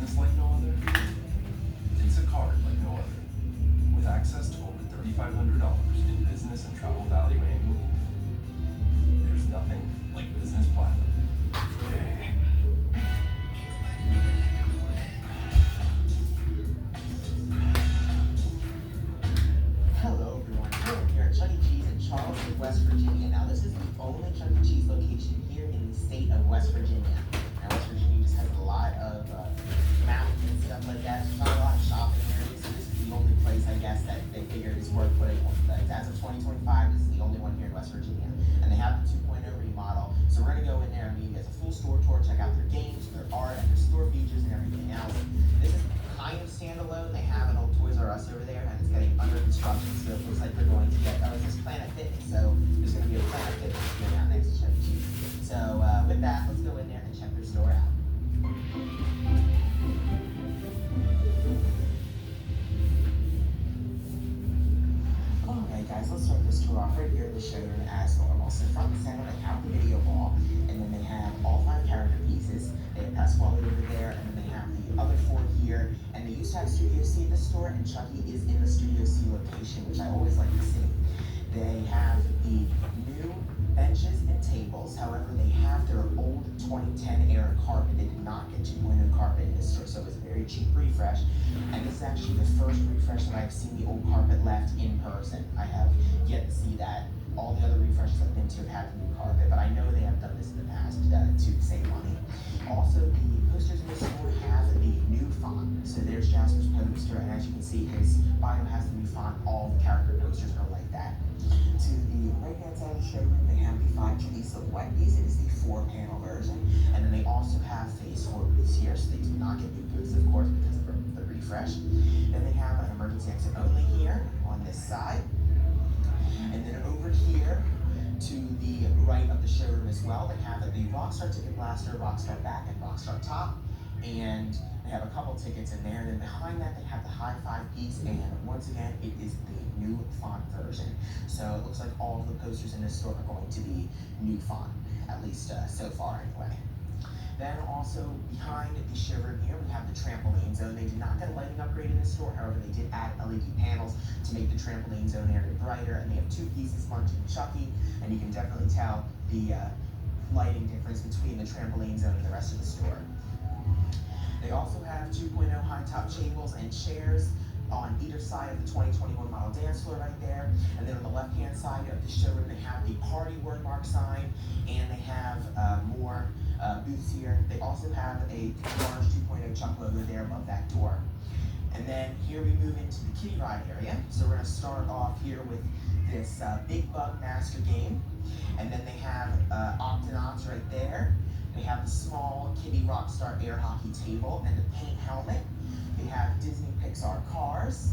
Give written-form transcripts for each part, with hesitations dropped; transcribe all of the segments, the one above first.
business like no other? It's a card like no other. With access to over $3,500 in business and travel value annually, there's nothing like Business Platinum. Hello everyone, we're here at Chuck E. Cheese in Charleston, West Virginia. Now this is the only Chuck E. Cheese location here in the state of West Virginia. Now West Virginia just has a lot of mountains and stuff like that, so not a lot of shopping areas, so this is the only place I guess that they figured is worth putting one. But as of 2025, this is the only one here in West Virginia. And they have the 2.0 remodel, so we're going to go in there and meet as a full store tour, check out their games, their art, and their store features and everything else. This is kind of standalone. They have an old Toys R Us over there, and it's getting under construction, so it looks like they're going to get, this Planet Fitness, so there's going to be a Planet Fitness here down next to Chuck E. Cheese. So with that, let's go in there and check their store out. Alright guys, let's start this tour off right here in the showroom as normal. So front and center, they have the video wall, and then they have all 5 character pieces. They have Pasquale over there, and then they have the other 4 here, and they used to have Studio C in the store, and Chucky is in the Studio C location, which I always like to see. They have the new benches and tables, however, they have their old 2010 era carpet. They did not get 2.0 carpet in this store, so it was a very cheap refresh, and this is actually the first refresh that I've seen the old carpet left in person. I have yet to see that. All the other refreshes I've been to have had the new carpet, but I know they have done this in the past to save money. Also, the posters in the store have the new font. So there's Jasper's poster, and as you can see, his bio has the new font. All the character posters are like that. To the right-hand side of the showroom, they have the 5 Chalice Silhouette piece. It is the 4-panel version. And then they also have Phase 4 booths here, so they do not get new booths, of course, because of the refresh. Then they have an emergency exit only here on this side. And then over here, to the right of the showroom as well, they have the Rockstar Ticket Blaster, Rockstar Back, and Rockstar Top. And they have a couple tickets in there. And then behind that, they have the High Five piece. And once again, it is the new font version. So it looks like all of the posters in this store are going to be new font, at least so far anyway. Then also behind the showroom here, we have the trampoline zone. They did not get a lighting upgrade in this store, however, they did add LED panels to make the trampoline zone area brighter, and they have 2 pieces, Sponge and Chucky, and you can definitely tell the lighting difference between the trampoline zone and the rest of the store. They also have 2.0 high-top tables and chairs on either side of the 2021 model dance floor right there. And then on the left-hand side of the showroom, they have the party word mark sign, and they have more booths here. They also have a large 2.0 Chuck logo there above that door. And then here we move into the kiddie ride area. So we're going to start off here with this Big Bug Master game. And then they have Octonauts right there. They have the small Kiddie Rockstar air hockey table and the paint helmet. They have Disney Pixar cars.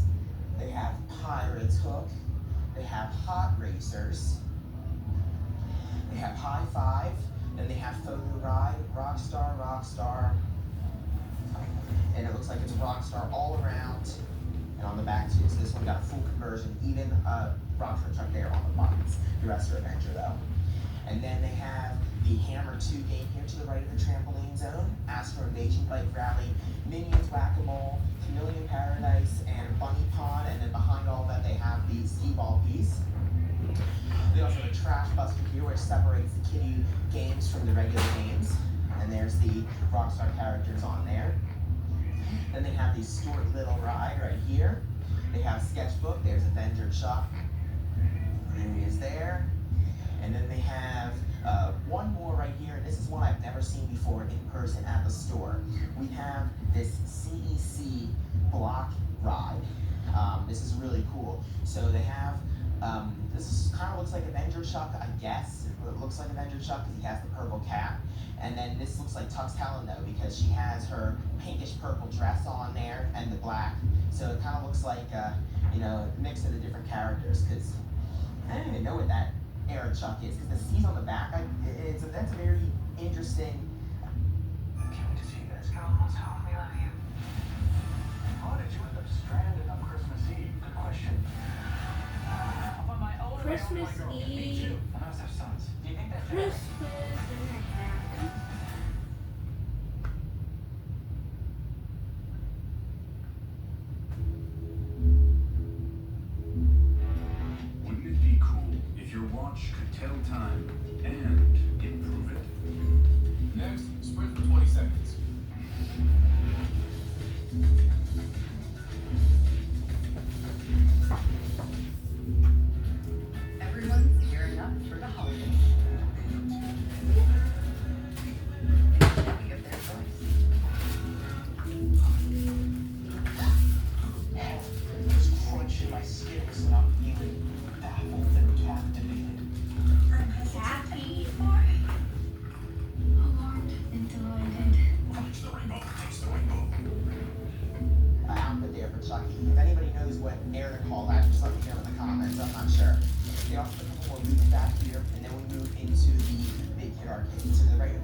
They have Pirates Hook. They have Hot Racers. They have High Five. Then they have Photo Ride, Rockstar. And it looks like it's Rockstar all around and on the back too. So this one got a full conversion, even Rockstar Chuck there on the buttons. The rest are Adventure though. And then they have the Hammer 2 game here to the right of the trampoline zone, Astro Invasion Bike Rally, Minions Whack-A-Mole, Chameleon Paradise, and Bunny Pond. And then behind all that, they have the skee ball piece. They also have a Trash Buster here, which separates the kiddie games from the regular games. And there's the Rockstar characters on there. Then they have the Stuart Little ride right here. They have Sketchbook. There's Avenger Chuck. There he is there. And then they have one more right here, and this is one I've never seen before in person at the store. We have this CEC block ride. This is really cool. So they have, this kind of looks like Avenger Chuck, I guess. It looks like Avenger Chuck because he has the purple cap. And then this looks like Tux Helen though, because she has her pinkish purple dress on there and the black. So it kind of looks like, you know, a mix of the different characters, because I don't even know what that era Chuck is, because the C's on the back, that's a very interesting. Can't wait to see you guys. Girls, we love you. How did you end up stranded on Christmas Eve? Good question. I'm on my own. Christmas Me Eve. too. And I have sons. Do you think that's Christmas in the cabin.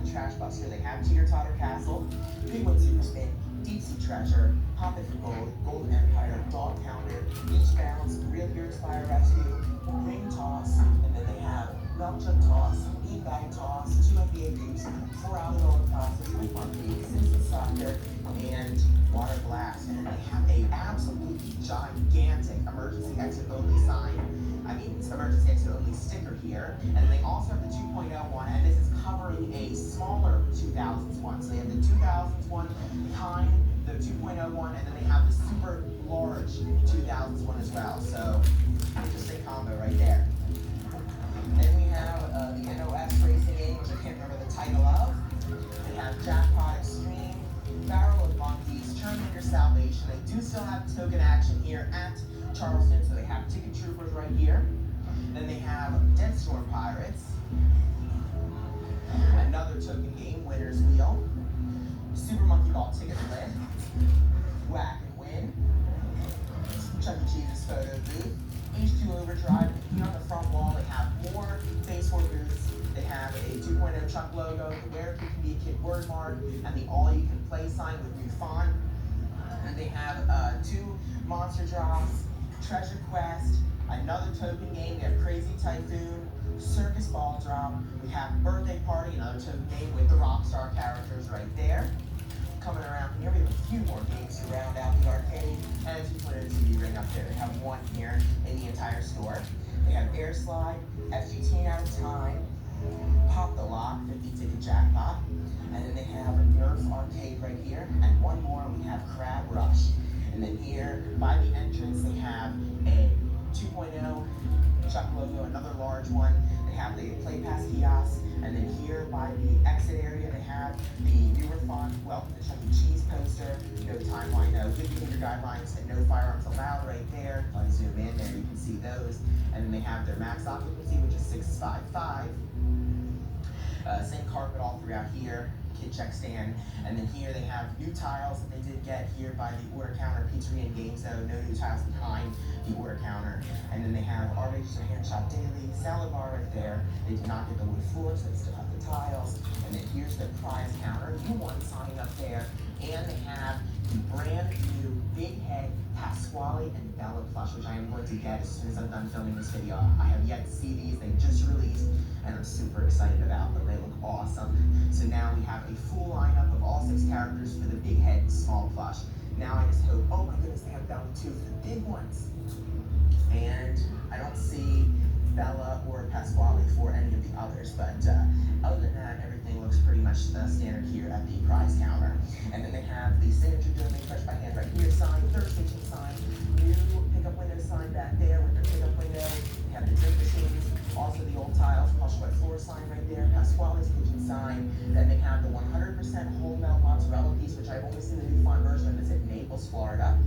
the Trash Buster, they have Teeter Totter Castle, Big One Super Spin, Deep Sea Treasure, Pop It for Gold, Golden Empire, Dog Pounder, Beach Bounce, Real Heroes Fire Rescue, Ring Toss, and then they have Milk Jug Toss, Beanbag Toss, 2 NBA Hoops, 4 Outdoor Process, Quick Monkey, Simpson Soccer, and Water Blast. And then they have a absolutely gigantic emergency exit only sign. It's emergency exit only sticker here. And they also have the 2.0 one, and this is covering a smaller 2000s one. So they have the 2000s one behind the 2.0 one, and then they have the super large 2000s one as well. So interesting combo right there. Then we have the NOS racing game, which I can't remember the title of. They have Jackpot Extreme, Barrel of Monkeys, Terminator Salvation. They do still have token action here at Charleston, so they have Ticket Troopers right here. Then they have Dead Storm Pirates, another token game, Winner's Wheel, Super Monkey Ball Ticket Lid, Whack and Win, Chuck E. Cheese's photo booth, H2 Overdrive. Here on the front wall, they have more Phase 4 booths. They have a 2.0 Chuck logo, the Where You Can Be a Kid word mark, and the All You Can Play sign with new font. And they have 2 Monster Drops, Treasure Quest, another token game. We have Crazy Typhoon, Circus Ball Drop. We have Birthday Party, another token game with the Rockstar characters right there. Coming around here, we have a few more games to round out the arcade, and 2.0 TV ring up there. They have one here in the entire store. They have Air Slide, FGT Out of Time, Pop the Lock, 50 Ticket Jackpot, and then they have Nerf Arcade right here, and one more, we have Crab Rush. And then here, by the entrance, they have a 2.0 Chuck logo, another large one. They have the Play Pass kiosk, and then here by the exit area, they have the newer font, Welcome to Chuck E. Cheese poster, no timeline, no 50-finger guidelines, and no firearms allowed right there. If I zoom in there, you can see those. And then they have their max occupancy, which is 655. Same carpet all throughout here, kid check stand. And then here they have new tiles that they did get here by the order counter, Pizzeria and Game Zone, no new tiles behind the order counter. And then they have RBH Hand Shop Daily, salad bar right there. They did not get the wood floor, so they still have the tiles. And then here's the prize counter, new one sign up there. And they have the brand new Big Head Pasquale and Bella plush, which I am going to get as soon as I'm done filming this video. I have yet to see these, they just released, and I'm super excited about them. They look awesome. So now we have a full lineup of all 6 characters for the Big Head Small plush. Now I just hope, oh my goodness, they have Bella too for the big ones. And I don't see Bella or Pasquale for any of the others, but other than that, everything looks pretty much standard here at the prize counter. And then they have the signature domain fresh by hand right here sign, third station sign, new pickup window sign back there with their pickup window. They have the drink machines, also the old tiles, plush white floor sign right there, Pasquale's kitchen sign. Then they have the 100% whole milk mozzarella piece, which I've only seen the new font version of. It's in Naples, Florida.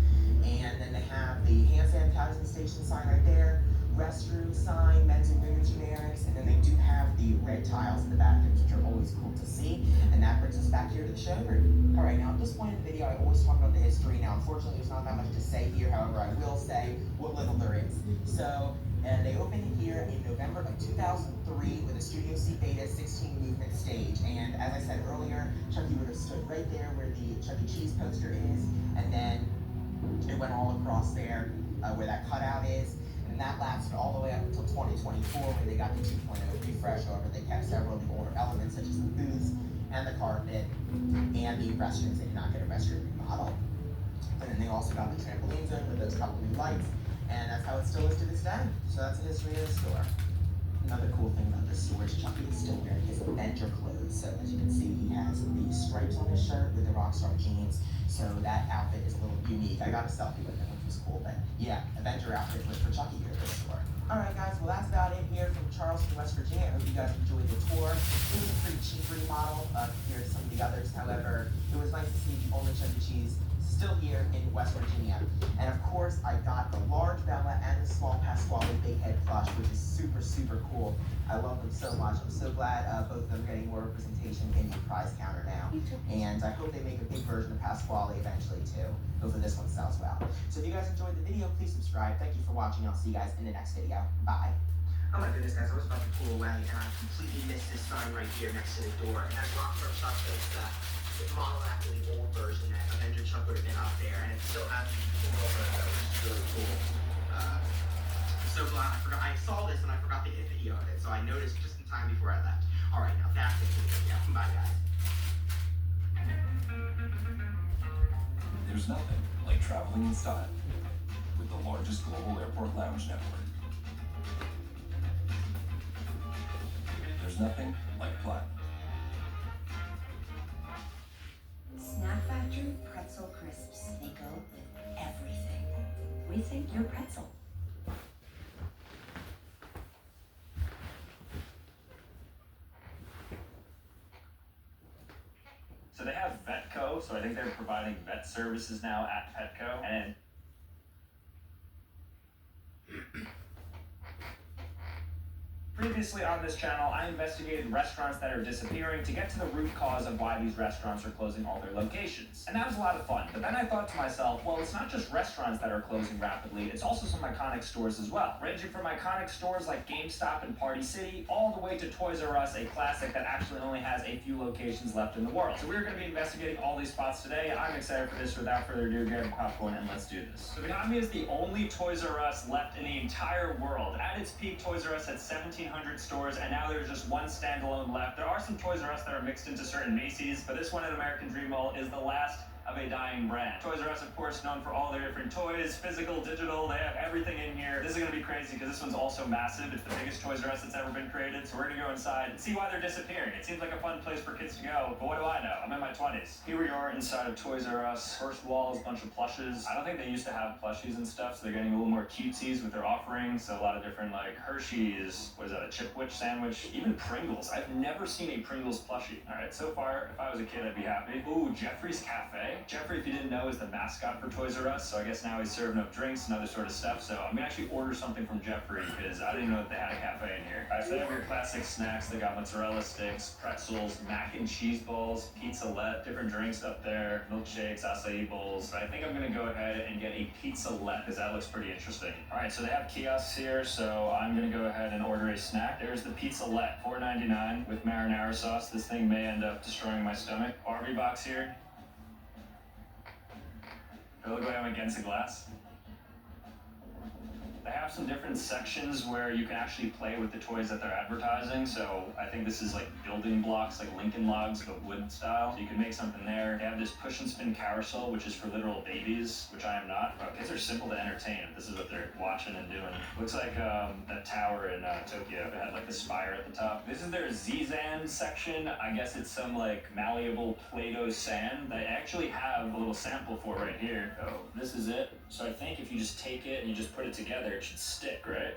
And then they have the hand sanitizing station sign right there, restroom sign, men's and women's generics, and then they do have the red tiles in the bathrooms, which are always cool to see. And that brings us back here to the showroom. All right, now at this point in the video, I always talk about the history. Now, unfortunately, there's not that much to say here. However, I will say what little there is. So, and they opened here in November of 2003 with a Studio C Beta 16 movement stage. And as I said earlier, Chucky would have stood right there where the Chuck E. Cheese poster is, and then it went all across there where that cutout is. And that lasted all the way up until 2024, where they got the 2.0 refresh. However, they kept several of the older elements, such as the booths and the carpet and the restrooms. They did not get a restroom remodel. And then they also got the trampoline zone with those couple new lights, and that's how it still is to this day. So that's the history of the store. Another cool thing about this store is Chucky is still wearing his Avenger clothes. So as you can see, he has the stripes on his shirt with the Rockstar jeans. So that outfit is a little unique. I got a selfie with him, which was cool. But yeah, Avenger outfit was for Chucky here at this store. Alright guys, well that's about it here from Charleston, West Virginia. I hope you guys enjoyed the tour. It was a pretty cheap remodel compared to some of the others. However, it was nice to see the only Chuck E. Cheese still here in West Virginia. And of course, I got the large Bella and the small Pasquale Big Head plush, which is super, super cool. I love them so much. I'm so glad both of them are getting more representation in the prize counter now. And I hope they make a big version of Pasquale eventually too. Hopefully this one sells well. So if you guys enjoyed the video, please subscribe. Thank you for watching. I'll see you guys in the next video. Bye. Oh my goodness, guys, I was about to pull away and I completely missed this sign right here next to the door. It has Rockstar Chuck, the model after the old version that Avenger Chuck would have been up there, and it still has the pull over, which is really cool. So glad I forgot. I saw this and I forgot the hit video of it, so I noticed just in time before I left. Alright, now that's it for the video. Bye, guys. There's nothing like traveling in style with the largest global airport lounge network. There's nothing like Platinum. Snack Factory pretzel crisps. They go with everything. We think you're pretzel. So they have Vetco, so I think they're providing vet services now at Petco, and previously on this channel, I investigated restaurants that are disappearing to get to the root cause of why these restaurants are closing all their locations. And that was a lot of fun, but then I thought to myself, well, it's not just restaurants that are closing rapidly, it's also some iconic stores as well. Ranging from iconic stores like GameStop and Party City, all the way to Toys R Us, a classic that actually only has a few locations left in the world. So we're going to be investigating all these spots today. I'm excited for this. Without further ado, grab a popcorn and let's do this. So behind me is the only Toys R Us left in the entire world. At its peak, Toys R Us had 1,700 stores, and now there's just one standalone left. There are some Toys R Us that are mixed into certain Macy's, but this one at American Dream Mall is the last of a dying brand. Toys R Us, of course, known for all their different toys, physical, digital, they have everything in here. This is gonna be crazy because this one's also massive. It's the biggest Toys R Us that's ever been created, so we're gonna go inside and see why they're disappearing. It seems like a fun place for kids to go, but what do I know? I'm in my 20s. Here we are inside of Toys R Us. First wall is a bunch of plushes. I don't think they used to have plushies and stuff, so they're getting a little more cutesies with their offerings. So a lot of different, like, Hershey's, what is that, a Chipwich sandwich? Even Pringles. I've never seen a Pringles plushie. All right, so far, if I was a kid, I'd be happy. Ooh, Jeffrey's Cafe. Jeffrey, if you didn't know, is the mascot for Toys R Us, so I guess now he's serving up drinks and other sort of stuff. So I'm gonna actually order something from Jeffrey because I didn't even know that they had a cafe in here. Alright, so they have your classic snacks. They got mozzarella sticks, pretzels, mac and cheese balls, pizzalette, different drinks up there, milkshakes, acai bowls. But I think I'm gonna go ahead and get a pizzalette because that looks pretty interesting. Alright, so they have kiosks here, so I'm gonna go ahead and order a snack. There's the pizzalette, $4.99 with marinara sauce. This thing may end up destroying my stomach. Barbie box here. They look like I'm against a glass. They have some different sections where you can actually play with the toys that they're advertising. So I think this is like building blocks, like Lincoln Logs, but wood style. So you can make something there. They have this push and spin carousel, which is for literal babies, which I am not. Well, kids are simple to entertain if this is what they're watching and doing. Looks like that tower in Tokyo. It had like the spire at the top. This is their Zizan section. I guess it's some like malleable Play-Doh sand. They actually have a little sample for right here. Oh, this is it. So I think if you just take it and you just put it together, it should stick, right?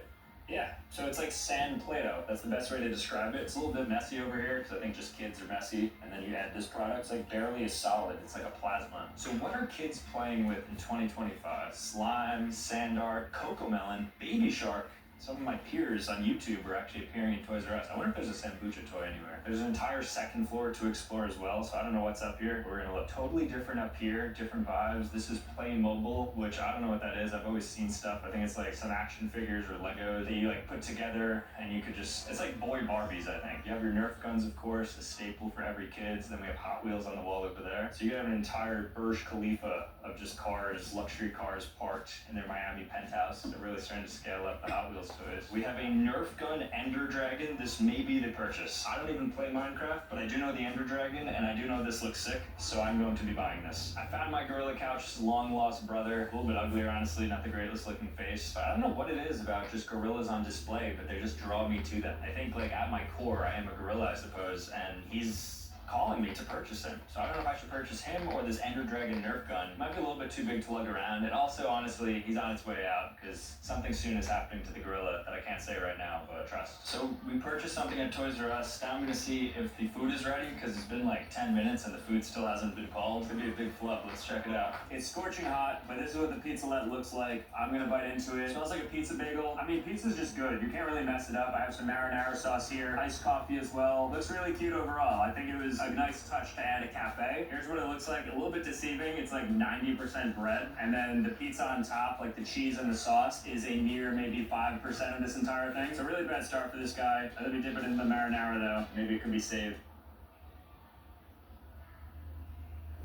Yeah, so it's like sand Play-Doh. That's the best way to describe it. It's a little bit messy over here because I think just kids are messy. And then you add this product, it's like barely a solid. It's like a plasma. So what are kids playing with in 2025? Slime, sand art, Cocomelon, Baby Shark. Some of my peers on YouTube are actually appearing in Toys R Us. I wonder if there's a Sambucha toy anywhere. There's an entire second floor to explore as well, so I don't know what's up here. We're gonna look totally different up here, different vibes. This is Playmobil, which I don't know what that is. I've always seen stuff. I think it's like some action figures or Legos that you like put together and you could just, it's like boy Barbies, I think. You have your Nerf guns, of course, a staple for every kid. Then we have Hot Wheels on the wall over there. So you have an entire Burj Khalifa of just cars, luxury cars parked in their Miami penthouse. They're really starting to scale up the Hot Wheels toys. We have a Nerf gun Ender Dragon. This may be the purchase. I don't even play Minecraft, but I do know the Ender Dragon, and I do know this looks sick, so I'm going to be buying this. I found my gorilla couch's long lost brother. A little bit uglier, honestly, not the greatest looking face, but I don't know what it is about just gorillas on display, but they just draw me to them. I think, like, at my core, I am a gorilla, I suppose, and he's calling me to purchase him. So I don't know if I should purchase him or this Ender Dragon Nerf gun. It might be a little bit too big to lug around, and also, honestly, he's on its way out, because something soon is happening to the gorilla that I can't say right now, but trust. So we purchased something at Toys R Us. Now I'm gonna see if the food is ready, because it's been like 10 minutes and the food still hasn't been called. It's gonna be a big flub. Let's check it out. It's scorching hot, but this is what the pizzalet looks like. I'm gonna bite into it. It smells like a pizza bagel. I mean, pizza's just good. You can't really mess it up. I have some marinara sauce here, iced coffee as well. Looks really cute overall. I think it was a nice touch to add a cafe. Here's what it looks like. A little bit deceiving. It's like 90% bread, and then the pizza on top, like the cheese and the sauce, is a mere maybe 5% of this entire thing. So really bad start for this guy. Let me dip it in the marinara though. Maybe it could be saved.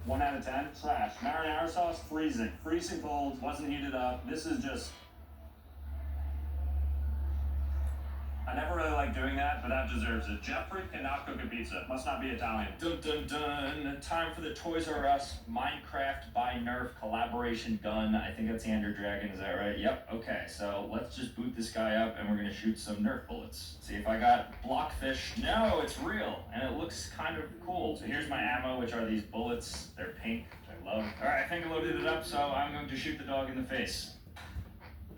1 out of 10. Trash. Marinara sauce, freezing. Freezing cold, wasn't heated up. This is just... I never really like doing that, but that deserves it. Jeffrey cannot cook a pizza. Must not be Italian. Dun dun dun. Time for the Toys R Us Minecraft by Nerf collaboration gun. I think that's the Ender Dragon, is that right? Yep. Okay, so let's just boot this guy up and we're gonna shoot some Nerf bullets. See if I got blockfish. No, it's real, and it looks kind of cool. So here's my ammo, which are these bullets. They're pink, which I love. Alright, I think I loaded it up, so I'm going to shoot the dog in the face.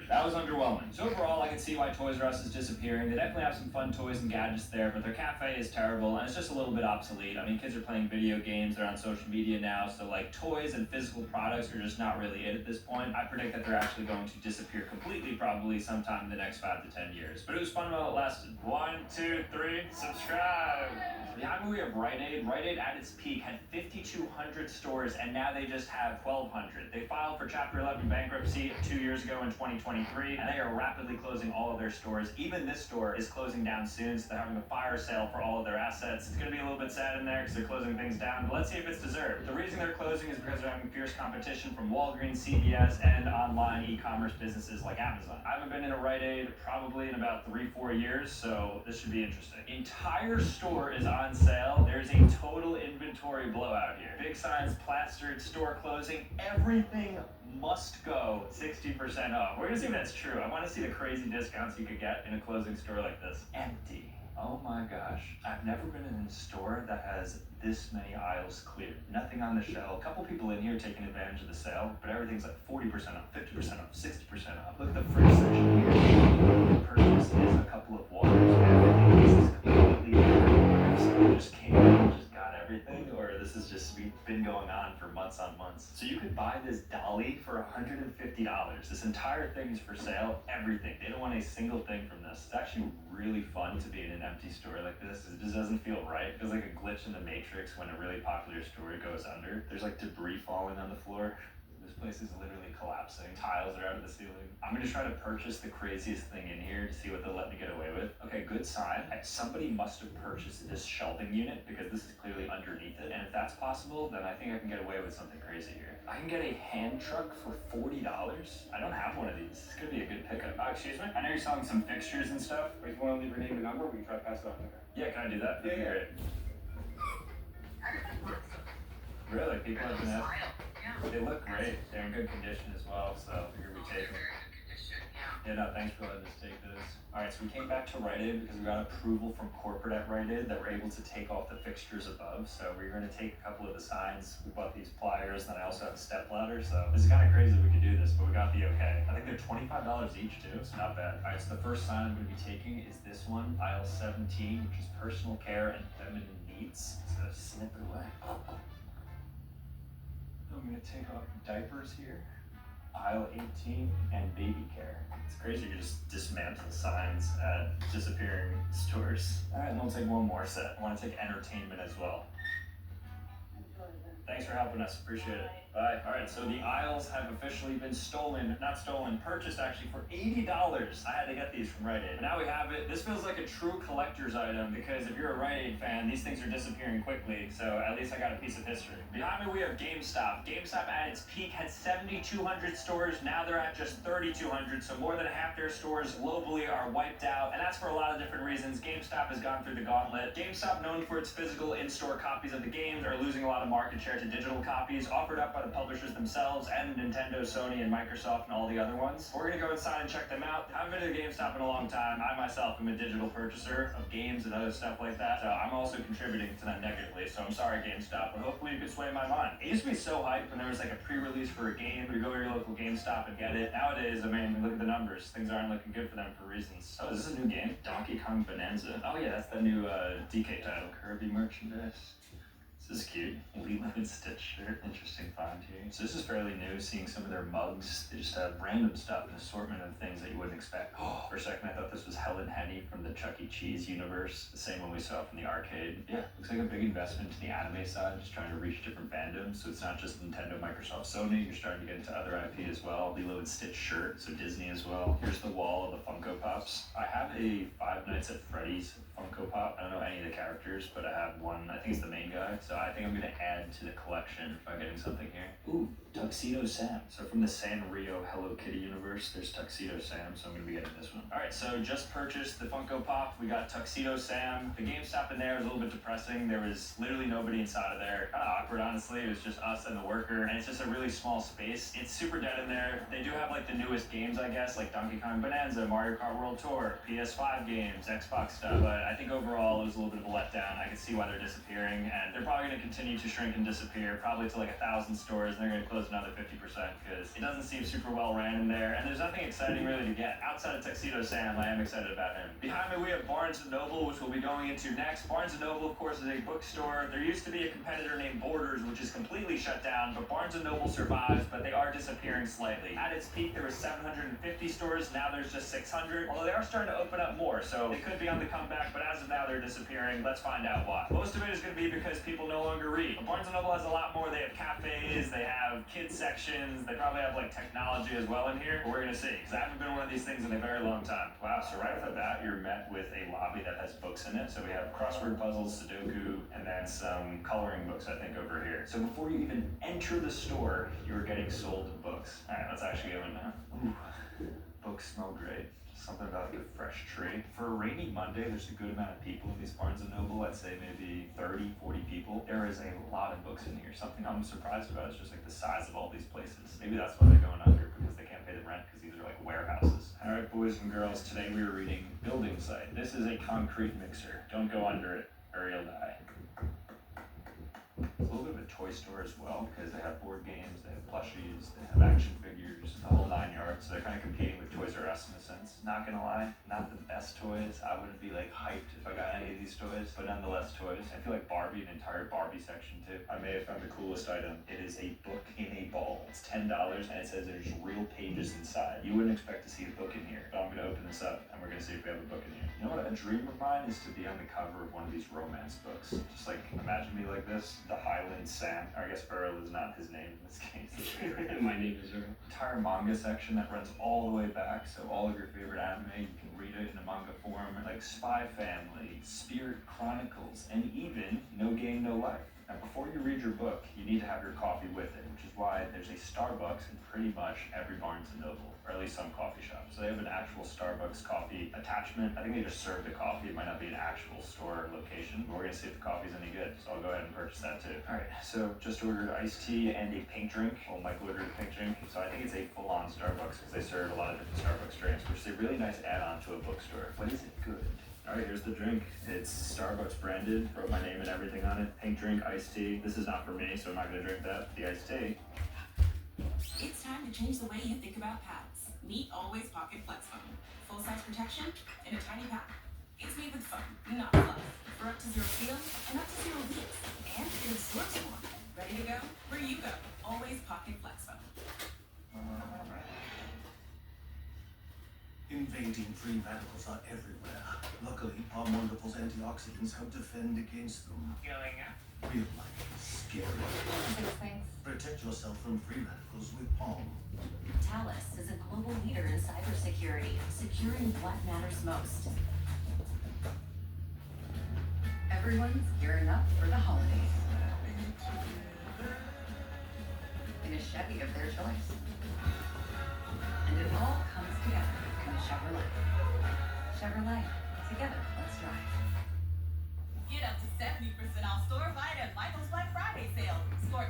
That was underwhelming. So overall, I can see why Toys R Us is disappearing. They definitely have some fun toys and gadgets there, but their cafe is terrible, and it's just a little bit obsolete. I mean, kids are playing video games, they're on social media now, so like toys and physical products are just not really it at this point. I predict that they're actually going to disappear completely probably sometime in the next 5 to 10 years. But it was fun while it lasted. 1, 2, 3, subscribe! Behind me we have Rite Aid. Rite Aid at its peak had 5,200 stores, and now they just have 1,200. They filed for Chapter 11 bankruptcy 2 years ago in 2023, and they are rapidly closing all of their stores. Even this store is closing down soon, so they're having a fire sale for all of their assets. It's going to be a little bit sad in there because they're closing things down, but let's see if it's deserved. The reason they're closing is because they're having fierce competition from Walgreens, CVS, and online e-commerce businesses like Amazon. I haven't been in a Rite Aid probably in about 3-4 years, so this should be interesting. Entire store is on sale. There's a total inventory blowout here. Big signs plastered, store closing, everything must go 60% off. We're gonna see if that's true. I want to see the crazy discounts you could get in a closing store like this. Empty. Oh my gosh. I've never been in a store that has this many aisles cleared. Nothing on the shelf. A couple people in here taking advantage of the sale, but everything's like 40% off, 50% off, 60% off. Look at the fridge section here. The purchase is a couple of waters, and this is completely different. So just came in and just got everything, or this has just been going on for months on months. So you could buy this dolly for $150. This entire thing is for sale, everything. They don't want a single thing from this. It's actually really fun to be in an empty store like this. It just doesn't feel right. It feels like a glitch in the Matrix when a really popular store goes under. There's like debris falling on the floor. This place is literally collapsing. Tiles are out of the ceiling. I'm gonna try to purchase the craziest thing in here to see what they'll let me get away with. Okay, good sign. Somebody must have purchased this shelving unit because this is clearly underneath it. And if that's possible, then I think I can get away with something crazy here. I can get a hand truck for $40. I don't have one of these. This could be a good pickup. Excuse me? I know you're selling some fixtures and stuff. If you want to leave your name and number, we can try to pass it on to her. Yeah, can I do that? That'd be Yeah. great. Really? People have been asking? They look great. They're in good condition as well, so I figured we'd take them. Yeah, no, thanks for letting us take this. Alright, so we came back to Rite Aid because we got approval from corporate at Rite Aid that we're able to take off the fixtures above. So we're going to take a couple of the signs. We bought these pliers, and then I also have a step ladder. So this is kind of crazy that we could do this, but we got the okay. I think they're $25 each too, so not bad. Alright, so the first sign I'm going to be taking is this one, aisle 17, which is personal care and feminine needs. So snip it away. I'm going to take off diapers here, aisle 18, and baby care. It's crazy you just dismantle signs at disappearing stores. Alright, and we'll take one more set. I want to take entertainment as well. Thanks for helping us, appreciate it. Bye. Alright, so the aisles have officially been purchased actually for $80. I had to get these from Rite Aid. But now we have it. This feels like a true collector's item because if you're a Rite Aid fan, these things are disappearing quickly, so at least I got a piece of history. Behind me we have GameStop. GameStop at its peak had 7,200 stores. Now they're at just 3,200, so more than half their stores globally are wiped out, and that's for a lot of different reasons. GameStop has gone through the gauntlet. GameStop, known for its physical in-store copies of the games, are losing a lot of market share compared to digital copies offered up by the publishers themselves and Nintendo, Sony, and Microsoft and all the other ones. We're gonna go inside and check them out. I haven't been to GameStop in a long time. I myself am a digital purchaser of games and other stuff like that, so I'm also contributing to that negatively, so I'm sorry GameStop, but hopefully you can sway my mind. It used to be so hyped when there was like a pre-release for a game, you go to your local GameStop and get it. Nowadays, I mean, look at the numbers. Things aren't looking good for them for reasons. Oh, is this a new game? Donkey Kong Bonanza. Oh yeah, that's the new DK title. Kirby merchandise. This is cute. Lilo and Stitch shirt. Interesting find here. So this is fairly new, seeing some of their mugs. They just have random stuff, an assortment of things that you wouldn't expect. Oh, for a second I thought this was Helen Henny from the Chuck E. Cheese universe, the same one we saw from the arcade. Yeah, looks like a big investment to the anime side, just trying to reach different fandoms. So it's not just Nintendo, Microsoft, Sony. You're starting to get into other IP as well. Lilo and Stitch shirt, so Disney as well. Here's the wall of the Funko Pops. I have a Five Nights at Freddy's Funko Pop. I don't know any of the characters, but I have one. I think it's the main guy. So I think I'm gonna add to the collection if I'm getting something here. Ooh, Tuxedo Sam. So from the Sanrio Hello Kitty universe, there's Tuxedo Sam, so I'm gonna be getting this one. All right, so just purchased the Funko Pop. We got Tuxedo Sam. The GameStop in there was a little bit depressing. There was literally nobody inside of there. Kind of awkward, honestly. It was just us and the worker, and it's just a really small space. It's super dead in there. They do have like the newest games, I guess, like Donkey Kong Bonanza, Mario Kart World Tour, PS5 games, Xbox stuff, but I think overall it was a little bit of a letdown. I can see why they're disappearing, and they're probably going to continue to shrink and disappear, probably to like 1,000 stores, and they're going to close another 50% because it doesn't seem super well ran in there, and there's nothing exciting really to get. Outside of Tuxedo Sam, I am excited about him. Behind me we have Barnes & Noble, which we'll be going into next. Barnes & Noble, of course, is a bookstore. There used to be a competitor named Borders, which is completely shut down, but Barnes & Noble survives, but they are disappearing slightly. At its peak, there were 750 stores, now there's just 600, although they are starting to open up more, so they could be on the comeback, but as of now, they're disappearing. Let's find out why. Most of it is going to be because people no longer read. But Barnes & Noble has a lot more. They have cafes, they have kids sections, they probably have like technology as well in here, but we're going to see, because I haven't been one of these things in a very long time. Wow, so right off the bat, you're met with a lobby that has books in it. So we have crossword puzzles, Sudoku, and then some coloring books, I think, over here. So before you even enter the store, you're getting sold books. All right, let's actually go in now. Ooh, books smell great. Something about like a fresh tree. For a rainy Monday, there's a good amount of people in these Barnes & Noble. I'd say maybe 30, 40 people. There is a lot of books in here. Something I'm surprised about is just like the size of all these places. Maybe that's why they're going under, because they can't pay the rent, because these are like warehouses. All right, boys and girls, today we are reading Building Site. This is a concrete mixer. Don't go under it, or you'll die. It's a little bit of a toy store as well, because they have board games, they have plushies, they have action figures, the whole 9 yards. So they're kind of competing with Toys R Us in a sense. Not gonna lie, not the best toys. I wouldn't be like hyped if I got any of these toys, but nonetheless toys. I feel like Barbie, an entire Barbie section too. I may have found the coolest item. It is a book in a ball. It's $10 and it says there's real pages inside. You wouldn't expect to see a book in here, but I'm gonna open this up and we're gonna see if we have a book in here. You know what, a dream of mine is to be on the cover of one of these romance books. Just like, imagine me like this, the Highland Sam, or I guess Earl is not his name in this case. My name is Earl. Entire manga section that runs all the way back, so all of your favorite anime, you can read it in a manga form, like Spy Family, Spirit Chronicles, and even No Game, No Life. Now, before you read your book, you need to have your coffee with it, which is why there's a Starbucks in pretty much every Barnes & Noble, or at least some coffee shop. So they have an actual Starbucks coffee attachment. I think they just serve the coffee. It might not be an actual store location, but we're gonna see if the coffee's any good. So I'll go ahead and purchase that too. All right, so just ordered iced tea and a pink drink. Well, Michael ordered a pink drink. So I think it's a full-on Starbucks because they serve a lot of different Starbucks drinks, which is a really nice add-on to a bookstore. But is it good? All right, here's the drink. It's Starbucks branded, wrote my name and everything on it. Pink drink, iced tea. This is not for me, so I'm not gonna drink that. The iced tea. It's time to change the way you think about pads. Meet Always Pocket Flex Foam. Full-size protection in a tiny pack. It's made with foam, not fluff. For up to 0 feel and up to 0 leaks. And it absorbs more. Ready to go? Where you go. Always Pocket Flex Foam. Invading free radicals are everywhere. Luckily, Palm Wonderful's antioxidants help defend against them. Going up. Real life is scary. Thanks. Protect yourself from free radicals with Palm. Talos is a global leader in cybersecurity, securing what matters most. Everyone's gearing up for the holidays. In a Chevy of their choice. And it all comes together in a Chevrolet. Chevrolet. Together, let's drive. Get up to 70% off store-wide at Michael's Black Friday sale. Score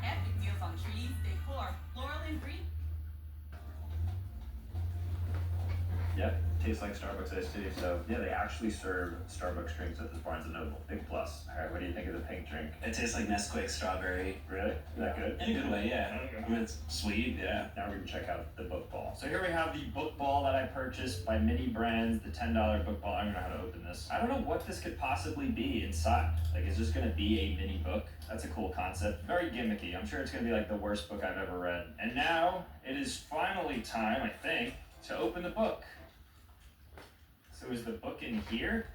Yep, tastes like Starbucks iced tea. So yeah, they actually serve Starbucks drinks at this Barnes & Noble. Big plus. All right, what do you think of the pink drink? It tastes like Nesquik strawberry. Really? Is that good? In a good way, yeah. Okay. I mean, it's sweet, yeah. Now we're gonna check out the book ball. So here we have the book ball that I purchased by Mini Brands, the $10 book ball. I don't know how to open this. I don't know what this could possibly be inside. Like, is this gonna be a mini book? That's a cool concept. Very gimmicky. I'm sure it's gonna be like the worst book I've ever read. And now it is finally time, I think, to open the book. So is the book in here?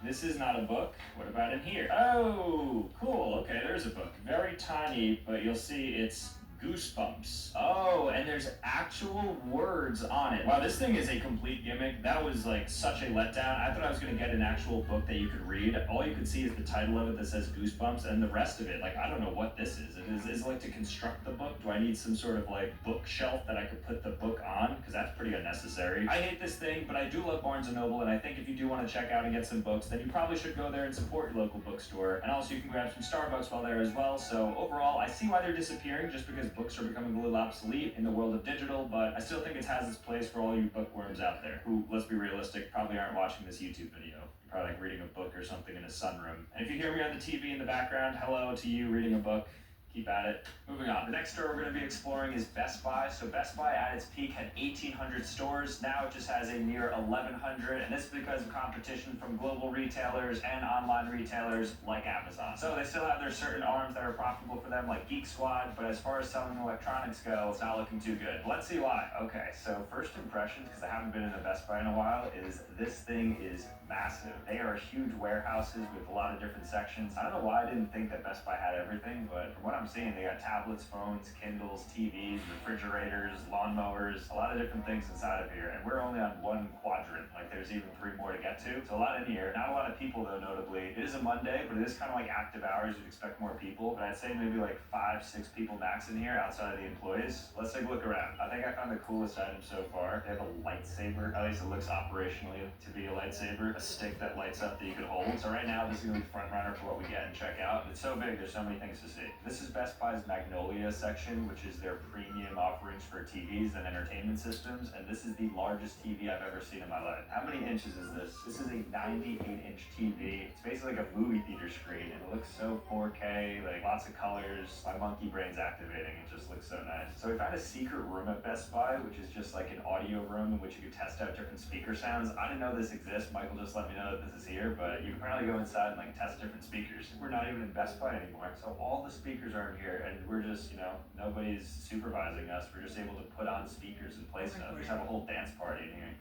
This is not a book. What about in here? Oh, cool. Okay, there's a book. Very tiny, but you'll see it's Goosebumps. Oh, and there's actual words on it. Wow, this thing is a complete gimmick. That was like such a letdown. I thought I was gonna get an actual book that you could read. All you could see is the title of it that says Goosebumps, and the rest of it, like, I don't know what this is. Is it like to construct the book? Do I need some sort of like bookshelf that I could put the book on? Because that's pretty unnecessary. I hate this thing, but I do love Barnes & Noble, and I think if you do want to check out and get some books, then you probably should go there and support your local bookstore. And also you can grab some Starbucks while there as well. So overall, I see why they're disappearing, just because books are becoming a little obsolete in the world of digital, but I still think it has its place for all you bookworms out there who, let's be realistic, probably aren't watching this YouTube video. You're probably like reading a book or something in a sunroom. And if you hear me on the TV in the background, hello to you reading a book. Keep at it. Moving on. The next store we're going to be exploring is Best Buy. So Best Buy at its peak had 1,800 stores. Now it just has a near 1,100, and this is because of competition from global retailers and online retailers like Amazon. So they still have their certain arms that are profitable for them, like Geek Squad, but as far as selling electronics go, it's not looking too good. Let's see why. Okay, so first impressions, because I haven't been in a Best Buy in a while, is this thing is massive. They are huge warehouses with a lot of different sections. I don't know why I didn't think that Best Buy had everything, but from what I'm seeing, they got tablets, phones, Kindles, TVs, refrigerators, lawnmowers, a lot of different things inside of here. And we're only on one quadrant. Like, there's even 3 more to get to. So a lot in here. Not a lot of people, though, notably. It is a Monday, but it is kind of like active hours. You'd expect more people. But I'd say maybe like 5, 6 people max in here outside of the employees. Let's take a look around. I think I found the coolest item so far. They have a lightsaber. At least it looks operationally to be a lightsaber. A stick that lights up that you could hold. So right now, this is going to be front runner for what we get and check out. It's so big, there's so many things to see. This is Best Buy's Magnolia section, which is their premium offerings for TVs and entertainment systems. And this is the largest TV I've ever seen in my life. How many inches is this? This is a 98-inch TV. It's basically like a movie theater screen. And it looks so 4K, like lots of colors. My monkey brain's activating. It just looks so nice. So we found a secret room at Best Buy, which is just like an audio room in which you could test out different speaker sounds. I didn't know this exists. Michael just let me know that this is here, but you can apparently go inside and like test different speakers. We're not even in Best Buy anymore, so all the speakers are in here, and we're just, nobody's supervising us. We're just able to put on speakers and play stuff. We just have a whole dance party in here.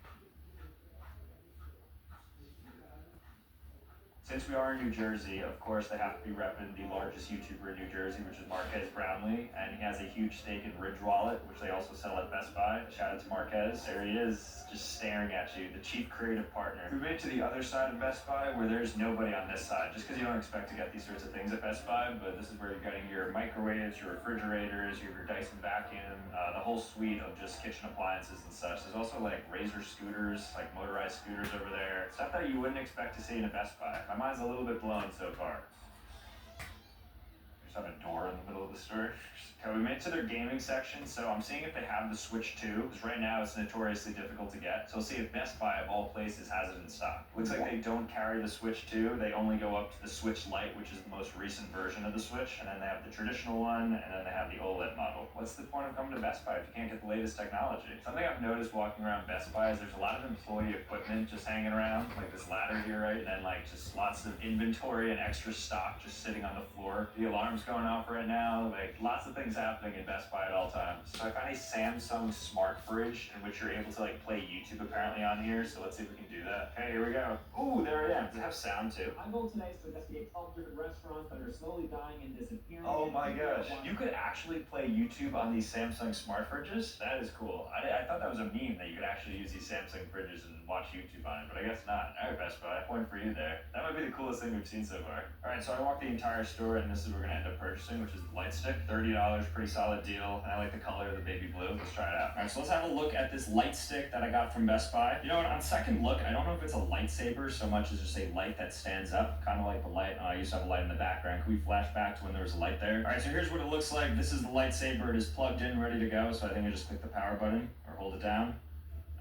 Since we are in New Jersey, of course, they have to be repping the largest YouTuber in New Jersey, which is Marquez Brownlee, and he has a huge stake in Ridge Wallet, which they also sell at Best Buy. Shout out to Marquez. There he is, just staring at you, the chief creative partner. We made it to the other side of Best Buy, where there's nobody on this side, just because you don't expect to get these sorts of things at Best Buy, but this is where you're getting your microwaves, your refrigerators, your Dyson vacuum, the whole suite of just kitchen appliances and such. There's also like Razor scooters, like motorized scooters over there, stuff that you wouldn't expect to see in a Best Buy. My mind's a little bit blown so far. There's not a door in the middle of the store. Okay, we made it to their gaming section, so I'm seeing if they have the Switch 2, because right now it's notoriously difficult to get. So we'll see if Best Buy, of all places, has it in stock. Looks like they don't carry the Switch 2. They only go up to the Switch Lite, which is the most recent version of the Switch, and then they have the traditional one, and then they have the OLED model. What's the point of coming to Best Buy if you can't get the latest technology? Something I've noticed walking around Best Buy is there's a lot of employee equipment just hanging around, like this ladder here, right? And then like just lots of inventory and extra stock just sitting on the floor. The alarm's going off right now, like lots of things happening in Best Buy at all times. So I found a Samsung smart fridge in which you're able to like play YouTube apparently on here. So let's see if we can do that. Okay, here we go. Ooh, there I am. Does it have sound too? My goal today is to investigate 12 different restaurants that are slowly dying and disappearing. Oh my gosh. You could actually play YouTube on these Samsung smart fridges? That is cool. I thought that was a meme that you could actually use these Samsung fridges and watch YouTube on it, but I guess not. Alright, Best Buy, point for you there. That might be the coolest thing we've seen so far. Alright, so I walked the entire store and this is what we're gonna end up purchasing, which is the light stick. $30, pretty solid deal. And I like the color of the baby blue. Let's try it out. Alright, so let's have a look at this light stick that I got from Best Buy. You know what, on second look, I don't know if it's a lightsaber so much as just a light that stands up, kind of like the light. I used to have a light in the background. Can we flash back to when there was a light there? Alright, so here's what it looks like. This is the lightsaber. It is plugged in, ready to go. So I think I just click the power button or hold it down.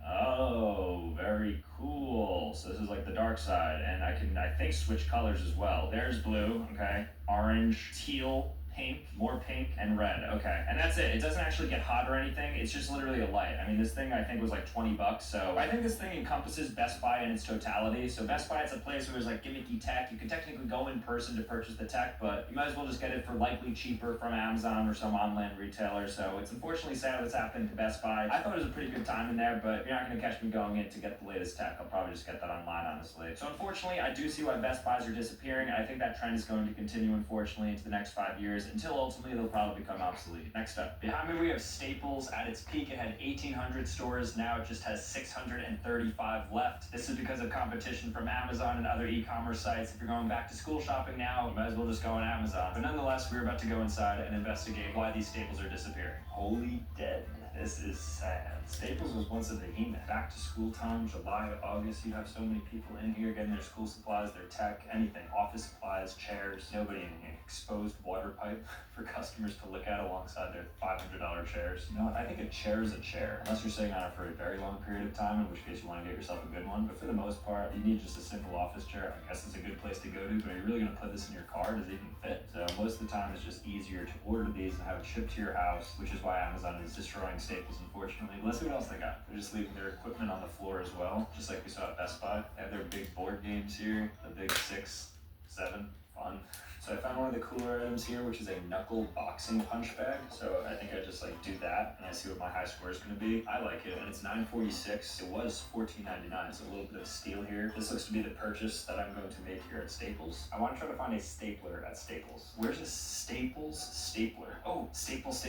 Oh, very cool. So this is like the dark side, and I can, I think, switch colors as well. There's blue, okay, orange, teal, pink, more pink, and red. Okay, and that's it. It doesn't actually get hot or anything. It's just literally a light. I mean, this thing I think was like 20 bucks. So I think this thing encompasses Best Buy in its totality. So Best Buy, it's a place where there's like gimmicky tech. You can technically go in person to purchase the tech, but you might as well just get it for likely cheaper from Amazon or some online retailer. So it's unfortunately sad what's happened to Best Buy. I thought it was a pretty good time in there, but you're not going to catch me going in to get the latest tech. I'll probably just get that online, honestly. So unfortunately, I do see why Best Buys are disappearing. I think that trend is going to continue, unfortunately, into the next 5 years, until ultimately they'll probably become obsolete. Next up, behind me we have Staples. At its peak, it had 1,800 stores. Now it just has 635 left. This is because of competition from Amazon and other e-commerce sites. If you're going back to school shopping now, you might as well just go on Amazon. But nonetheless, we're about to go inside and investigate why these staples are disappearing. Holy dead. This is sad. Staples was once a behemoth. Back to school time, July, August, you'd have so many people in here getting their school supplies, their tech, anything. Office supplies, chairs, nobody in here. Exposed water pipe for customers to look at alongside their $500 chairs. You know what? I think a chair is a chair, unless you're sitting on it for a very long period of time, in which case you want to get yourself a good one. But for the most part, you need just a simple office chair. I guess it's a good place to go to, but are you really going to put this in your car? Does it even fit? So most of the time, it's just easier to order these and have it shipped to your house, which is why Amazon is destroying Staples, unfortunately. But let's see what else they got. They're just leaving their equipment on the floor as well, just like we saw at Best Buy. They have their big board games here, the big 6, 7, fun. So I found one of the cooler items here, which is a knuckle boxing punch bag. So I think I just like do that and I see what my high score is gonna be. I like it, and it's $9.46. It was $14.99, so a little bit of a steal here. This looks to be the purchase that I'm going to make here at Staples. I want to try to find a stapler at Staples. Where's a Staples stapler? Oh, Staples.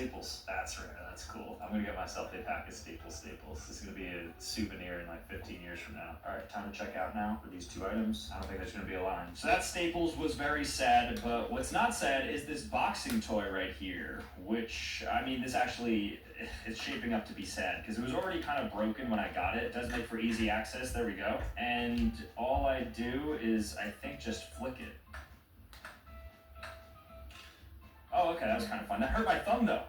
That's right, that's cool. I'm gonna get myself a pack of Staples. This is gonna be a souvenir in like 15 years from now. All right, time to check out now for these 2 items. I don't think there's gonna be a line. So that Staples was very sad. But what's not sad is this boxing toy right here, which, I mean, this actually is shaping up to be sad because it was already kind of broken when I got it. It does make for easy access. There we go. And all I do is, I think, just flick it. Oh, okay, that was kind of fun. That hurt my thumb, though.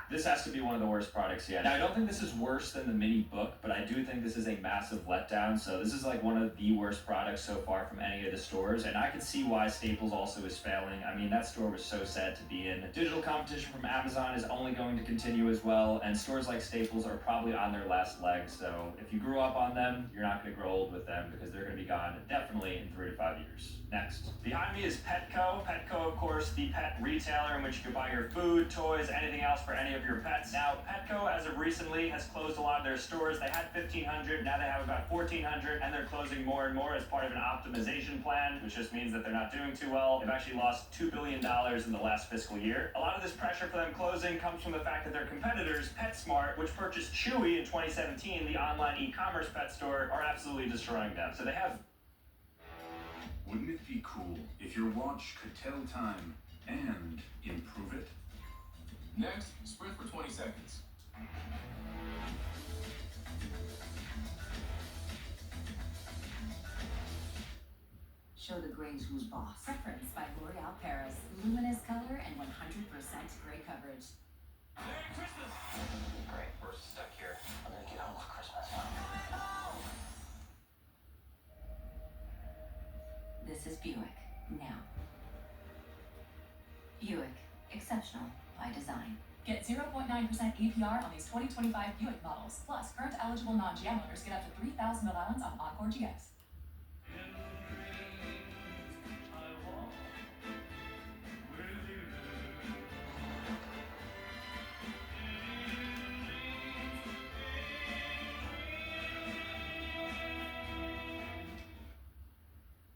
This has to be one of the worst products yet. Now, I don't think this is worse than the mini book, but I do think this is a massive letdown. So this is like one of the worst products so far from any of the stores, and I can see why Staples also is failing. I mean, that store was so sad to be in. Digital competition from Amazon is only going to continue as well, and stores like Staples are probably on their last legs. So if you grew up on them, you're not going to grow old with them because they're going to be gone definitely in 3 to 5 years. Next. Behind me is Petco. Petco, of course, the pet retailer in which you can buy your food, toys, anything else for any of your pets. Now, Petco, as of recently, has closed a lot of their stores. They had 1,500, now they have about 1,400, and they're closing more and more as part of an optimization plan, which just means that they're not doing too well. They've actually lost $2 billion in the last fiscal year. A lot of this pressure for them closing comes from the fact that their competitors, PetSmart, which purchased Chewy in 2017, the online e-commerce pet store, are absolutely destroying them. So they have... Wouldn't it be cool if your watch could tell time and improve it? Next, sprint for 20 seconds. Show the grays who's boss. Preference by L'Oreal Paris. Luminous color and 100% gray coverage. Merry Christmas! Great, we're stuck here. I'm gonna get home for Christmas. This is Buick, now. Buick, exceptional by design. Get 0.9% APR on these 2025 Buick models. Plus, current eligible non-GM owners get up to $3,000 allowance on Encore GX.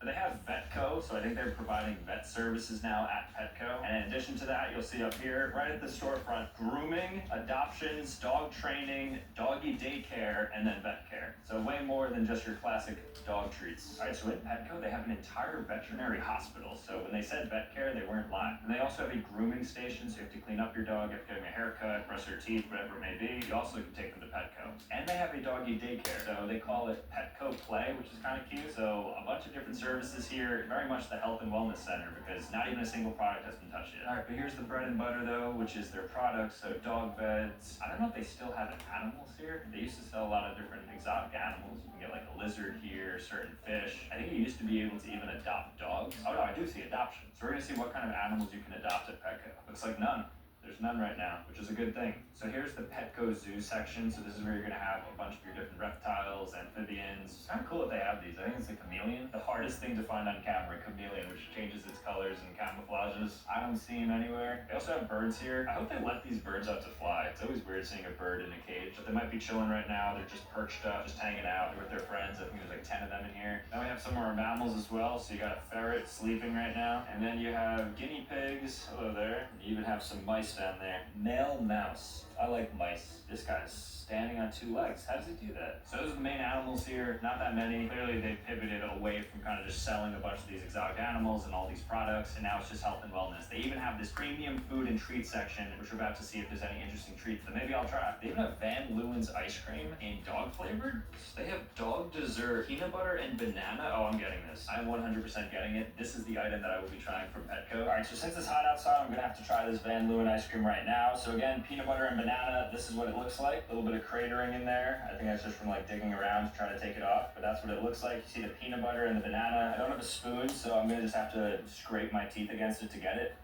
They have Vetco, so I think they're providing vet services now at Petco. And in addition to that, you'll see up here, right at the storefront, grooming, adoptions, dog training, doggy daycare, and then vet care. So way more than just your classic dog treats. All right, so at Petco, they have an entire veterinary hospital. So when they said vet care, they weren't lying. And they also have a grooming station, so you have to clean up your dog, you have to get them a haircut, brush their teeth, whatever it may be. You also can take them to Petco. And they have a doggy daycare, so they call it Petco Play, which is kind of cute. So a bunch of different services here, very much the health and wellness center because not even a single product has been touched yet. All right, but here's the bread and butter though, which is their products. So dog beds. I don't know if they still have animals here. They used to sell a lot of different exotic animals. You can get like a lizard here, certain fish. I think you used to be able to even adopt dogs. Oh no, I do see adoption. So we're gonna see what kind of animals you can adopt at Petco. Looks like none. There's none right now, which is a good thing. So here's the Petco Zoo section. So this is where you're gonna have a bunch of your different reptiles, amphibians. It's kind of cool that they have these. I think it's a chameleon. The hardest thing to find on camera, chameleon, which changes its colors and camouflages. I don't see them anywhere. They also have birds here. I hope they let these birds out to fly. It's always weird seeing a bird in a cage. But they might be chilling right now. They're just perched up, just hanging out. They're with their friends. I think there's like 10 of them in here. Then we have some of our mammals as well. So you got a ferret sleeping right now. And then you have guinea pigs. Hello there. And you even have some mice down there. Male mouse. I like mice. This guy's standing on 2 legs. How does he do that? So those are the main animals here. Not that many. Clearly they've pivoted away from kind of just selling a bunch of these exotic animals and all these products, and now it's just health and wellness. They even have this premium food and treat section, which we're about to see if there's any interesting treats that maybe I'll try. They even have Van Leeuwen's ice cream in dog flavored. They have dog dessert, peanut butter and banana. Oh, I'm getting this. I'm 100% getting it. This is the item that I will be trying from Petco. All right, so since it's hot outside, I'm gonna have to try this Van Leeuwen ice cream right now. So again, peanut butter and banana. This is what it looks like. A little bit of cratering in there. I think that's just from like digging around to try to take it off, but that's what it looks like. You see the peanut butter and the banana. I don't have a spoon, so I'm gonna just have to scrape my teeth against it to get it.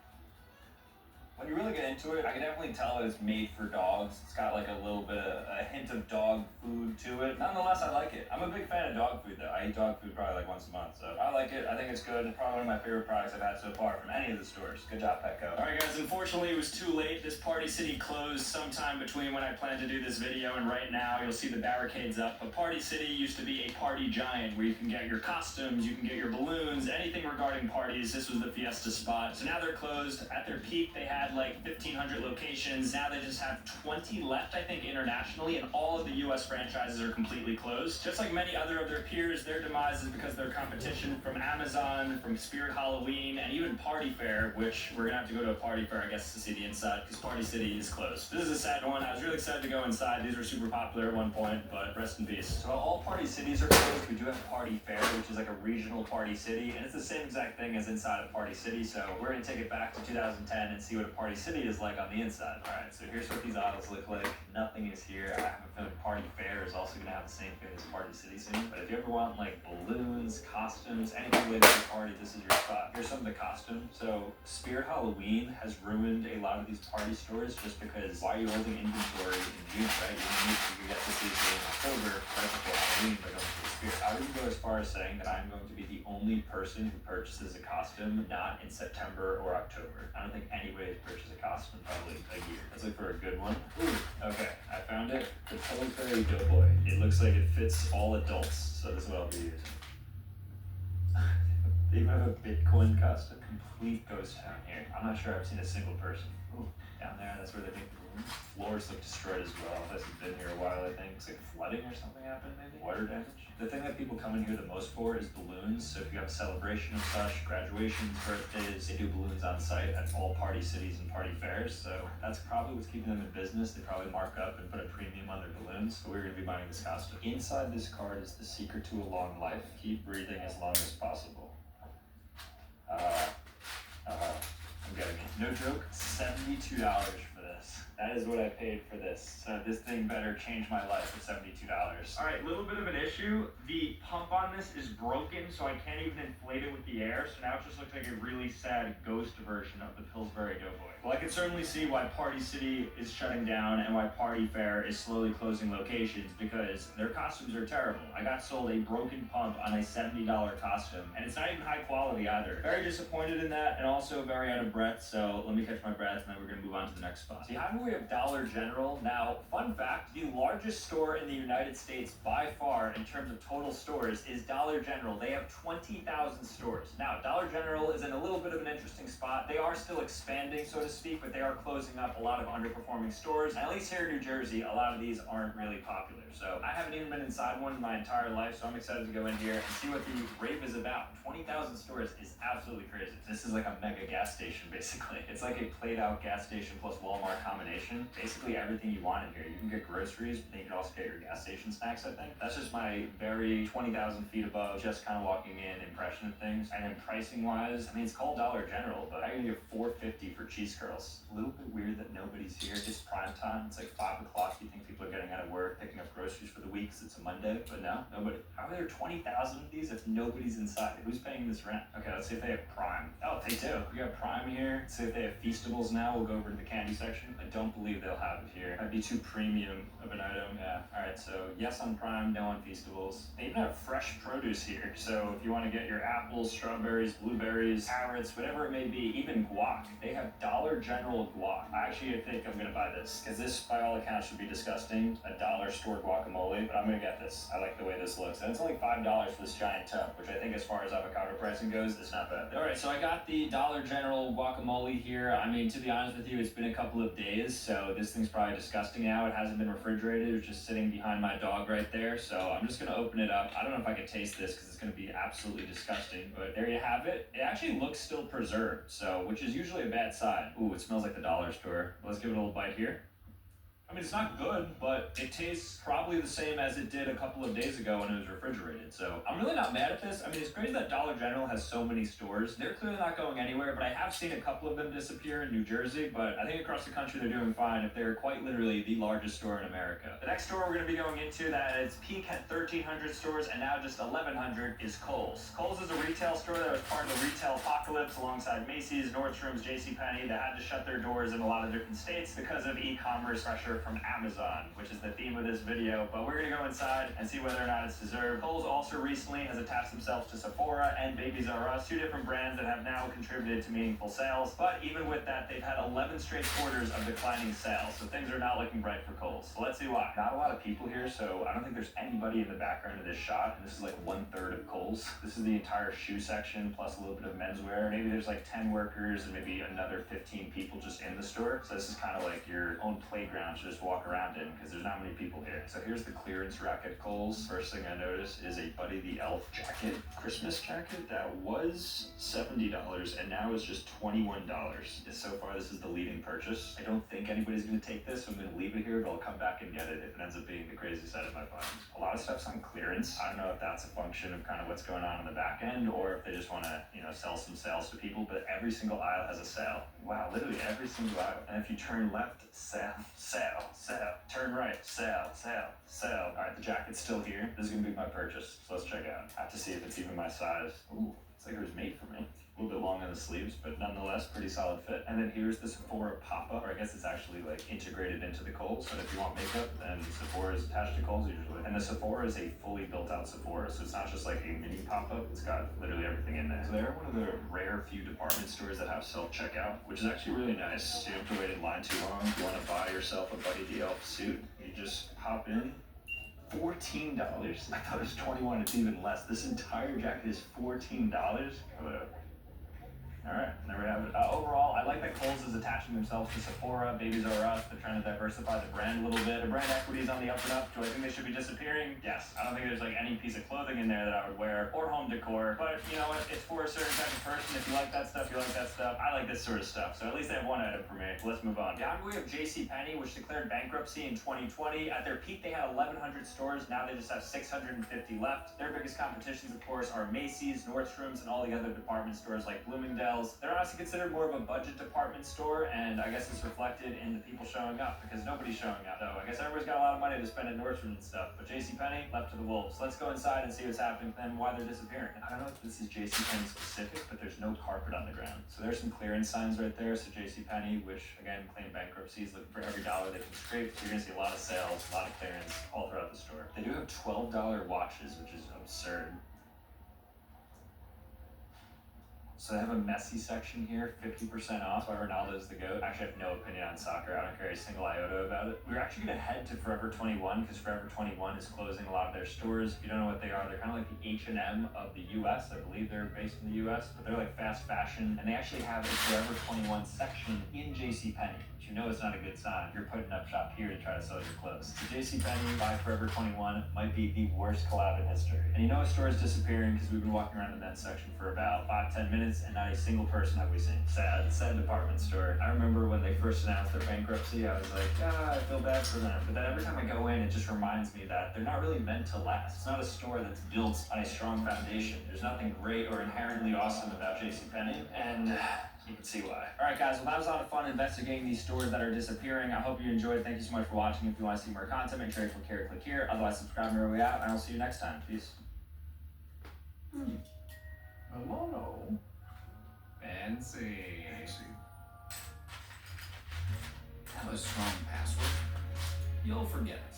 When you really get into it, I can definitely tell that it's made for dogs. It's got like a little bit of a hint of dog food to it. Nonetheless, I like it. I'm a big fan of dog food though. I eat dog food probably like once a month, so I like it. I think it's good. It's probably one of my favorite products I've had so far from any of the stores. Good job, Petco. All right, guys, unfortunately it was too late. This Party City closed sometime between when I planned to do this video and right now. You'll see the barricades up. But Party City used to be a party giant where you can get your costumes, you can get your balloons, anything regarding parties. This was the fiesta spot. So now they're closed. At their peak, they had like 1,500 locations. Now they just have 20 left, I think, internationally, and all of the US franchises are completely closed. Just like many other of their peers, their demise is because their competition from Amazon, from Spirit Halloween, and even Party Fair, which we're gonna have to go to a Party Fair, I guess, to see the inside, because Party City is closed. This is a sad one. I was really excited to go inside. These were super popular at one point, but rest in peace. So all Party Cities are closed. We do have Party Fair, which is like a regional Party City, and it's the same exact thing as inside of Party City, so we're gonna take it back to 2010 and see what a Party City is like on the inside. Alright, so here's what these aisles look like. Nothing is here. I have a feeling Party Fair is also going to have the same thing as Party City soon. But if you ever want like balloons, costumes, anything related to the party, this is your spot. Here's some of the costumes. So Spirit Halloween has ruined a lot of these party stores just because why are you holding inventory in June, right? You get to see it in October right before Halloween by going to the Spirit. I would go as far as saying that I'm going to be the only person who purchases a costume not in September or October. I don't think anybody has purchased a costume in probably a year. Let's look for a good one. Ooh, okay, I found it. The Pillsbury Doughboy. It looks like it fits all adults, so this is what I'll be using. They even have a Bitcoin costume. Complete ghost town here. I'm not sure I've seen a single person. Ooh, down there, that's where they make the balloons. Floors look destroyed as well. This has been here a while, I think. It's like flooding or something happened, maybe? Water damage? The thing that people come in here the most for is balloons. So if you have a celebration of such, graduations, birthdays, they do balloons on site at all Party Cities and Party Fairs. So that's probably what's keeping them in business. They probably mark up and put a premium on their balloons. So we're going to be buying this costume. Inside this card is the secret to a long life. Keep breathing as long as possible. I'm getting it. No joke, $72 for this. That is what I paid for this. So this thing better change my life for $72. All right, little bit of an issue. The pump on this is broken, so I can't even inflate it with the air. So now it just looks like a really sad ghost version of the Pillsbury Doughboy. Well, I can certainly see why Party City is shutting down and why Party Fair is slowly closing locations because their costumes are terrible. I got sold a broken pump on a $70 costume, and it's not even high quality either. Very disappointed in that, and also very out of breath. So let me catch my breath, and then we're gonna move on to the next spot. See, how do we have Dollar General? Now, fun fact, the largest store in the United States by far in terms of total stores is Dollar General. They have 20,000 stores. Now, Dollar General is in a little bit of an interesting spot. They are still expanding, so to speak, but they are closing up a lot of underperforming stores. And at least here in New Jersey, a lot of these aren't really popular. So I haven't even been inside one in my entire life, so I'm excited to go in here and see what the rave is about. 20,000 stores is absolutely crazy. This is like a mega gas station, basically. It's like a played out gas station plus Walmart combination. information. Basically everything you want in here. You can get groceries, but then you can also get your gas station snacks, I think. That's just my very 20,000 feet above, just kind of walking in impression of things. And then pricing wise, I mean, it's called Dollar General, but I can get $4.50 for cheese curls. A little bit weird that nobody's here. It's prime time. It's like 5 o'clock. You think people are getting out of work, picking up groceries for the week because it's a Monday, but no, nobody. How are there 20,000 of these if nobody's inside? Who's paying this rent? Okay, let's see if they have Prime. Oh, they do. We got Prime here. Let's see if they have Feastables now. We'll go over to the candy section. I don't believe they'll have it here. That'd be too premium of an item. Yeah. All right, so yes on Prime, no on Feastables. They even have fresh produce here. So if you want to get your apples, strawberries, blueberries, carrots, whatever it may be, even guac. They have Dollar General guac. I think I'm gonna buy this because this, by all accounts, should be disgusting. A dollar store guacamole, but I'm gonna get this. I like the way this looks. And it's only $5 for this giant tub, which I think as far as avocado pricing goes, is not bad. All right, so I got the Dollar General guacamole here. I mean, to be honest with you, it's been a couple of days, so this thing's probably disgusting now. It hasn't been refrigerated. It's just sitting behind my dog right there. So I'm just gonna open it up. I don't know if I could taste this because it's gonna be absolutely disgusting, but there you have it. It actually looks still preserved, so which is usually a bad sign. Ooh, it smells like the dollar store. Let's give it a little bite here. I mean, it's not good, but it tastes probably the same as it did a couple of days ago when it was refrigerated. So I'm really not mad at this. I mean, it's crazy that Dollar General has so many stores. They're clearly not going anywhere, but I have seen a couple of them disappear in New Jersey, but I think across the country they're doing fine if they're quite literally the largest store in America. The next store we're going to be going into that at its peak had 1,300 stores and now just 1,100 is Kohl's. Kohl's is a retail store that was part of the retail apocalypse alongside Macy's, Nordstrom's, JCPenney that had to shut their doors in a lot of different states because of e-commerce pressure from Amazon, which is the theme of this video, but we're gonna go inside and see whether or not it's deserved. Kohl's also recently has attached themselves to Sephora and Babies R Us, two different brands that have now contributed to meaningful sales, but even with that, they've had 11 straight quarters of declining sales, so things are not looking bright for Kohl's. So let's see why. Not a lot of people here, so I don't think there's anybody in the background of this shot, and this is like 1/3 of Kohl's. This is the entire shoe section, plus a little bit of menswear. Maybe there's like 10 workers and maybe another 15 people just in the store, so this is kind of like your own playground to just walk around in because there's not many people here. So here's the clearance rack at Kohl's. First thing I noticed is a Buddy the Elf jacket, Christmas jacket that was $70 and now is just $21. So far this is the leading purchase. I don't think anybody's gonna take this, so I'm gonna leave it here, but I'll come back and get it if it ends up being the crazy side of my finds. A lot of stuff's on clearance. I don't know if that's a function of kind of what's going on the back end or if they just want to, sell some sales to people, but every single aisle has a sale. Wow, literally every single aisle. And if you turn left, sale, sale, sale. Turn right, sale, sale, sale. All right, the jacket's still here. This is gonna be my purchase, so let's check it out. I have to see if it's even my size. Ooh, it's like it was made for me. A little bit long on the sleeves, but nonetheless, pretty solid fit. And then here's the Sephora pop-up, or I guess it's actually like integrated into the Kohl's. So if you want makeup, then Sephora is attached to Kohl's usually. And the Sephora is a fully built-out Sephora, so it's not just like a mini pop-up. It's got literally everything in there. So they're one of the rare few department stores that have self-checkout, which is actually really nice. So you don't have to wait in line too long. If you want to buy yourself a Buddy the Elf suit, you just pop in. $14. I thought it was $21. It's even less. This entire jacket is $14. Hello. All right, there we have it. Overall, I like that Kohl's is attaching themselves to Sephora, Babies R Us. They're trying to diversify the brand a little bit. The brand equity is on the up and up. Do I think they should be disappearing? Yes. I don't think there's like any piece of clothing in there that I would wear or home decor. But you know what? It's for a certain type of person. If you like that stuff, you like that stuff. I like this sort of stuff. So at least they have one item for me. Let's move on. Beyond, we have JCPenney, which declared bankruptcy in 2020. At their peak, they had 1,100 stores. Now they just have 650 left. Their biggest competitions, of course, are Macy's, Nordstrom's, and all the other department stores like Bloomingdale's. They're honestly considered more of a budget department store, and I guess it's reflected in the people showing up because nobody's showing up. So I guess everybody's got a lot of money to spend at Nordstrom and stuff, but JCPenney left to the wolves. Let's go inside and see what's happening and why they're disappearing. I don't know if this is JCPenney specific, but there's no carpet on the ground. So there's some clearance signs right there. So JCPenney, which again claimed bankruptcy, is looking for every dollar they can scrape. So you're gonna see a lot of sales, a lot of clearance all throughout the store. They do have $12 watches, which is absurd. So they have a messy section here, 50% off. Why Ronaldo's the GOAT. I actually have no opinion on soccer. I don't care a single iota about it. We're actually gonna head to Forever 21 because Forever 21 is closing a lot of their stores. If you don't know what they are, they're kind of like the H&M of the US. I believe they're based in the US, but they're like fast fashion. And they actually have a Forever 21 section in JCPenney. You know it's not a good sign if you're putting up shop here to try to sell your clothes. So JCPenney by Forever 21 might be the worst collab in history. And you know a store is disappearing because we've been walking around the men's section for about 5-10 minutes. tenants and not a single person have we seen. Sad department store. I remember when they first announced their bankruptcy, I was like, I feel bad for them. But then every time I go in, it just reminds me that they're not really meant to last. It's not a store that's built on a strong foundation. There's nothing great or inherently awesome about JCPenney, and you can see why. All right, guys, well, that was a lot of fun investigating these stores that are disappearing. I hope you enjoyed. Thank you so much for watching. If you want to see more content, make sure you click here. Otherwise, subscribe and we're out, and I'll see you next time. Peace. Hello. Fancy. Have a strong password? You'll forget it.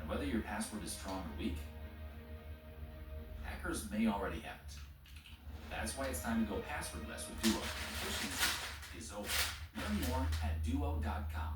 And whether your password is strong or weak, hackers may already have it. That's why it's time to go passwordless with Duo. Efficiency is over. Learn more at duo.com.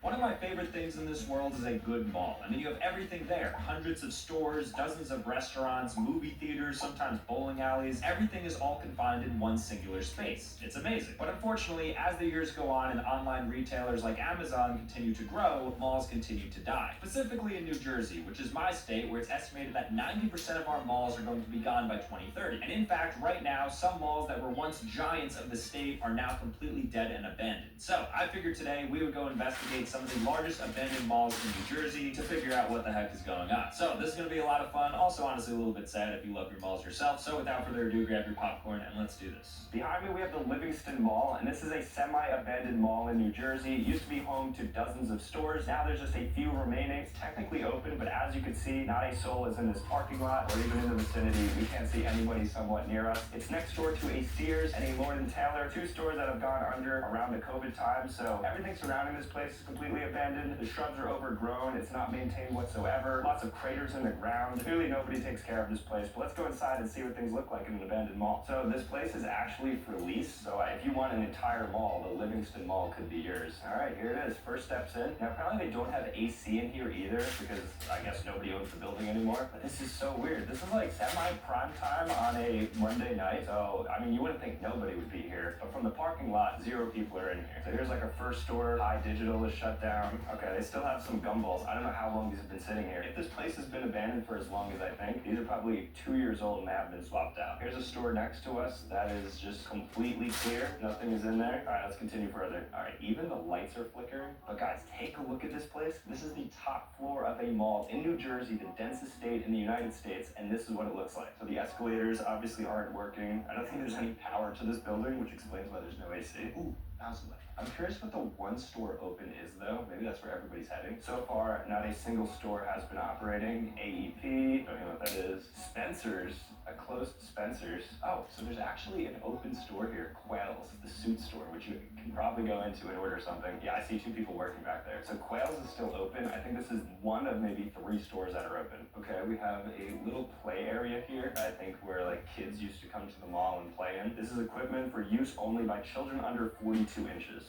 One of my favorite things in this world is a good mall. I mean, you have everything there. Hundreds of stores, dozens of restaurants, movie theaters, sometimes bowling alleys. Everything is all confined in one singular space. It's amazing. But unfortunately, as the years go on and online retailers like Amazon continue to grow, malls continue to die. Specifically in New Jersey, which is my state, where it's estimated that 90% of our malls are going to be gone by 2030. And in fact, right now, some malls that were once giants of the state are now completely dead and abandoned. So I figured today we would go investigate some of the largest abandoned malls in New Jersey to figure out what the heck is going on. So this is going to be a lot of fun. Also, honestly, a little bit sad if you love your malls yourself. So without further ado, grab your popcorn and let's do this. Behind me, we have the Livingston Mall, and this is a semi-abandoned mall in New Jersey. It used to be home to dozens of stores. Now there's just a few remaining. It's technically open, but as you can see, not a soul is in this parking lot or even in the vicinity. We can't see anybody somewhat near us. It's next door to a Sears and a Lord & Taylor, two stores that have gone under around the COVID time. So everything surrounding this place is completely abandoned. The shrubs are overgrown. It's not maintained whatsoever. Lots of craters in the ground. Clearly nobody takes care of this place, but let's go inside and see what things look like in an abandoned mall. So this place is actually for lease. So if you want an entire mall, the Livingston Mall could be yours. All right, here it is. First steps in. Now apparently they don't have AC in here either because I guess nobody owns the building anymore. But this is so weird. This is like semi-prime time on a Monday night. So, I mean, you wouldn't think nobody would be here. But from the parking lot, 0 people are in here. So here's like a first store. High Digital is shut down. Okay, they still have some gumballs. I don't know how long these have been sitting here. If this place has been abandoned for as long as I think, these are probably 2 years old and they have been swapped out. Here's a store next to us that is just completely clear. Nothing is in there. All right, let's continue further. All right, even the lights are flickering. But guys, take a look at this place. This is the top floor of a mall in New Jersey, the densest state in the United States, and this is what it looks like. So the escalators obviously aren't working. I don't think there's any power to this building, which explains why there's no AC. Ooh, thousand left. I'm curious what the one store open is though. Maybe that's where everybody's heading. So far, not a single store has been operating. AEP, don't know what that is. Spencer's, a closed Spencer's. Oh, so there's actually an open store here, Quail's, the suit store, which you can probably go into and order something. Yeah, I see 2 people working back there. So Quail's is still open. I think this is one of maybe 3 stores that are open. Okay, we have a little play area here, I think where like kids used to come to the mall and play in. This is equipment for use only by children under 42 inches.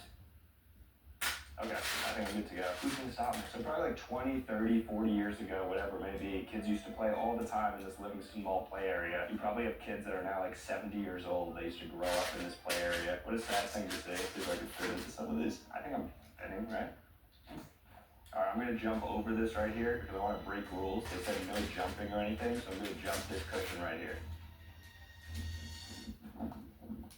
Okay, I think I'm good to go. Who's gonna stop me? So probably like 20, 30, 40 years ago, whatever it may be, kids used to play all the time in this Livingston Mall play area. You probably have kids that are now like 70 years old. They used to grow up in this play area. What a sad thing to say. See if I can fit into some of these. I think I'm fitting, right? Alright, I'm gonna jump over this right here because I want to break rules. They said no jumping or anything, so I'm gonna jump this cushion right here.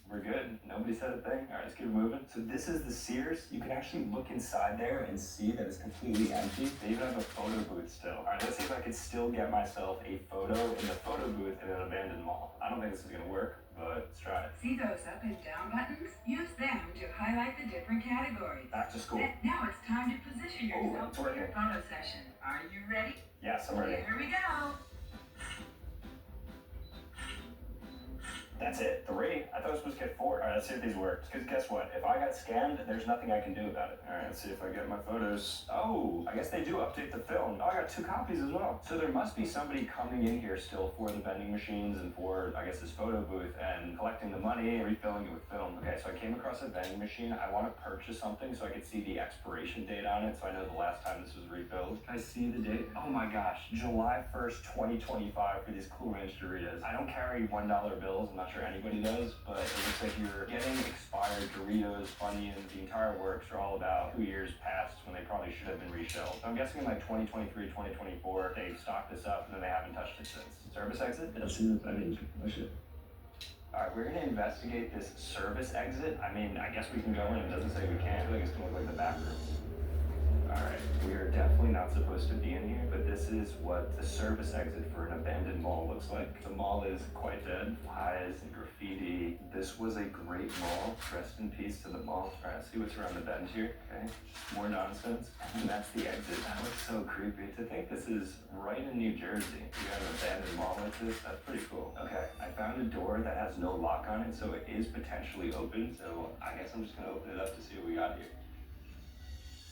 We're good. Nobody said a thing. All right, let's keep moving. So this is the Sears. You can actually look inside there and see that it's completely empty. They even have a photo booth still. All right, let's see if I could still get myself a photo in the photo booth in an abandoned mall. I don't think this is gonna work, but let's try it. See those up and down buttons? Use them to highlight the different categories. Back to school. Now it's time to position yourself it's for your working. photo session. Are you ready? Yes, I'm ready. Here we go. That's it, 3. I thought I was supposed to get 4. All right, let's see if these work. Because guess what? If I got scammed, there's nothing I can do about it. All right, let's see if I get my photos. Oh, I guess they do update the film. Oh, I got 2 copies as well. So there must be somebody coming in here still for the vending machines and for, I guess, this photo booth and collecting the money and refilling it with film. Okay, so I came across a vending machine. I want to purchase something so I could see the expiration date on it so I know the last time this was refilled. Can I see the date? Oh my gosh, July 1st, 2025 for these Cool Ranch Doritos. I don't carry $1 bills. I'm not sure sure anybody does, but it looks like you're getting expired Doritos, Funyuns, the entire works are all about 2 years past when they probably should have been reshelved. So I'm guessing in like 2023, 2024, they stocked this up and then they haven't touched it since. Service exit? Alright, we're gonna investigate this service exit. I mean, I guess we can go in. It doesn't say we can't. I feel like it's gonna look like the back room. Alright, we are definitely not supposed to be in here, but this is what the service exit for an abandoned mall looks like. The mall is quite dead. Flies and graffiti. This was a great mall. Rest in peace to the mall. Alright, see what's around the bend here. Okay, more nonsense. And that's the exit. That looks so creepy. To think this is right in New Jersey. You have an abandoned mall like this? That's pretty cool. Okay, I found a door that has no lock on it, so it is potentially open. So I guess I'm just gonna open it up to see what we got here.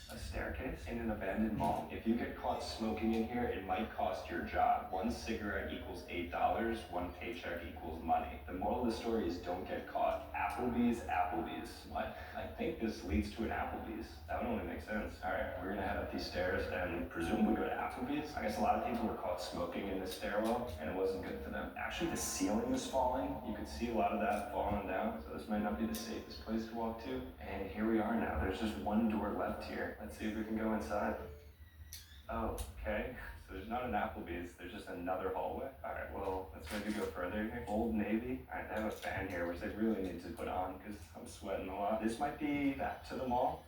A staircase in an abandoned mall. If you get caught smoking in here, it might cost your job. 1 cigarette equals $8, 1 paycheck equals money. The moral of the story is don't get caught. Applebee's. What? I think this leads to an Applebee's. That would only make sense. Alright, we're gonna head up these stairs and presumably go to Applebee's. I guess a lot of people were caught smoking in this stairwell and it wasn't good for them. Actually, the ceiling was falling. You could see a lot of that falling down, so this might not be the safest place to walk to. And here we are now. There's just one door left here. Let's see if we can go inside. Oh, okay. So there's not an Applebee's, there's just another hallway. Alright, well, let's maybe go further here. Old Navy. Alright, they have a fan here, which they really need to put on because I'm sweating a lot. This might be back to the mall.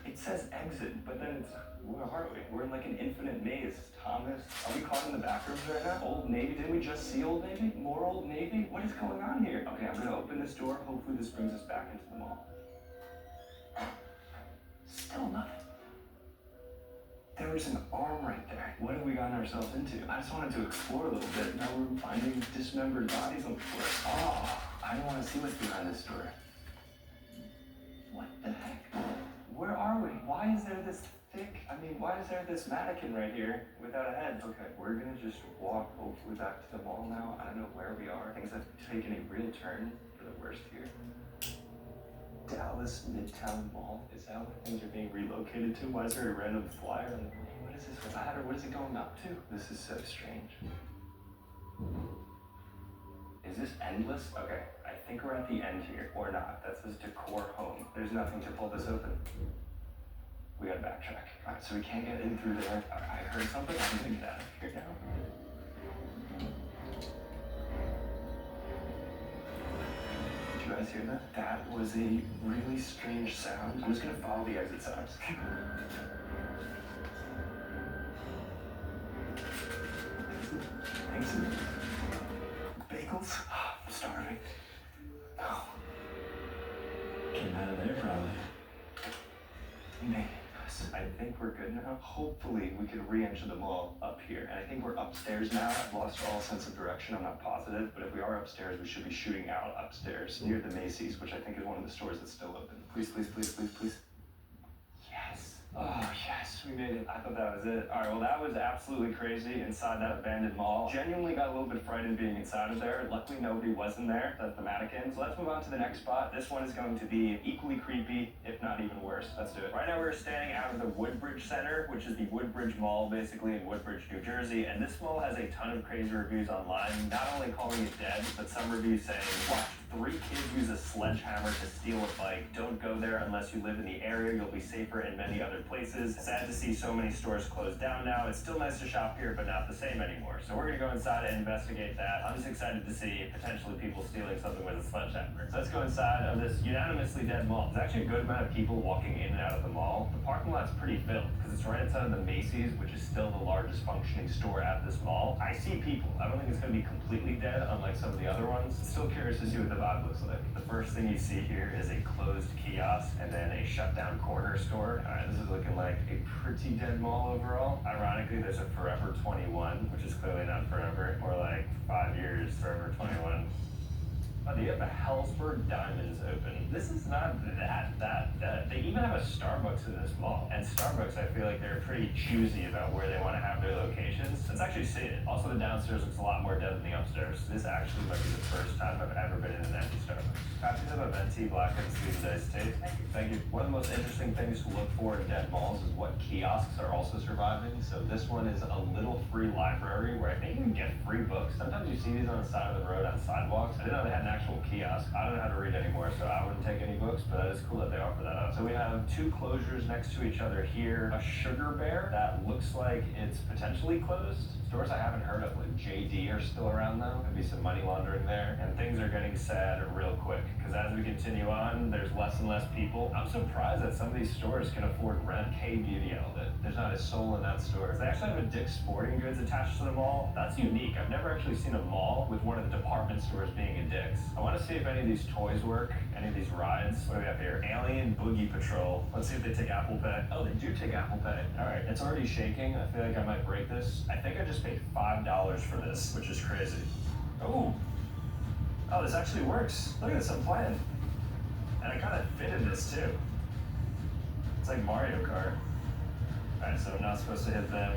It says exit, but then it's, where are we? We're in like an infinite maze. Thomas, are we caught in the back rooms right now? Old Navy, didn't we just see Old Navy? More Old Navy? What is going on here? Okay, I'm gonna open this door. Hopefully this brings us back into the mall. Still nothing. There was an arm right there. What have we gotten ourselves into? I just wanted to explore a little bit. Now we're finding dismembered bodies on the floor. Oh, I don't want to see what's behind this door. What the heck? Where are we? Why is there this thick? I mean, why is there this mannequin right here without a head? Okay, we're gonna just walk hopefully back to the mall now. I don't know where we are. Things have taken a real turn for the worst here. Dallas Midtown Mall. Is that where things are being relocated to? Why is there a random flyer on the hey, what is this ladder? What is it going up to? This is so strange. Is this endless? Okay, I think we're at the end here. Or not. That says decor home. There's nothing to pull this open. We gotta backtrack. Alright, so we can't get in through there. I heard something. I'm gonna get out of here now. Did you guys hear that? That was a really strange sound. I'm just gonna follow the exit signs. Thanks. Bagels? I'm starving. No. Came out of there, probably. Maybe. I think we're good now. Hopefully we can re-enter the mall up here. And I think we're upstairs now. I've lost all sense of direction. I'm not positive. But if we are upstairs, we should be shooting out upstairs near the Macy's, which I think is one of the stores that's still open. Please, please, please, please, please. Yes. Oh, yes, we made it. I thought that was it. All right, well, that was absolutely crazy inside that abandoned mall. Genuinely got a little bit frightened being inside of there. Luckily, nobody was in there. That's the mannequin. So let's move on to the next spot. This one is going to be equally creepy, if not even worse. Let's do it. Right now, we're standing out of the Woodbridge Center, which is the Woodbridge Mall, basically in Woodbridge, New Jersey. And this mall has a ton of crazy reviews online, not only calling it dead, but some reviews saying, watch 3 kids use a sledgehammer to steal a bike. Don't go there unless you live in the area. You'll be safer in many other places. Sad to see so many stores closed down now. It's still nice to shop here, but not the same anymore. So we're gonna go inside and investigate that. I'm just excited to see potentially people stealing something with a sledgehammer. So let's go inside of this unanimously dead mall. There's actually a good amount of people walking in and out of the mall. The parking lot's pretty filled because it's right outside of the Macy's, which is still the largest functioning store at this mall. I see people. I don't think it's gonna be completely dead, unlike some of the other ones. Still curious to see what the vibe looks like. The first thing you see here is a closed kiosk and then a shut down corner store. All right, this is looking like a pretty dead mall overall. Ironically, there's a Forever 21, which is clearly not forever. More like 5 years, Forever 21. Oh, they have a Hellsberg Diamonds open. This is not that. They even have a Starbucks in this mall. And Starbucks, I feel like they're pretty choosy about where they want to have their locations. Let's actually see it. Also, the downstairs looks a lot more dead than the upstairs. This actually might be the first time I've ever been in an empty Starbucks. Happy to have a venti, black and sweetened iced tea. Thank you. Thank you. One of the most interesting things to look for in dead malls is what kiosks are also surviving. So this one is a little free library where I think you can get free books. Sometimes you see these on the side of the road on sidewalks. I didn't know they had an actual kiosk. I don't know how to read anymore, so I wouldn't take any books, but that is cool that they offer that up. So we have two closures next to each other here. A Sugar Bear that looks like it's potentially closed. Stores I haven't heard of, like JD, are still around though. Could be some money laundering there. And things are getting sad real quick, because as we continue on, there's less and less people. I'm surprised that some of these stores can afford rent. K Beauty Outlet. There's not a soul in that store. They actually have a Dick's Sporting Goods attached to the mall. That's unique. I've never actually seen a mall with one of the department stores being a Dick's. I want to see if any of these toys work, any of these rides. What do we have here? Alien Boogie Patrol. Let's see if they take Apple Pay. Oh, they do take Apple Pay. All right, it's already shaking. I feel like I might break this. I think I just paid $5 for this, which is crazy. Oh, this actually works. Look at this, I'm playing. And I kind of fit in this too. It's like Mario Kart. All right, so I'm not supposed to hit them.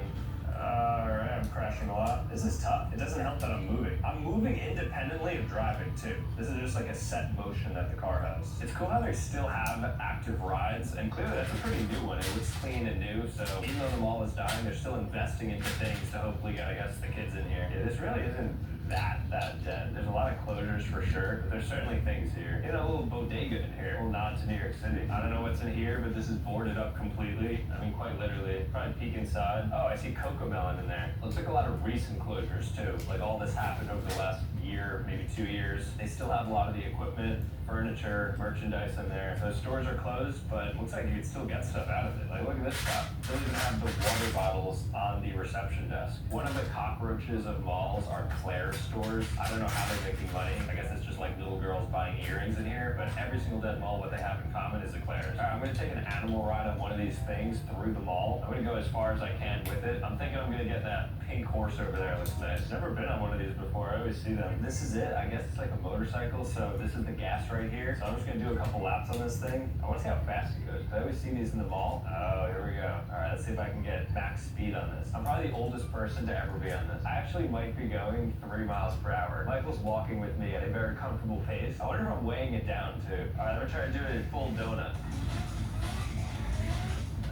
All right, I'm crashing a lot. This is tough. It doesn't help that I'm moving. I'm moving independently of driving too. This is just like a set motion that the car has. It's cool how they still have active rides, and clearly that's a pretty new one. It looks clean and new, so even though the mall is dying, they're still investing into things to hopefully get, I guess, the kids in here. Yeah, this really isn't that dead. There's a lot of closures for sure, but there's certainly things here. You know, a little bodega in here, a little nod to New York City. I don't know what's in here, but this is boarded up completely. I mean, quite literally. Probably peek inside. Oh, I see Cocomelon in there. Looks like a lot of recent closures too. Like all this happened over the last year, maybe 2 years. They still have a lot of the equipment, furniture, merchandise in there. Those stores are closed, but it looks like you could still get stuff out of it. Like, look at this spot. They don't even have the water bottles on the reception desk. One of the cockroaches of malls are Claire's stores. I don't know how they're making money. I guess it's just like little girls buying earrings in here, but every single dead mall, what they have in common is a Claire's. All right, I'm gonna take an animal ride on one of these things through the mall. I'm gonna go as far as I can with it. I'm thinking I'm gonna get that pink horse over there. Looks nice. Never been on one of these before. I always see them. This is it. I guess it's like a motorcycle, so this is the gas right here. So I'm just gonna do a couple laps on this thing. I wanna see how fast it goes. I always see these in the mall. Oh, here we go. All right, let's see if I can get max speed on this. I'm probably the oldest person to ever be on this. I actually might be going 3 miles per hour. Michael's walking with me at a very comfortable pace. I wonder if I'm weighing it down too. All right, I'm gonna try to do it in full donut.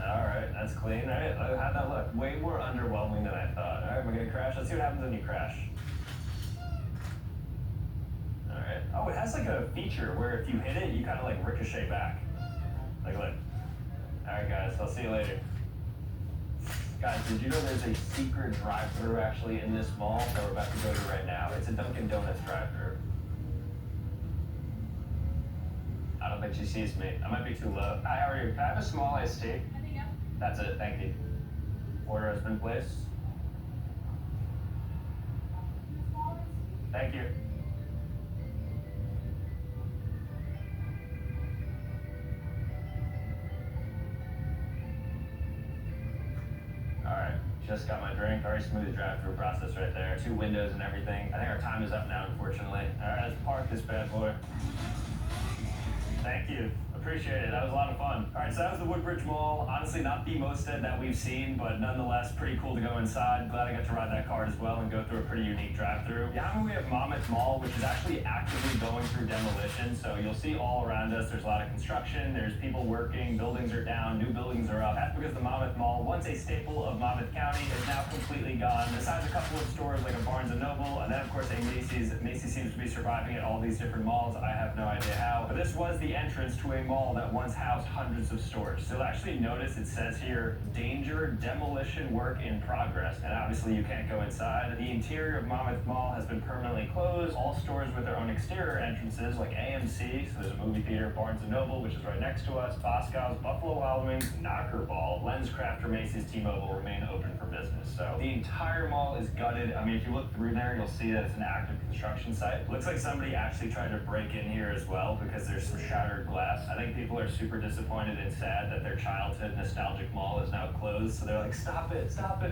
All right, that's clean. All right, how'd that look? Way more underwhelming than I thought. All right, we're gonna crash. Let's see what happens when you crash. All right. Oh, it has like a feature where if you hit it, you kind of like ricochet back. Like, look. All right, guys, I'll see you later. Guys, did you know there's a secret drive-thru actually in this mall that we're about to go to right now? It's a Dunkin' Donuts drive-thru. I don't think she sees me. I might be too low. Hi, how are you? Can I have a small iced tea? That's it, thank you. Order has been placed. Thank you. Alright, just got my drink. Very smooth drive-through process right there. 2 windows and everything. I think our time is up now, unfortunately. Alright, let's park this bad boy. Thank you. Appreciate it. That was a lot of fun. All right, so that was the Woodbridge Mall. Honestly, not the most dead that we've seen, but nonetheless, pretty cool to go inside. Glad I got to ride that car as well and go through a pretty unique drive-through. Behind me, we have Monmouth Mall, which is actually actively going through demolition. So you'll see all around us, there's a lot of construction. There's people working. Buildings are down. New buildings are up. That's because the Monmouth Mall, once a staple of Monmouth County, is now completely gone. Besides a couple of stores like a Barnes & Noble, and then, of course, a Macy's. Macy's seems to be surviving at all these different malls. I have no idea how. But this was the entrance to a mall that once housed hundreds of stores. So you'll actually notice it says here, danger, demolition work in progress. And obviously you can't go inside. The interior of Monmouth Mall has been permanently closed. All stores with their own exterior entrances, like AMC, so there's a movie theater, Barnes & Noble, which is right next to us, Boscov's, Buffalo Wild Wings, Knockerball, LensCraft, or Macy's T-Mobile remain open for business. business. So the entire mall is gutted. I mean, if you look through there, you'll see that it's an active construction site. Looks like somebody actually tried to break in here as well because there's some shattered glass. I think people are super disappointed and sad that their childhood nostalgic mall is now closed. So they're like, stop it,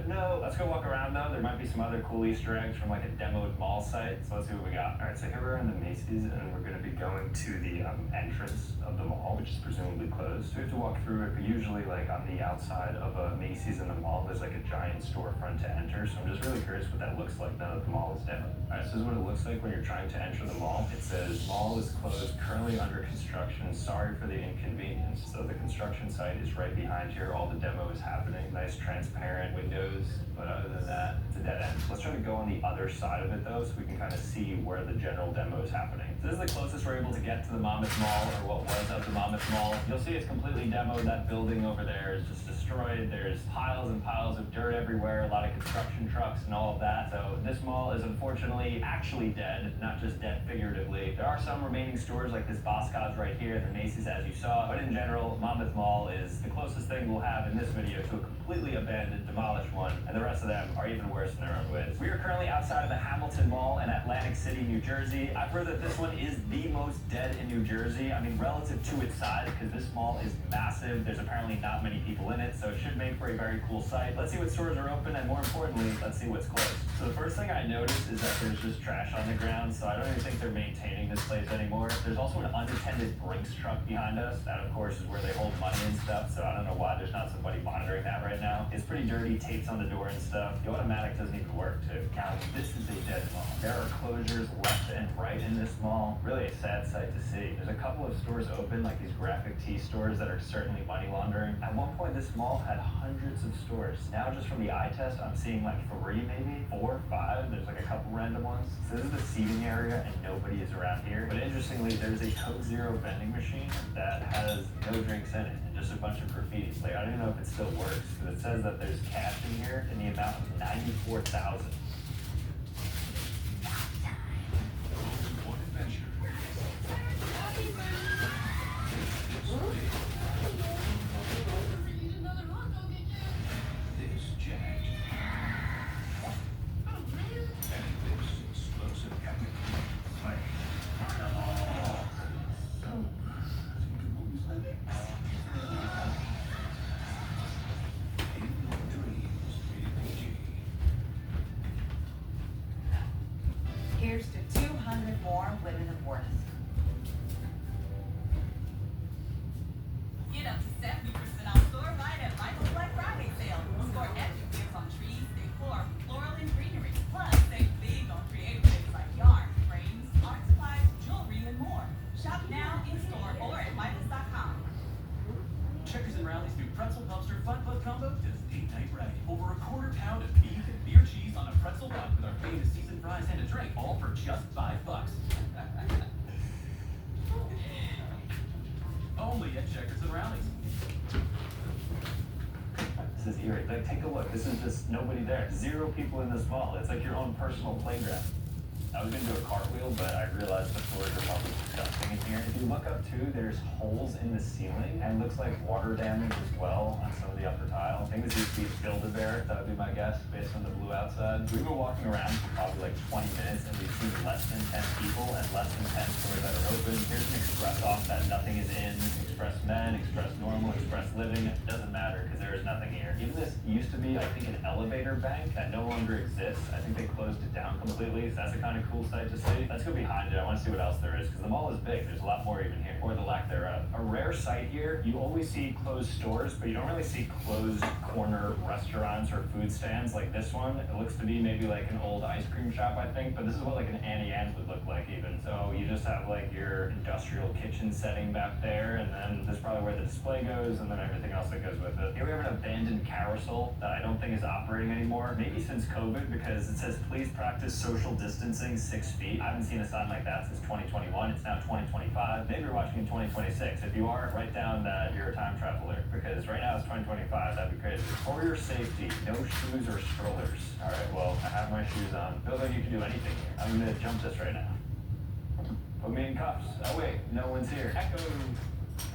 no. Let's go walk around though. There might be some other cool Easter eggs from like a demoed mall site. So let's see what we got. All right, so here we're in the Macy's and we're gonna be going to the entrance of the mall, which is presumably closed. So we have to walk through it, but usually like on the outside of a Macy's in the mall, there's like a giant storefront to enter. So I'm just really curious what that looks like now that the mall is demoed. All right, so this is what it looks like when you're trying to enter the mall. It says, mall is closed, currently under construction. Sorry for the inconvenience. So the construction site is right behind here. All the demo is happening. Nice transparent windows, but other than that, it's a dead end. Let's try to go on the other side of it though, so we can kind of see where the general demo is happening. So this is the closest we're able to get to the Monmouth Mall, or what was of the Monmouth Mall. You'll see it's completely demoed. That building over there is just destroyed. There's piles and piles of dirt everywhere, a lot of construction trucks and all of that. So this mall is unfortunately actually dead, not just dead figuratively. There are some remaining stores like this Boscov's right here, the Macy's as you saw, but in general, Monmouth Mall is the closest thing we'll have in this video to a completely abandoned, demolished one, and the rest of them are even worse in their own ways. We are currently outside of the Hamilton Mall in Atlantic City, New Jersey. I've heard that this one is the most dead in New Jersey. I mean, relative to its size, because this mall is massive. There's apparently not many people in it, so it should make for a very cool site. Let's see what stores are open, and more importantly, let's see what's closed. So the first thing I noticed is that there's just trash on the ground, so I don't even think they're maintaining this place anymore. There's also an unattended Brinks truck behind us. That, of course, is where they hold money and stuff, so I don't know why there's not somebody monitoring that right now. It's pretty dirty, tapes on the door and stuff. The automatic doesn't even work, too. Now, this is a dead mall. There are closures left and right in this mall. Really a sad sight to see. There's a couple of stores open, like these graphic tee stores that are certainly money laundering. At one point, this mall had hundreds of stores. Now, just from the eye test, I'm seeing like 3 maybe, 4, 5. There's like a couple random ones. So this is the seating area, and nobody is around here. But interestingly, there's a Coke Zero vending machine that has no drinks in it, and just a bunch of graffiti. Like, I don't even know if it still works, but it says that there's cash in here in the amount of $94,000. One adventure. This jacked. And this explosive chemical. Like, in your dreams, PG. Here's to 200 more women of worth. Get up to 70% off store right at Michael's Black Friday sale. Score epic deals on trees, decor, floral, and greenery. Plus, save big on creative things like yarn, frames, art supplies, jewelry, and more. Shop now, in-store, or at Michaels.com. Checkers and Rally's new pretzel dumpster fun bud combo does date night right. Over a quarter pound of beef and beer cheese on a pretzel bun with our famous seasoned fries and a drink, all for just $5. Only at Checkers and Rally's. This is eerie. Like, take a look. This is just nobody there. 0 people in this mall. It's like your own personal playground. I was gonna do a cartwheel, but I realized the floors are probably disgusting in here. If you look up too, there's holes in the ceiling, and it looks like water damage as well on some of the upper tile. I think this used to be a Build-A-Bear. That would be my guess, based on the blue outside. We've been walking around for probably like 20 minutes, and we've seen less than 10 people and less than 10 stores that are open. Here's an express off that nothing is in. Express Men, Express Normal, Express Living. It doesn't matter because there is nothing here. Even this used to be, I think, an elevator bank that no longer exists. I think they closed it down completely, so that's a kind of cool sight to see. Let's go behind it. I want to see what else there is, because the mall is big. There's a lot more even here, or the lack thereof. A rare sight here. You always see closed stores, but you don't really see closed corner restaurants or food stands like this one. It looks to be maybe like an old ice cream shop, I think, but this is what like an Annie Ann's would look like even. So you just have like your industrial kitchen setting back there, and then this is probably where the display goes, and then everything else that goes with it. Here we have an abandoned carousel that I don't think is operating anymore, maybe since COVID, because it says please practice social distancing 6 feet. I haven't seen a sign like that since 2021. It's now 2025. Maybe you're watching in 2026. If you are, write down that you're a time traveler, because right now it's 2025. That'd be crazy. For your safety, no shoes or strollers. All right, well, I have my shoes on. Feels like you can do anything here. I'm gonna jump this right now. Put me in cuffs. Oh wait, no one's here. Echo.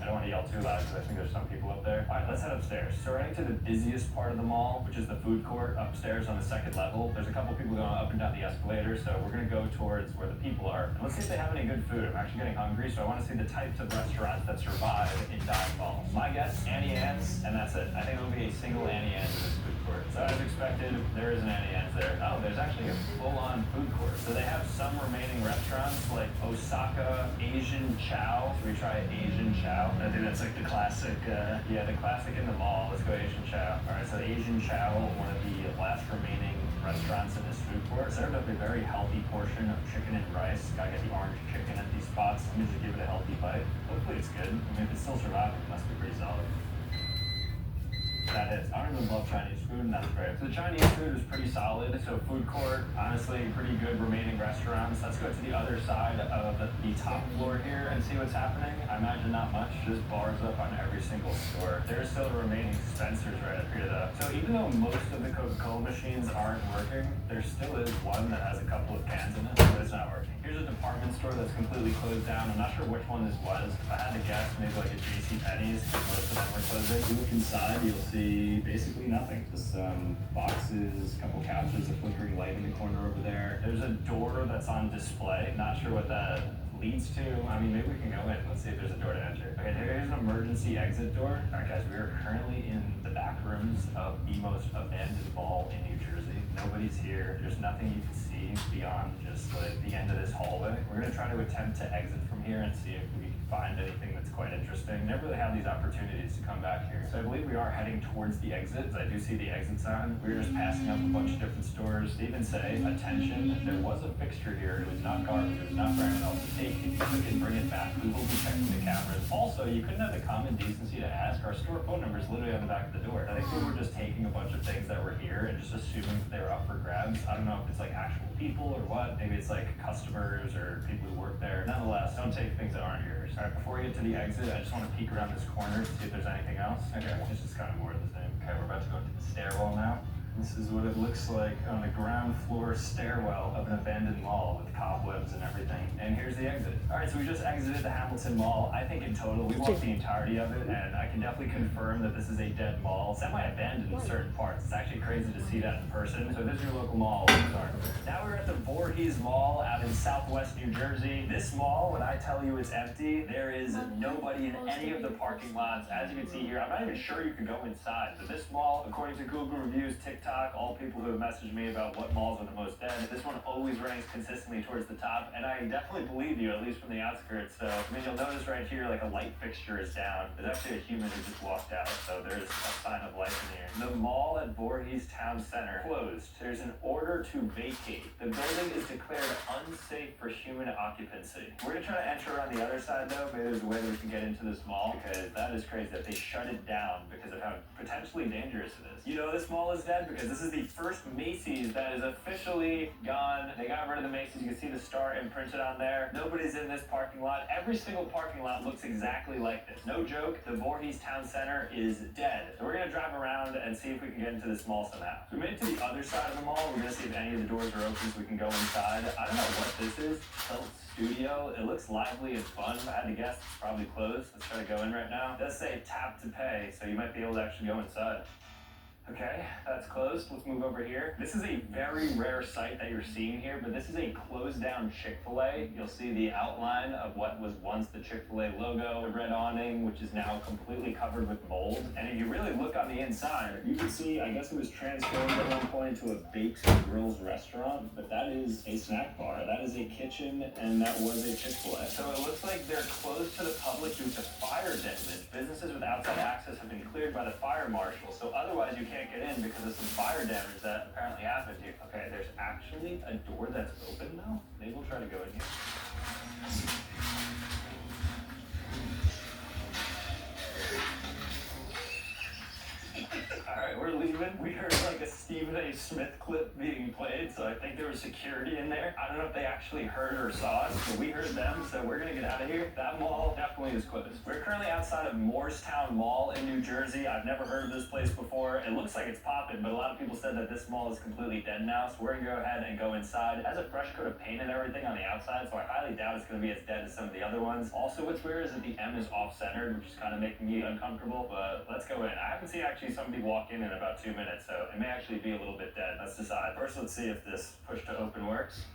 I don't want to yell too loud because I think there's some people up there. All right, let's head upstairs. So we're heading to the busiest part of the mall, which is the food court upstairs on the second level. There's a couple people going up and down the escalator, so we're gonna go towards where the people are. And let's see if they have any good food. I'm actually getting hungry, so I want to see the types of restaurants that survive in dying malls. My guess, Annie Ann's, and that's it. I think there'll be a single Annie Ann's in this food court. So as expected, there is an Annie Ann's there. Oh, there's actually a full-on food court. So they have some remaining restaurants like Osaka Asian Chow. So we try Asian Chow. I think that's like the classic, yeah, the classic in the mall. Let's go Asian Chow. All right, so Asian Chow, one of the last remaining restaurants in this food court. Served up a very healthy portion of chicken and rice. Gotta get the orange chicken at these spots. Let me just give it a healthy bite. Hopefully it's good. I mean, if it's still surviving, it must be pretty solid. That is. I don't even love Chinese food, and that's great. So the Chinese food is pretty solid. So food court, honestly, pretty good remaining restaurants. Let's go to the other side of the top floor here and see what's happening. I imagine not much. Just bars up on every single store. There's still the remaining dispensers right up here, though. So even though most of the Coca-Cola machines aren't working, there still is one that has a couple of cans in it, but it's not working. Here's a department store that's completely closed down. I'm not sure which one this was. If I had to guess, maybe like a JCPenney's, because most of them were closing. If you look inside, you'll see basically nothing. Just boxes, a couple couches, a flickering light in the corner over there. There's a door that's on display. Not sure what that leads to. I mean, maybe we can go in. Let's see if there's a door to enter. Okay, here's an emergency exit door. All right, guys, we are currently in the back rooms of the most abandoned mall in New Jersey. Nobody's here. There's nothing you can see beyond just like the end of this hallway. We're gonna try to attempt to exit from here and see if we can find anything that's quite interesting. Never really have these opportunities to come back here. So I believe we are heading towards the exit. I do see the exit sign. We were just passing up a bunch of different stores. They even say, attention, there was a fixture here. It was not garbage. It was not for anyone else to take. If you click it, bring it back. We will be checking the cameras. Also, you couldn't have the common decency to ask. Our store phone number is literally on the back of the door. I think people were just taking a bunch of things that were here and just assuming that they were up for grabs. I don't know if it's like actual people or what. Maybe it's like customers or people who work there. Nonetheless, don't take things that aren't yours. All right, before we get to the exit, I just want to peek around this corner to see if there's anything else. Okay, it's just kind of more of the same. Okay, we're about to go into the stairwell now. This is what it looks like on the ground floor stairwell of an abandoned mall with cobwebs and everything. And here's the exit. All right, so we just exited the Hamilton Mall. I think in total, we walked the entirety of it, and I can definitely confirm that this is a dead mall, semi-abandoned in certain parts. It's actually crazy to see that in person. So this is your local mall. Sorry. Now we're at the Voorhees Mall out in Southwest New Jersey. This mall, when I tell you it's empty, there is nobody in any of the parking lots. As you can see here, I'm not even sure you could go inside. But this mall, according to Google reviews, TikTok, all people who have messaged me about what malls are the most dead, this one always ranks consistently towards the top, and I definitely believe you, at least from the outskirts. So, I mean, you'll notice right here, like a light fixture is down. There's actually a human who just walked out, so there's a sign of life in here. The mall at Voorhees Town Center closed. There's an order to vacate. The building is declared unsafe for human occupancy. We're gonna try to enter around the other side though. Maybe there's a way that we can get into this mall, because that is crazy that they shut it down because of how potentially dangerous it is. You know this mall is dead because this is the first Macy's that is officially gone. They got rid of the Macy's. You can see the star imprinted on there. Nobody's in this parking lot. Every single parking lot looks exactly like this. No joke, the Voorhees Town Center is dead. So we're gonna drive around and see if we can get into this mall somehow. So we made it to the other side of the mall. We're gonna see if any of the doors are open so we can go inside. I don't know what this is. Tilt Studio. It looks lively and fun. If I had to guess, it's probably closed. Let's try to go in right now. It does say tap to pay, so you might be able to actually go inside. Okay, that's closed. Let's move over here. This is a very rare sight that you're seeing here, but this is a closed down Chick-fil-A. You'll see the outline of what was once the Chick-fil-A logo, the red awning, which is now completely covered with mold. And if you really look on the inside, you can see, I guess it was transformed at one point to a bakes and grills restaurant, but that is a snack bar. That is a kitchen, and that was a Chick-fil-A. So it looks like they're closed to the public due to fire damage. Businesses with outside access have been cleared by the fire marshal, so otherwise you can't get in because of some fire damage that apparently happened here. Okay, there's actually a door that's open now. Maybe we'll try to go in here. Alright, were leaving, we heard like a Stephen A. Smith clip being played, so I think there was security in there. I don't know if they actually heard or saw us, but we heard them, so we're gonna get out of here. That mall definitely is closed. We're currently outside of Morristown Mall in New Jersey. I've never heard of this place before. It looks like it's popping, but a lot of people said that this mall is completely dead now, so we're gonna go ahead and go inside. It has a fresh coat of paint and everything on the outside, so I highly doubt it's gonna be as dead as some of the other ones. Also, what's weird is that the M is off-centered, which is kind of making me uncomfortable, but let's go in. I haven't seen actually somebody walk in about 2 minutes, so it may actually be a little bit dead. Let's decide. First, let's see if this push to open works.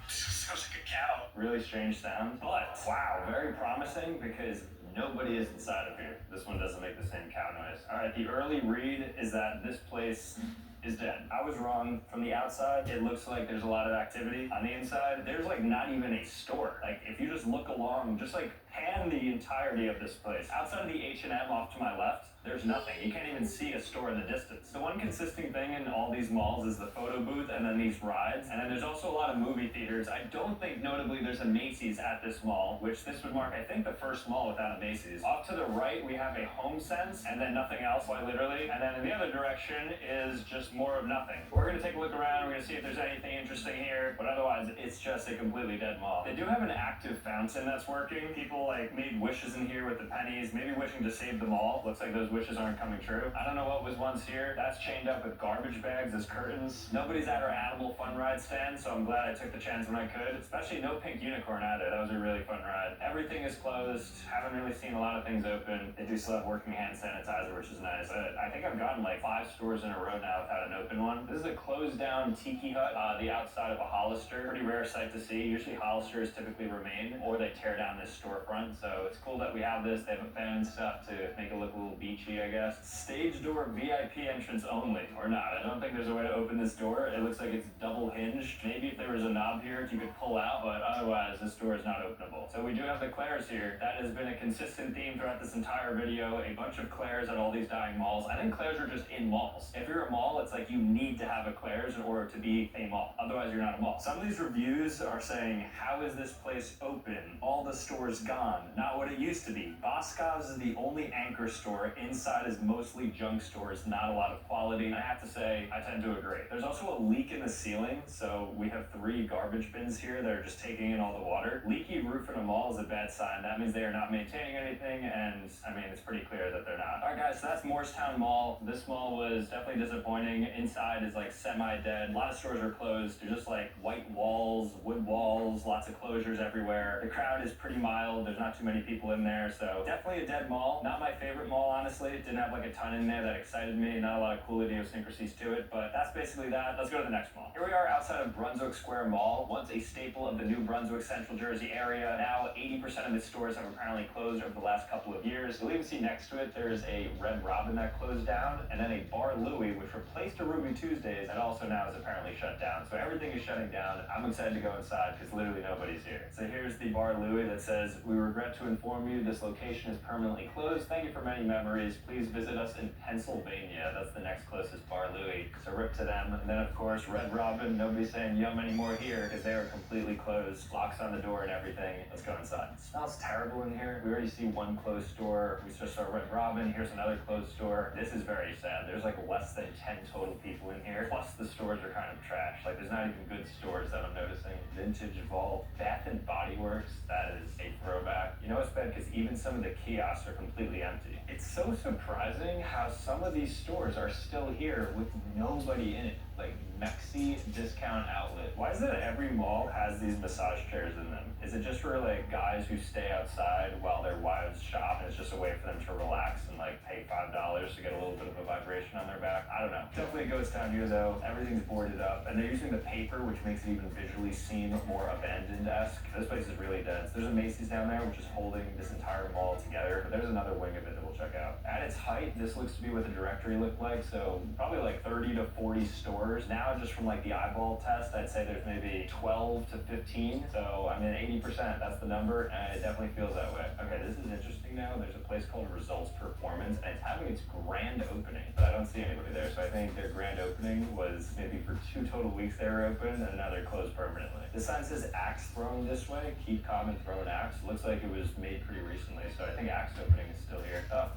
Sounds like a cow. Really strange sound, but wow, very promising because nobody is inside of here. This one doesn't make the same cow noise. All right, the early read is that this place is dead. I was wrong. From the outside, it looks like there's a lot of activity. On the inside, there's like not even a store. Like if you just look along, just like pan the entirety of this place. Outside of the H&M off to my left, there's nothing. You can't even see a store in the distance. The one consistent thing in all these malls is the photo booth and then these rides. And then there's also a lot of movie theaters. I don't think notably there's a Macy's at this mall, which this would mark, I think, the first mall without a Macy's. Off to the right, we have a HomeSense and then nothing else, quite literally. And then in the other direction is just more of nothing. We're gonna take a look around. We're gonna see if there's anything interesting here, but otherwise it's just a completely dead mall. They do have an active fountain that's working. People like made wishes in here with the pennies, maybe wishing to save the mall. Looks like those wishes aren't coming true. I don't know what was once here. That's chained up with garbage bags as curtains. Nobody's at our animal fun ride stand, so I'm glad I took the chance when I could. Especially no pink unicorn either. That was a really fun ride. Everything is closed. Haven't really seen a lot of things open. They do still have working hand sanitizer, which is nice. I think I've gotten like 5 stores in a row now without an open one. This is a closed down tiki hut, the outside of a Hollister. Pretty rare sight to see. Usually Hollisters typically remain, or they tear down this storefront. So it's cool that we have this. They have a fan and stuff to make it look a little beachy, I guess. Stage door VIP entrance only, or not. I don't think there's a way to open this door. It looks like it's double hinged. Maybe if there was a knob here, you could pull out, but otherwise this door is not openable. So we do have the Claire's here. That has been a consistent theme throughout this entire video. A bunch of Claire's at all these dying malls. I think Claire's are just in malls. If you're a mall, it's like you need to have a Claire's in order to be a mall. Otherwise, you're not a mall. Some of these reviews are saying, how is this place open? All the stores gone. Not what it used to be. Boscov's is the only anchor store. Inside is mostly junk stores, not a lot of quality. I have to say, I tend to agree. There's also a leak in the ceiling, so we have 3 garbage bins here that are just taking in all the water. Leaky roof in a mall is a bad sign. That means they are not maintaining anything, and I mean, it's pretty clear that they're not. Alright guys, so that's Morristown Mall. This mall was definitely disappointing. Inside is like semi-dead. A lot of stores are closed. They're just like white walls, wood walls, lots of closures everywhere. The crowd is pretty mild. There's not too many people in there, so definitely a dead mall. Not my favorite mall, honestly. It didn't have like a ton in there that excited me. Not a lot of cool idiosyncrasies to it, but that's basically that. Let's go to the next mall. Here we are outside of Brunswick Square Mall. Once a staple of the New Brunswick, Central Jersey area. Now 80% of the stores have apparently closed over the last couple of years. You'll even see next to it, there's a Red Robin that closed down, and then a Bar Louie, which replaced a Ruby Tuesdays, and also now is apparently shut down. So everything is shutting down. I'm excited to go inside because literally nobody's here. So here's the Bar Louie that says, we regret to inform you this location is permanently closed. Thank you for many memories. Please visit us in Pennsylvania. That's the next closest Bar Louie. So rip to them. And then of course, Red Robin, nobody's saying yum anymore here because they are completely closed. Locks on the door and everything. Let's go inside. It smells terrible in here. We already see one closed store. We just saw Red Robin. Here's another closed store. This is very sad. There's like less than 10 total people in here. Plus the stores are kind of trash. Like there's not even good stores that I'm noticing. Vintage Vault, Bath and Body Works. That is a throwback. You know what's bad? Because even some of the kiosks are completely empty. It's so surprising how some of these stores are still here with nobody in it. Like Mexi Discount Outlet. Why is it that every mall has these massage chairs in them? Is it just for like guys who stay outside while their wives shop and it's just a way for them to relax and like pay $5 to get a little bit of a vibration on their back? I don't know. Definitely a ghost town here though. Everything's boarded up and they're using the paper, which makes it even visually seem more abandoned-esque. This place is really dense. There's a Macy's down there which is holding this entire mall together, but there's another wing of it that we'll check out. At its height, this looks to be what the directory looked like, so probably like 30 to 40 stores. Now just from like the eyeball test, I'd say there's maybe 12 to 15. So I mean 80%, that's the number, and it definitely feels that way. Okay, this is interesting now. There's a place called Results Performance, and it's having its grand opening, but I don't see anybody there. So I think their grand opening was maybe for 2 total weeks they were open, and now they're closed permanently. The sign says axe thrown this way. Keep calm and throw an axe. Looks like it was made pretty recently, so I think axe opening is still here. Oh.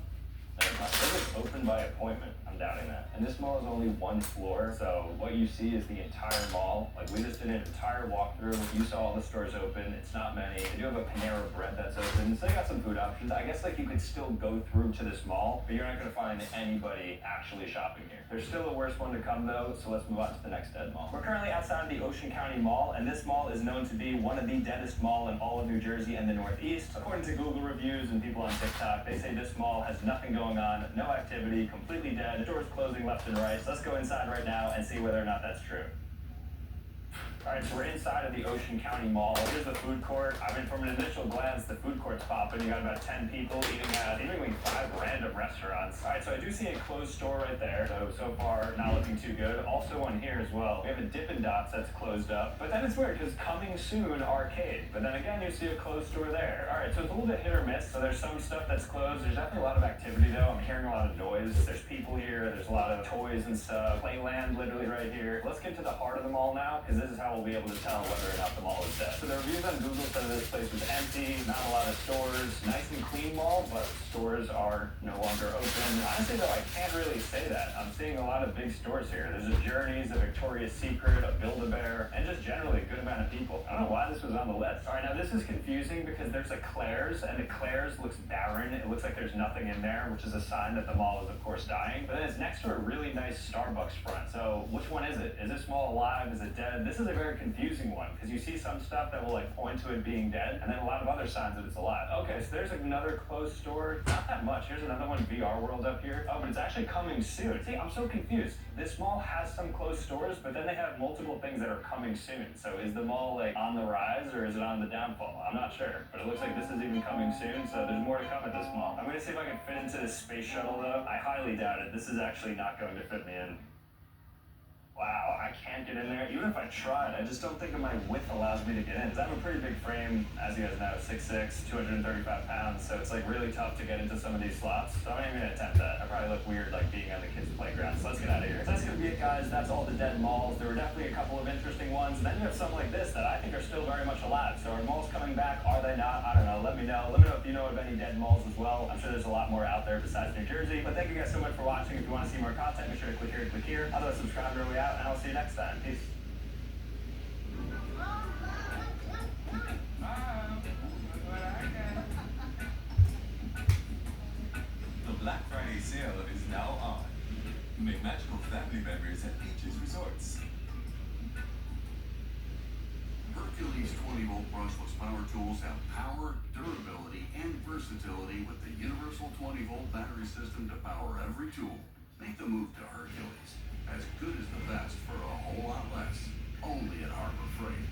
I think it's open by appointment. I'm doubting that. And this mall is only one floor, so what you see is the entire mall. Like, we just did an entire walkthrough. You saw all the stores open. It's not many. They do have a Panera Bread that's open, so they got some food options. I guess, like, you could still go through to this mall, but you're not gonna find anybody actually shopping here. There's still a worse one to come, though, so let's move on to the next dead mall. We're currently outside of the Ocean County Mall, and this mall is known to be one of the deadest mall in all of New Jersey and the Northeast. According to Google reviews and people on TikTok, they say this mall has nothing going on, no activity, completely dead, doors closing left and right. So let's go inside right now and see whether or not that's true. Alright, so we're inside of the Ocean County Mall. Here's the food court. I mean, from an initial glance, the food court's popping. You got about 10 people eating at seemingly 5 random restaurants. Alright, so I do see a closed store right there. So far, not looking too good. Also on here as well, we have a Dippin' Dots that's closed up. But then it's weird, because coming soon arcade. But then again, you see a closed store there. Alright, so it's a little bit hit or miss. So there's some stuff that's closed. There's definitely a lot of activity, though. I'm hearing a lot of noise. There's people here. There's a lot of toys and stuff. Playland literally right here. Let's get to the heart of the mall now, because this is how we'll be able to tell whether or not the mall is dead. So the reviews on Google said this place was empty, not a lot of stores, nice and clean mall, but stores are no longer open. Honestly though, I can't really say that. I'm seeing a lot of big stores here. There's a Journeys, a Victoria's Secret, a Build-A-Bear, and just generally a good amount of people. I don't know why this was on the list. Alright, now this is confusing because there's a Claire's, and the Claire's looks barren. It looks like there's nothing in there, which is a sign that the mall is of course dying. But then it's next to a really nice Starbucks front. So which one is it? Is this mall alive? Is it dead? This is a very confusing one, because you see some stuff that will like point to it being dead, and then a lot of other signs that it's alive. Okay, so there's another closed store. Not that much. Here's another one, VR World up here. Oh, but it's actually coming soon. See, I'm so confused. This mall has some closed stores, but then they have multiple things that are coming soon. So is the mall like on the rise, or is it on the downfall? I'm not sure, but it looks like this is even coming soon, so there's more to come at this mall. I'm gonna see if I can fit into this space shuttle though. I highly doubt it. This is actually not going to fit me in. Wow, I can't get in there. Even if I tried, I just don't think that my width allows me to get in. Because I have a pretty big frame, as you guys know, 6'6", 235 pounds, so it's like really tough to get into some of these slots. So I'm not even gonna attempt that. I probably look weird like being on the kids' playground. So let's get out of here. So that's gonna be it, guys. That's all the dead malls. There were definitely a couple of interesting ones. And then you have something like this that I think are still very much alive. So are malls coming back? Are they not? I don't know. Let me know. Let me know if you know of any dead malls as well. I'm sure there's a lot more out there besides New Jersey. But thank you guys so much for watching. If you want to see more content, make sure to click here, click here. Otherwise, subscribe to our way out, and I'll see you next time. Peace. The Black Friday sale is now on. Make magical family memories at Peaches Resorts. Hercules 20-volt brushless power tools have power, durability, and versatility with the universal 20-volt battery system to power every tool. Make the move to Hercules. As good as the best for a whole lot less. Only at Harbor Freight.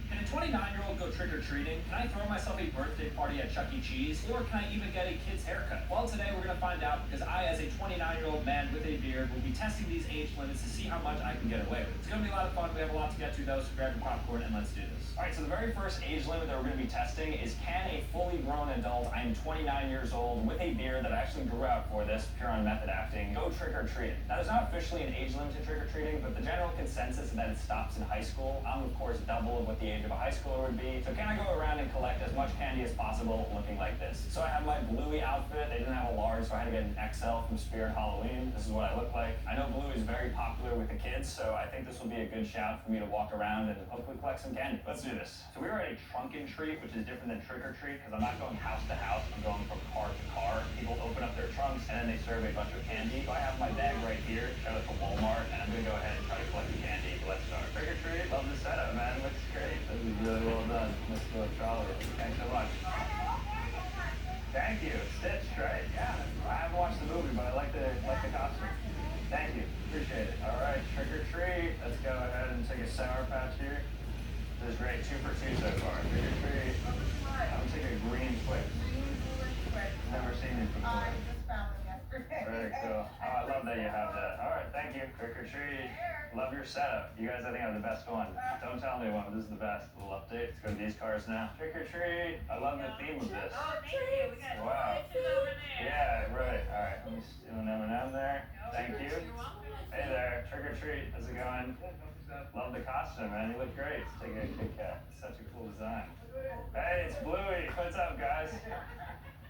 Can a 29-year-old go trick-or-treating? Can I throw myself a birthday party at Chuck E. Cheese? Or can I even get a kid's haircut? Well, today we're going to find out, because I, as a 29-year-old man with a beard, will be testing these age limits to see how much I can get away with. It's going to be a lot of fun. We have a lot to get to, though, so grab your popcorn and let's do this. Alright, so the very first age limit that we're going to be testing is, can a fully grown adult, I am 29 years old, with a beard that I actually grew out for this, pure on method acting, go trick-or-treating? Now, there's not officially an age limit to trick-or-treating, but the general consensus is that it stops in high school. I'm, of course, double of what the age of a high schooler would be. So can I go around and collect as much candy as possible looking like this? So I have my Bluey outfit. They didn't have a large, so I had to get an XL from Spirit Halloween. This is what I look like. I know Bluey is very popular with the kids, so I think this will be a good shout for me to walk around and hopefully collect some candy. Let's do this. So we were at a trunk and treat, which is different than trick or treat, because I'm not going house to house. I'm going from car to car. People open up their trunks and then they serve a bunch of candy. So I have my bag right here. Shout out to Walmart, and I'm gonna go ahead and try to collect the candy. Let's start. Trick or treat. Love the setup, man. Looks great. This is really well done. Mr. Trolley. Thanks so much. Thank you. Stitch, right? Yeah. I haven't watched the movie, but I like the costume. Thank you. Appreciate it. All right, trick or treat. Let's go ahead and take a Sour Patch here. This is great. 2 for 2 so far. Trick or treat. I'm gonna take a green Twix. Never seen these before. I just found them yesterday. Very cool. Oh, I love that you have that. All right, thank you. Trick or treat. Love your setup. You guys, I think, have the best one. Don't tell me one, but this is the best. A little update. Let's go to these cars now. Trick or treat. I love the theme of this. Oh, thank you. We got Wow. over there. Yeah, right. All right. Let me steal an M&M there. Thank you. Hey there. Trick or treat. How's it going? stuff. Love the costume, man. You look great. Let's take a Kit Kat. Such a cool design. Hey, it's Bluey. What's up, guys?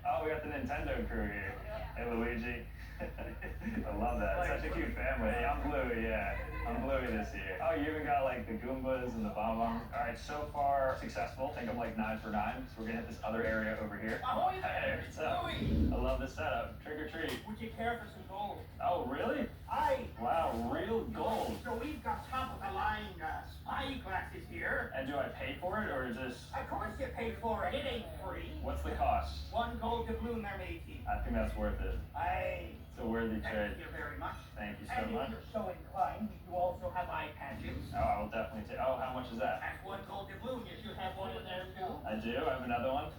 Oh, we got the Nintendo crew here. Hey, Luigi. I love that. Such a cute family. Hey, I'm Bluey, yeah. I'm Bluey this year. Oh, you even got like the Goombas and the Bonbons. All right, so far successful. I think I'm like 9 for 9. So we're gonna hit this other area over here. Ahoy Hey, there! what's up? Bluey! I love this setup. Trick or treat. Would you care for some gold? Oh, really? Aye. Wow, real gold. So we've got top of the line spy glasses here. And do I pay for it, or is this... Of course you pay for it. It ain't free. What's the cost? 1 gold doubloon, they're matey. I think that's worth it. Aye. It's a worthy trade. Thank you very much. Thank you so And much. if you're so inclined, you also have eye patches. Oh, I will definitely take... Oh, how much is that? That's 1 gold doubloon. You should have one of them too. I do? I have another one?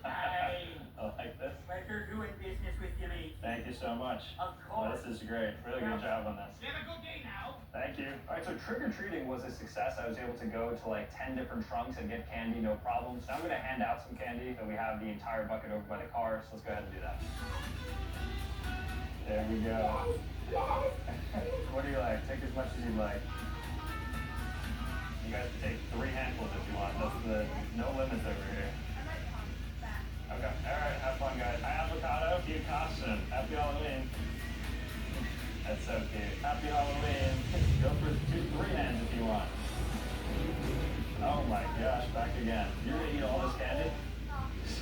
Aye. I like this. Pleasure doing business with you, mate. Thank you so much. Of Well, course. this is great. Really good job on this. You have a good day now. Thank you. All right, so trick-or-treating was a success. I was able to go to like 10 different trunks and get candy, no problem. So I'm gonna hand out some candy. So we have the entire bucket over by the car, so let's go ahead and do that. There we go. What do you like? Take as much as you like. You guys can take 3 handfuls if you want. That's the no limits over here. Okay, alright, have fun guys. Hi Avocado, cute costume. Happy Halloween. That's so cute. Happy Halloween. Go for 3 hands if you want. Oh my gosh, back again. You're gonna eat all this candy?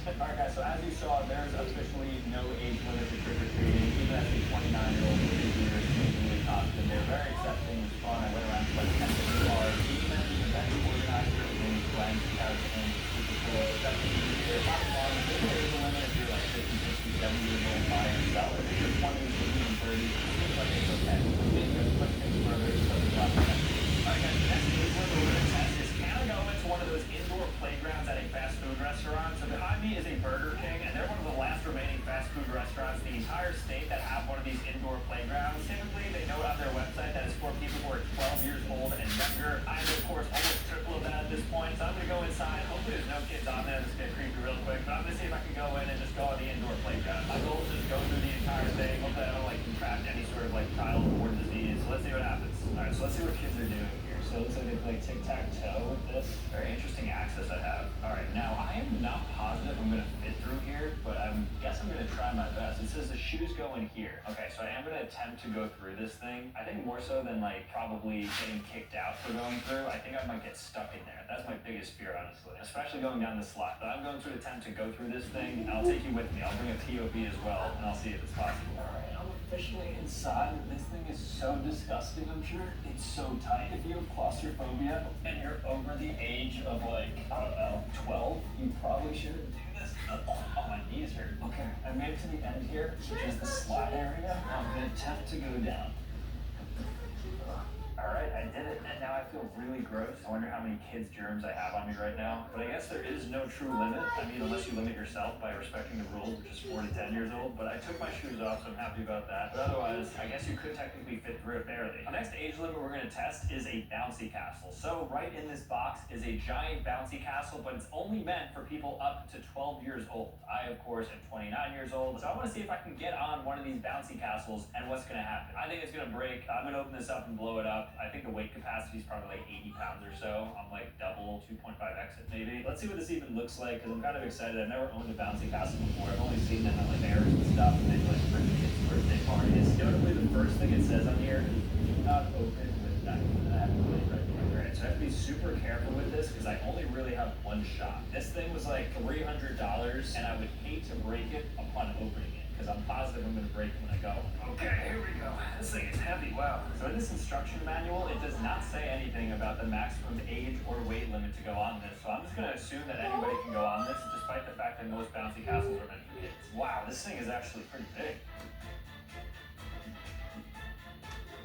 Alright guys, so as you saw, there's officially no age limit to trick-or-treating. Even as a 29-year-old with a beard, amazingly costume, they're very accepting, it was fun. I went around to like 10 different cars. Even the event organizer, named Glenn, character name, super cool. Definitely here. A lot of fun. There's no age limit if you're like 50, 60, 70 years old by yourself. If you're 20, even 30, it seems like it's okay. Maybe you have to push things further, so there's lots of that. Alright guys, the next age limit we're going to test is can I go into one of those indoor playgrounds at a fast food restaurant? So behind me is a Burger King, and they're one of the last remaining fast food restaurants in the entire state that have one of these indoor playgrounds. Typically, they note on their website that it's for people who are 12 years old and younger. I am, of course, almost triple of that at this point, so I'm going to go inside. Hopefully there's no kids on there. This is get creepy real quick, but I'm going to see if I can go in and just go on the indoor playground. My goal is just go through the entire thing. Hopefully I don't like contract any sort of like child-borne disease. So let's see what happens. Alright, so let's see what kids are doing here. So it looks like they play tic-tac-toe with this. Very interesting access I have. Alright, now I am not positive I'm gonna fit through here, but I guess I'm gonna try my best. It says the shoes go in here. Okay, so I am gonna attempt to go through this thing. I think more so than like probably getting kicked out for going through, I think I might get stuck in there. That's my biggest fear, honestly. Especially going down this slot. But I'm going to attempt to go through this thing, and I'll take you with me. I'll bring a POV as well, and I'll see if it's possible. Alright, I'm officially inside. This thing is so disgusting, I'm sure. It's so tight. If you have claustrophobia and you're over the age of like, I don't know, 12, you probably shouldn't do this. Oh, my knees hurt. Okay, I made it to the end here, which is the slide area. I'm gonna attempt to go down. Alright, I did it, and now I feel really gross. I wonder how many kids' germs I have on me right now. But I guess there is no true limit. I mean, unless you limit yourself by respecting the rules, which is 4 to 10 years old. But I took my shoes off, so I'm happy about that. But otherwise, I guess you could technically fit through it barely. The next age limit we're going to test is a bouncy castle. So right in this box is a giant bouncy castle, but it's only meant for people up to 12 years old. I, of course, am 29 years old, so I want to see if I can get on one of these bouncy castles and what's going to happen. I think it's going to break. I'm going to open this up and blow it up. I think the weight capacity is probably like 80 pounds or so. I'm like double 2.5x it maybe. Let's see what this even looks like, because I'm kind of excited. I've never owned a bouncy castle before. I've only seen them at like fairs and stuff, and they like bring kids' birthday parties. Notably, the first thing it says on here, do not open with that. I have to really right there. Right, so I have to be super careful with this because I only really have one shot. This thing was like $300, and I would hate to break it upon opening it, because I'm positive I'm going to break it when I go. Okay, here we go. This thing is heavy, wow. So in this instruction manual, it does not say anything about the maximum age or weight limit to go on this. So I'm just going to assume that anybody can go on this, despite the fact that most bouncy castles are meant for kids. Wow, this thing is actually pretty big.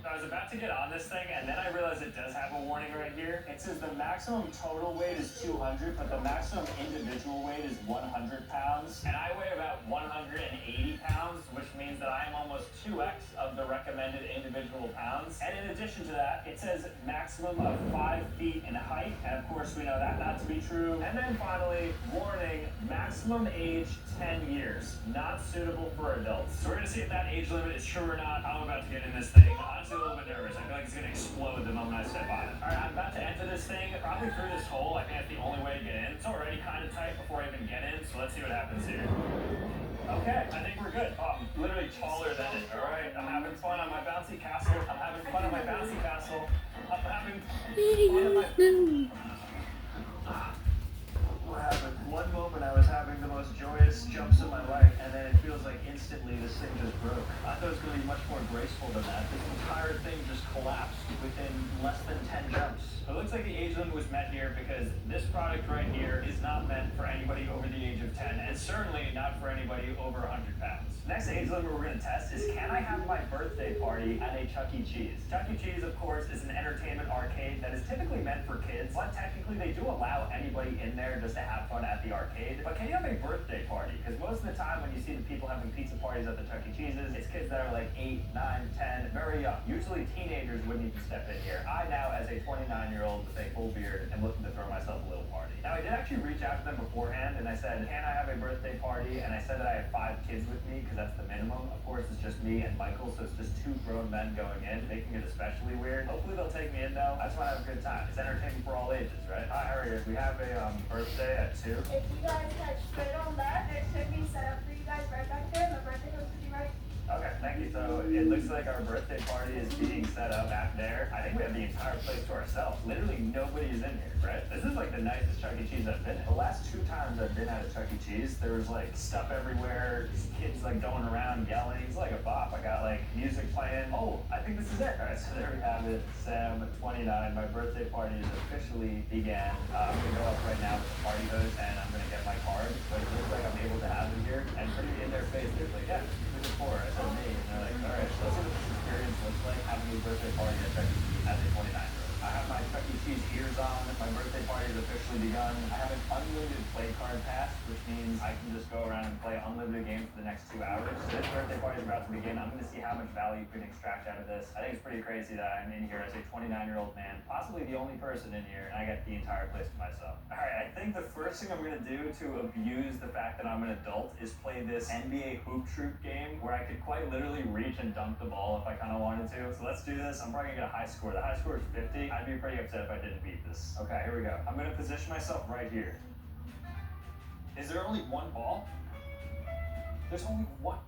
I was about to get on this thing, and then I realized it does have a warning right here. It says the maximum total weight is 200, but the maximum individual weight is 100 pounds. And I weigh about 180 pounds, which means that I am almost 2x of the recommended individual pounds. And in addition to that, it says maximum of 5 feet in height. And of course, we know that not to be true. And then finally, warning, maximum age 10 years. Not suitable for adults. So we're gonna see if that age limit is true or not. I'm about to get in this thing. I'm honestly a little bit nervous. I feel like it's gonna explode the moment I step on it. Alright, I'm about to enter this thing, probably through this hole. I think that's the only way to get in. It's already kind of tight before I even get in, so let's see what happens here. Okay, I think we're good. Oh, I'm literally taller than it. Alright, I'm having fun on my bouncy castle. I'm having fun on my bouncy castle. I'm having fun on my... What happened? One moment I was having the most joyous jumps of my life, and then it feels like instantly this thing just broke. I thought it was going to be much more graceful than that. This entire thing just collapsed within less than 10 jumps. It looks like the age limit was met here because this product right here is not meant for anybody over the age of 10, and certainly not for anybody over 100 pounds. Next age limit we're going to test is, can I have my birthday party at a Chuck E. Cheese? Chuck E. Cheese, of course, is an entertainment arcade that is typically meant for kids, but technically they do allow anybody in there just to have fun at the arcade. But can you have a birthday party? Because most of the time when you see the people having pizza parties at the Chuck E. Cheese's, it's kids that are like 8, 9, 10, very young. Usually teenagers wouldn't even step in here. I now, as a 29-year-old with a full beard, am looking to throw myself a little party. Now, I did actually reach out to them beforehand, and I said, can I have a birthday party? And I said that I have 5 kids with me, because that's the minimum. Of course, it's just me and Michael, so it's just 2 grown men going in, making it especially weird. Hopefully they'll take me in, though. I just want to have a good time. It's entertainment for all ages, right? Hi, Harriet. We have a birthday at 2. If you guys head straight on left, it should be set up for you guys right back there. The birthday goes to be right. Okay, thank you. So it looks like our birthday party is being set up back there. I think we have the entire place to ourselves. Literally nobody is in here, right? This is like the nicest Chuck E. Cheese I've been in. The last 2 times I've been at a Chuck E. Cheese, there was like stuff everywhere, kids like going around yelling. It's like a bop. I got like music playing. Oh, I think this is it. All right, so there we have it. Sam, 29. My birthday party is officially began. I'm gonna go up right now with the party host and I'm gonna get my card. But it looks like I'm able to have it here. And pretty in their face, they're like, yeah, who's it for? I said me. And they're like, all right, so let's see what this experience looks like having a birthday party at Chuck E. Cheese as a 29-year-old. I have my Chuck E. Cheese ears on. My birthday party has officially begun. I have an unlimited play card pass, which means I can just go around and play unlimited games for the next 2 hours. So this birthday party is about to begin. I'm going to see how much value you can extract out of this. I think it's pretty crazy that I'm in here as a 29-year-old man, possibly the only person in here, and I get the entire place to myself. All right, I think the first thing I'm going to do to abuse the fact that I'm an adult is play this NBA Hoop Troop game where I could quite literally reach and dunk the ball if I kind of wanted to. So let's do this. I'm probably going to get a high score. The high score is 50. I'd be pretty upset if I didn't beat this. Okay, here we go. I'm going to position myself right here. Is there only one ball? There's only one.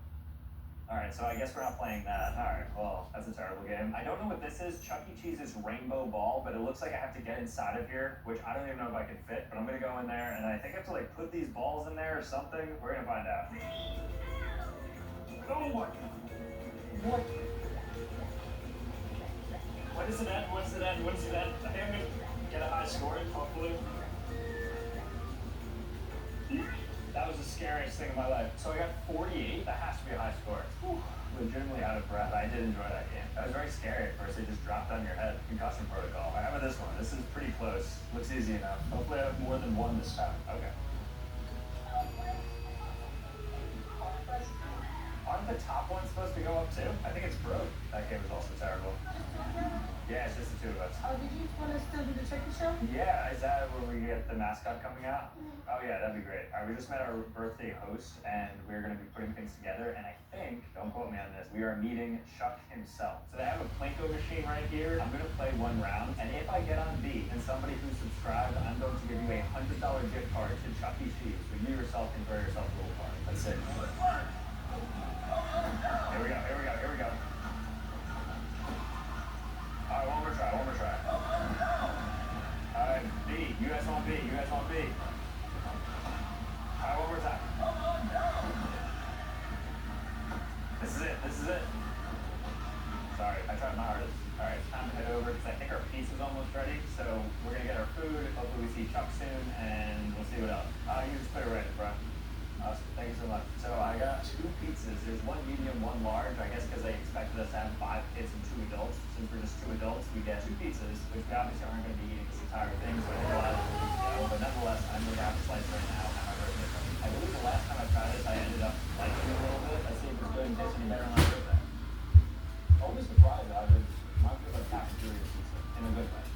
Alright, so I guess we're not playing that. Alright, well, that's a terrible game. I don't know what this is. Chuck E. Cheese's rainbow ball, but it looks like I have to get inside of here, which I don't even know if I can fit, but I'm gonna go in there, and I think I have to, like, put these balls in there or something. We're gonna find out. Oh my... What? What is it at? What's it at? What is it at? I think I'm gonna get a high score, hopefully. That was the scariest thing in my life. So I got 48. That has to be a high score. Whew. Legitimately out of breath. I did enjoy that game. That was very scary at first. They just dropped on your head. Concussion protocol. How about this one? This is pretty close. Looks easy enough. Hopefully I have more than one this time. Okay. Aren't the top ones supposed to go up too? I think it's broke. That game was also terrible. Yeah, it's just the 2 of us. Oh, did you want to still do the turkey show? Yeah, is that where we get the mascot coming out? Oh yeah, that'd be great. All right, we just met our birthday host, and we're going to be putting things together, and I think, don't quote me on this, we are meeting Chuck himself. So they have a Plinko machine right here. I'm going to play 1 round, and if I get on B, and somebody who subscribed, I'm going to give you a $100 gift card to Chuck E. Cheese, so you yourself can throw yourself a little party. Let's see. Here we go, here we go, here we go. Alright, one more try, one more try. Alright, B. You guys want B. You guys want B. Alright, one more time. This is it. This is it. Sorry, I tried my hardest. Alright, it's time to head over because I think our pizza's almost ready. So we're going to get our food. Hopefully we see Chuck soon, and we'll see what else. You just put it right in front. Awesome. Thank you so much. So I got 2 pizzas. There's 1 medium, 1 large. I guess because they expected us to have 5 kids and 2 adults. Since we're just 2 adults, we get 2 pizzas, which we obviously aren't going to be eating this entire thing. So I think a lot of things go. But nonetheless, I'm going to have a slice right now at my birthday party. I believe the last time I tried this, I ended up liking it a little bit. Let's see if it's good and tastes any better on my birthday. Always surprised that I would not feel like cafeteria pizza in a good way.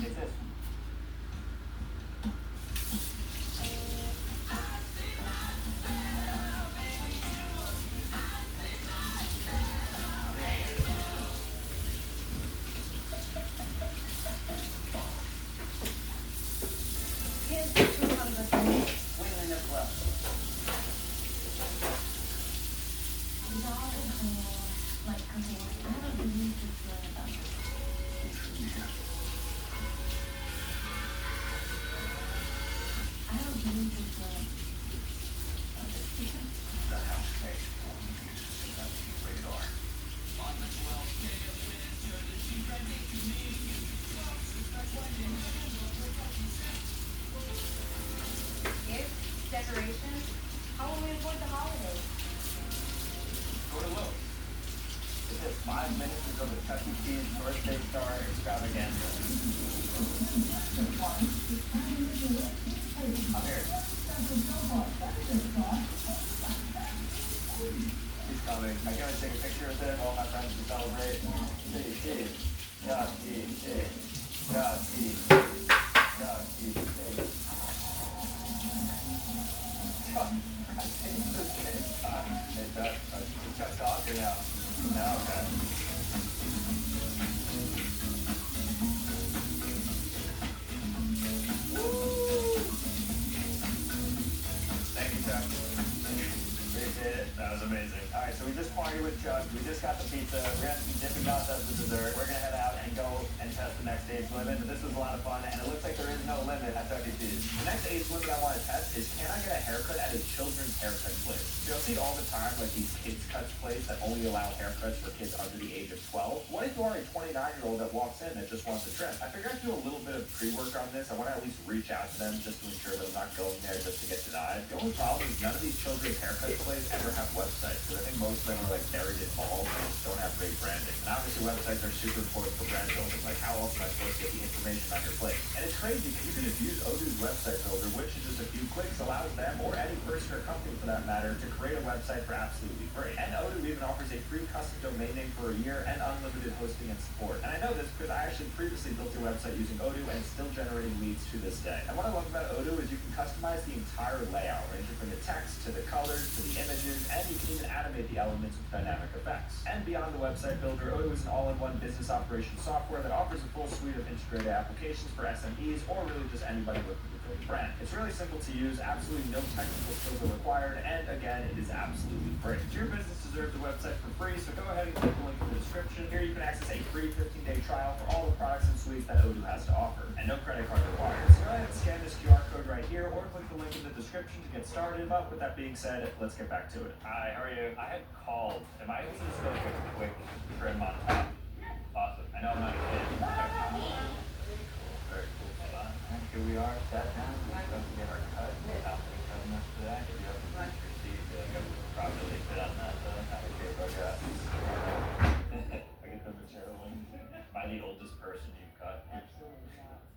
It's this. is 200 Women as well. These are all like cooking. I have a really good feeling about this. I have a really good feeling about this chicken. The house page for me is about to be rated R. On the 12th day of winter, the sheep are taking me. Gifts, decorations. How will we avoid the holidays? Go to Lowe's. It takes 5 minutes until the Chuck E. Cheese birthday star extravaganza. I'm here. He's coming. I can't take a picture with him. All my friends to celebrate. Cheese. Yeah, cheese. Yeah, cheese. Yeah, cheese. I think this is time. Hey, Chuck. Just got talking now. Now, okay. Thank you, Chuck. Appreciate it. That was amazing. All right, so we just partied with Chuck. We just got the pizza. We're gonna have some Dippin' Dots as the dessert. We're gonna head out and go and test the next age limit. But this was a lot of fun, and it looks like there is no limit at Chuck E. Cheese. The next age limit I want to test is, can I get a haircut at a children's haircut place? You'll see all the time, like these kids cuts places that only allow haircuts for kids under the age of 12. What if you are a 29-year-old that walks in that just wants a trim? I figured I'd do a little bit of pre-work on this. I want to at least reach out to them just to ensure that I'm not going there just to get denied. The only problem is none of these children's haircut places ever have websites, because I think most of them are like buried in malls and just don't have great branding. And obviously websites are super important for brand building. Like, how else am I supposed to get the information on your place? And it's crazy because you can just use Odoo's website builder, which in just a few clicks allows them, or any person or company for that matter, to create a website for absolutely free. And Odoo even offers a free custom domain name for a year and unlimited hosting and support. And I know this because I actually previously built a website using Odoo and it's still generating leads to this day. And what I love about Odoo is you can customize the entire layout, ranging from the text to the colors to the images, and you can even animate the elements with dynamic effects. And beyond the website builder, Odoo is an all-in-one business operations software that offers a full suite of integrated applications for SMEs or really just anybody looking to build a brand. It's really simple to use, absolutely no technical skills are required, and again, it is absolutely free. Your business deserves the website for free, so go ahead and click the link in the description. Here you can access a free 15-day trial for all the products and suites that Odoo has to offer, and no credit card required. So go ahead and scan this QR code right here, or click the link in the description to get started. But with that being said, let's get back to it. Hi, how are you? I had called. Am I able to just go like a quick trim on top? Awesome. I know I'm not a kid. Very cool spot. And here we are, sat down. We're going to get our cut. How many cutting us today? If you have the lunch receipt, I could probably fit on that. How many shape I got? I get the material one. Am I the oldest person you've cut?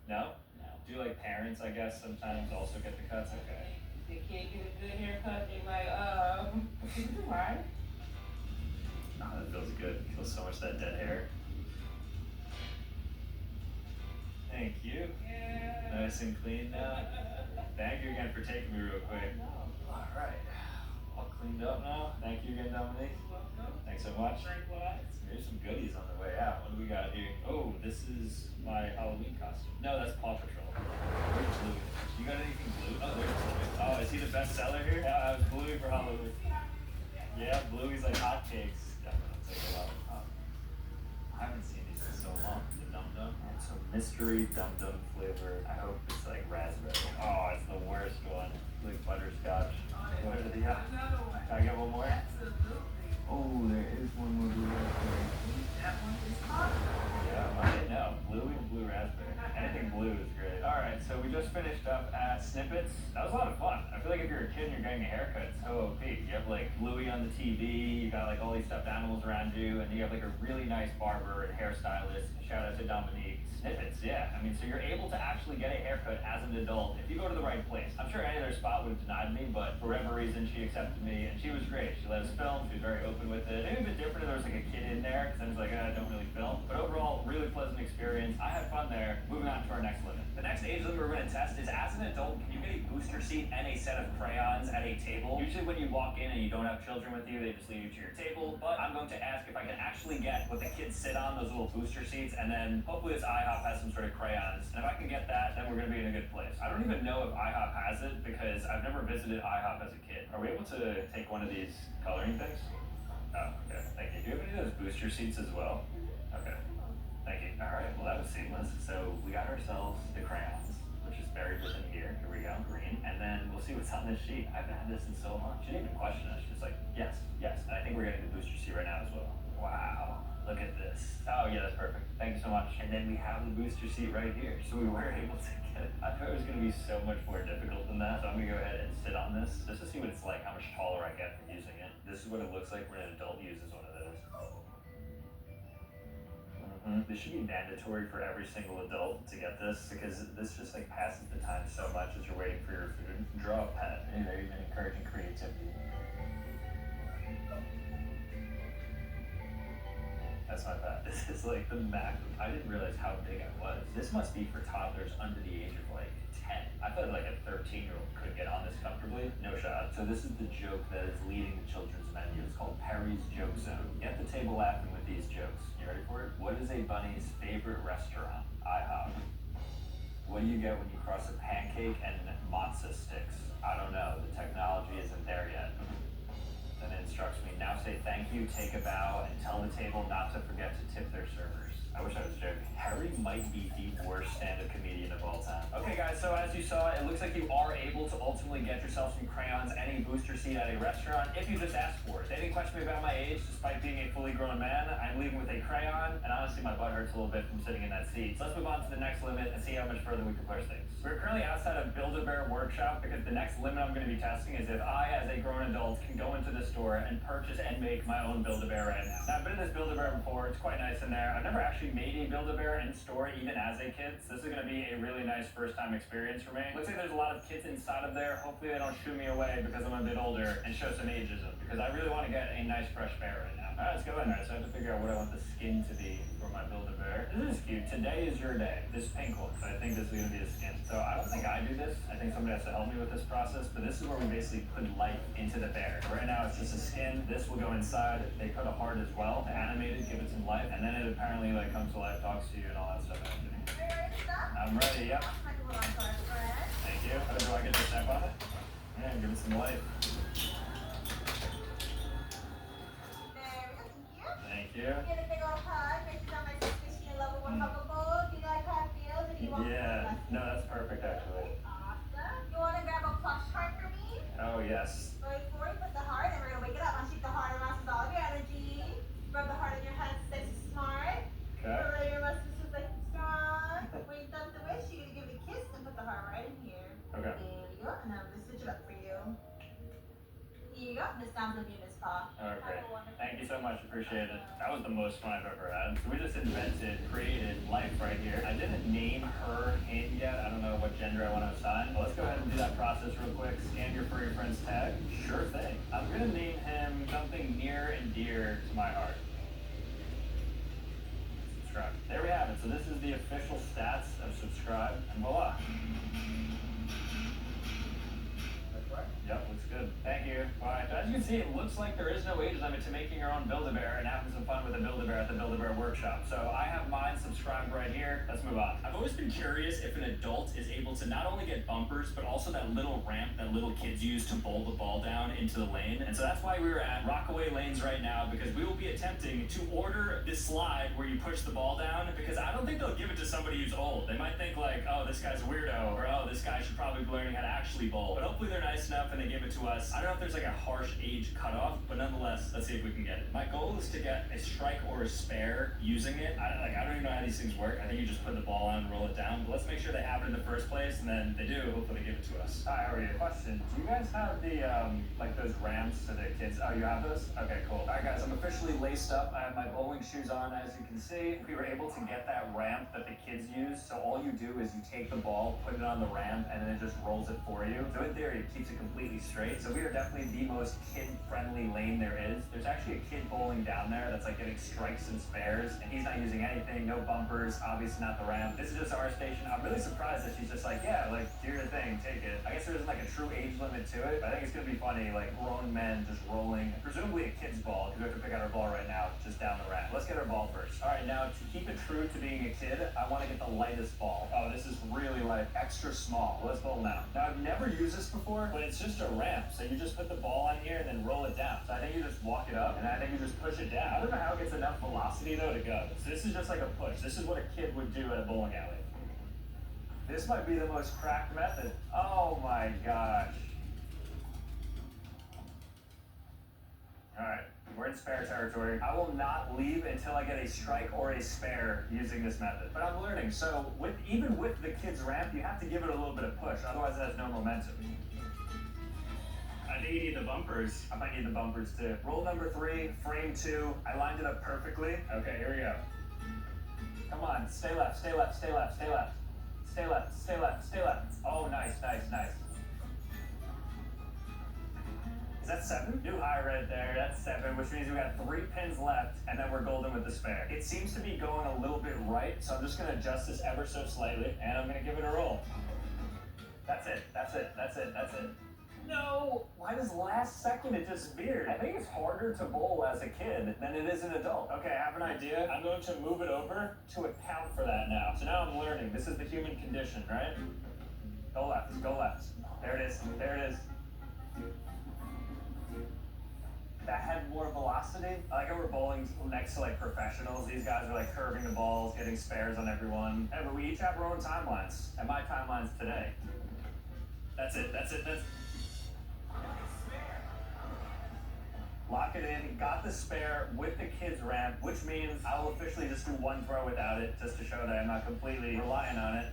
No? No. Do like parents, I guess, sometimes also get the cuts? Okay. If your kid get a good haircut, they're like, right? Oh, that feels good. Feels so much that dead hair. Thank you. Yeah. Nice and clean now. Thank you again for taking me real quick. All right. All cleaned up now. Thank you again, Dominique. Thanks so much. Here's some goodies on the way out. What do we got here? Oh, this is my Halloween costume. No, that's Paw Patrol. Where's Bluey? You got anything blue? Oh, there's Bluey. Oh, is he the best seller here? Yeah, I was Bluey for Halloween. Yeah, Bluey's like hotcakes. Definitely take a lot. I haven't seen these in so long. The Dum Dum. It's a mystery Dum Dum flavor. I hope it's like raspberry. Oh, it's the worst one. Like butterscotch. What are the Can I get one more? Oh, there is one more blue raspberry. That one is hot. Yeah, I didn't know. Blue and blue raspberry. Anything blue is great. Alright, so we just finished up at Snippets. That was a lot of fun. I feel like if you're a kid and you're getting a haircut, it's so OP. You have like Bluey on the TV, you got like all these stuffed animals around you, and you have like a really nice barber and hairstylist. Shout out to Dominique. Snippets, yeah. I mean, so you're able to actually get a haircut as an adult if you go to the right place. I'm sure any other spot would have denied me, but for whatever reason, she accepted me, and she was great. She let us film. She was very open with it. Maybe a bit different if there was like a kid in there, because I was like, I don't really film. But overall, really pleasant experience. I had fun there. Moving on to our next limit. The next age limit we're going to test is, as an adult, can you get a booster seat and a set of crayons at a table? Usually when you walk in and you don't have children with you, they just leave you to your table. But I'm going to ask if I can actually get what the kids sit on, those little booster seats, and then hopefully this IHOP has some sort of crayons. And if I can get that, then we're going to be in a good place. I don't even know if IHOP has it because I've never visited IHOP as a kid. Are we able to take one of these coloring things? Oh, okay. Thank you. Do you have any of those booster seats as well? Okay. Thank you. All right. Well, that was seamless. So we got ourselves the crayons, which is buried within here. Here we go, green. And then we'll see what's on this sheet. I haven't had this in so long. She didn't even question it. She's just like, yes, yes. And I think we're getting the booster seat right now as well. Wow. Look at this. Oh, yeah, that's perfect. Thank you so much. And then we have the booster seat right here. So we were able to get it. I thought it was going to be so much more difficult than that. So I'm going to go ahead and sit on this just to see what it's like, how much taller I get from using it. This is what it looks like when an adult uses one of those. This should be mandatory for every single adult to get this because this just like passes the time so much as you're waiting for your food. Draw a pet. Hey, they're even encouraging creativity. That's not bad. This is like the max. I didn't realize how big I was. This must be for toddlers under the age of like 10. I thought like a 13-year-old could get on this comfortably. No shot. So this is the joke that is leading the children's menu. It's called Perry's Joke Zone. Get the table laughing with these jokes. You ready for it? What is a bunny's favorite restaurant? IHOP. What do you get when you cross a pancake and matzo sticks? I don't know. The technology isn't there yet. Then it instructs me, now say thank you, take a bow, and tell the table not to forget to tip their servers. I wish I was joking. Harry might be the worst stand-up comedian of all time. Okay guys, so as you saw, it looks like you are able to ultimately get yourself some crayons and a booster seat at a restaurant if you just ask for it. They didn't question me about my age, despite being a fully grown man. I'm leaving with a crayon, and honestly my butt hurts a little bit from sitting in that seat. So let's move on to the next limit and see how much further we can push things. We're currently outside of Build-A-Bear Workshop because the next limit I'm going to be testing is if I, as a grown adult, can go into the store and purchase and make my own Build-A-Bear right now. Now, I've been in this Build-A-Bear before. It's quite nice in there. I've never actually made a Build-A-Bear in store, even as a kid. So this is going to be a really nice first-time experience for me. Looks like there's a lot of kids inside of there. Hopefully they don't shoo me away because I'm a bit older and show some ageism because I really want to get a nice fresh bear right now. All right, let's go in there. So I have to figure out what I want the skin to be for my Build-A-Bear. This is cute. Today is your day. This pink one. So I think this is going to be the skin. So I don't think I do this. I think somebody has to help me with this process, but this is where we basically put life into the bear. Right now it's just a skin. This will go inside. They put a heart as well to animate it, give it some life, and then it apparently like comes to life, talks to you, and all that stuff. I'm ready, yep. Thank you. Oh, do I get to step on it? Yeah, give it some life. Thank you. Get a big old hug. Make sure that my squishy and lovable huggable. Do you like how it feels? If you want Yeah, no, that's perfect actually. Awesome. You want to grab a plush heart for me? Oh, yes. Right before you put the heart, and we're going to wake it up. Unsheep the heart around with all of your energy. Rub the heart in your hands, sexy smart. Okay. Relay your muscles just like strong. When you're done with the wish, you're going to give it a kiss and put the heart right in here. Okay. There we go. And I'm going to switch it up for you. Here you go. This sounds like you, Miss Pa. All right, great. Thank you so much. Appreciate it. That was the most fun I've ever had. So we just created life right here. I didn't name her in yet. I don't know what gender I want to assign. But let's go ahead and do that process real quick. Scan your furry friend's tag. Sure thing. I'm going to name him something near and dear to my heart. Subscribe. There we have it. So this is the official stats of subscribe. And voila. Yep, looks good. Thank you. Bye. As you can see, it looks like there is no age limit to making your own Build-A-Bear and having some fun with a Build-A-Bear at the Build-A-Bear Workshop. So I have mine subscribed right here. Let's move on. I've always been curious if an adult is able to not only get bumpers, but also that little ramp that little kids use to bowl the ball down into the lane. And so that's why we're at Rockaway Lanes right now, because we will be attempting to order this slide where you push the ball down, because I don't think they'll give it to somebody who's old. They might think like, oh, this guy's a weirdo, or oh, this guy should probably be learning how to actually bowl. But hopefully they're nice enough and they give it to us. I don't know if there's like a harsh age cutoff, but nonetheless, let's see if we can get it. My goal is to get a strike or a spare using it. I don't even know how these things work. I think you just put the ball on and roll it down, but let's make sure they have it in the first place, and then they do, hopefully they give it to us. Hi, how are you? Question, do you guys have the, like those ramps for the kids? Oh, you have those? Okay, cool. All right, guys, I'm officially laced up. I have my bowling shoes on, as you can see. We were able to get that ramp that the kids use. So all you do is you take the ball, put it on the ramp, and then it just rolls it for you. So in theory, it keeps it completely straight. So we are definitely the most kid-friendly lane there is. There's actually a kid bowling down there that's like getting strikes and spares, and he's not using anything, no bumpers, obviously not the ramp. This is just our station. I'm really surprised that she's just like, yeah, like, do your thing, take it. I guess there isn't like a true age limit to it, but I think it's gonna be funny, like grown men just rolling, presumably a kid's ball, because we have to pick out our ball right now, just down the ramp. Let's get our ball first. All right, now to keep it true to being a kid, I want to get the lightest ball. Oh, this is really light, extra small. Let's bowl now. Now, I've never used this before, but it's just a ramp, so you just put the ball on here and then roll it down. So I think you just walk it up, and I think you just push it down. I don't know how it gets enough velocity, though, to go. So this is just like a push. This is what a kid would do at a bowling alley. This might be the most cracked method. Oh my gosh. Alright, we're in spare territory. I will not leave until I get a strike or a spare using this method. But I'm learning, so even with the kids ramp, you have to give it a little bit of push, otherwise it has no momentum. I think you need the bumpers. I might need the bumpers too. Roll number 3, frame 2. I lined it up perfectly. Okay, here we go. Come on, stay left, stay left, stay left, stay left. Stay left, stay left, stay left. Oh, nice, nice, nice. Is that 7? New high right there, that's 7, which means we got 3 pins left, and then we're golden with the spare. It seems to be going a little bit right, so I'm just gonna adjust this ever so slightly, and I'm gonna give it a roll. That's it, that's it, that's it, that's it. No! Why does last second it just veered? I think it's harder to bowl as a kid than it is an adult. Okay, I have an idea. I'm going to move it over to account for that now. So now I'm learning. This is the human condition, right? Go left, go left. There it is, there it is. That had more velocity. I like how we're bowling next to like professionals. These guys are like curving the balls, getting spares on everyone. Hey, but we each have our own timelines. And my timeline's today. That's it, that's it, that's it. Lock it in, got the spare with the kids ramp, which means I will officially just do one throw without it, just to show that I'm not completely relying on it.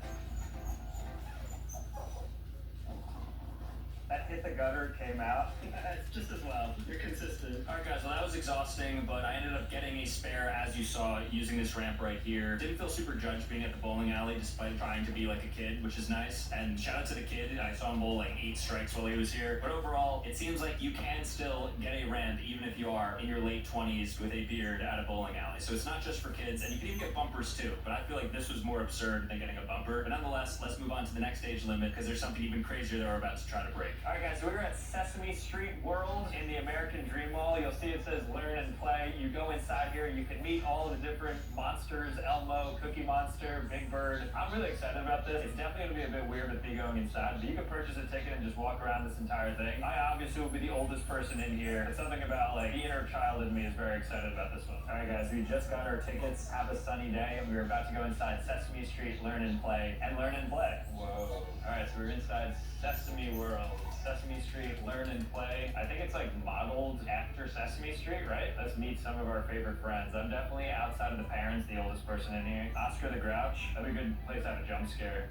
That hit the gutter, came out. It's just as well. You're consistent. All right, guys, well, that was exhausting, but I ended up getting a spare, as you saw, using this ramp right here. Didn't feel super judged being at the bowling alley, despite trying to be like a kid, which is nice. And shout out to the kid. I saw him bowl like 8 strikes while he was here. But overall, it seems like you can still get a ramp, even if you are in your late 20s with a beard at a bowling alley. So it's not just for kids, and you can even get bumpers too. But I feel like this was more absurd than getting a bumper. But nonetheless, let's move on to the next age limit, because there's something even crazier that we're about to try to break. All right, guys, so we're at Sesame Street World in the American Dream Mall. You'll see it says Learn and Play. You go inside here, you can meet all the different monsters, Elmo, Cookie Monster, Big Bird. I'm really excited about this. It's definitely going to be a bit weird with me going inside, but you can purchase a ticket and just walk around this entire thing. I obviously will be the oldest person in here, but something about like the inner child in me is very excited about this one. All right, guys, we just got our tickets. Have a sunny day, and we're about to go inside Sesame Street, Learn and Play, and Learn and Play. Whoa. All right, so we're inside Sesame World. Sesame Street, Learn and Play. I think it's like modeled after Sesame Street, right? Let's meet some of our favorite friends. I'm definitely, outside of the parents, the oldest person in here. Oscar the Grouch. That'd be a good place to have a jump scare.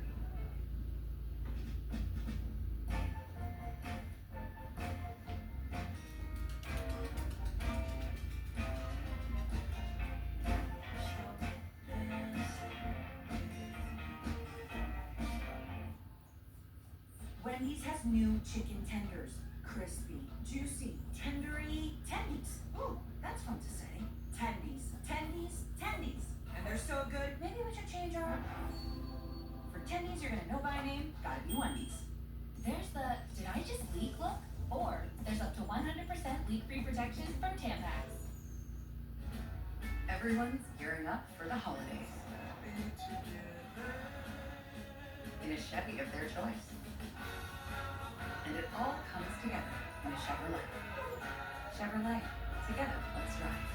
Wendy's has new chicken tenders. Crispy, juicy, tendery, tendies. Ooh, that's fun to say. Tendies, tendies, tendies. And they're so good, maybe we should change our... For tendies you're gonna know by name, gotta be Wendy's. There's the did I just leak look? Or there's up to 100% leak-free protection from Tampax. Everyone's gearing up for the holidays. In a Chevy of their choice. And it all comes together in a Chevrolet. Chevrolet. Together, let's drive.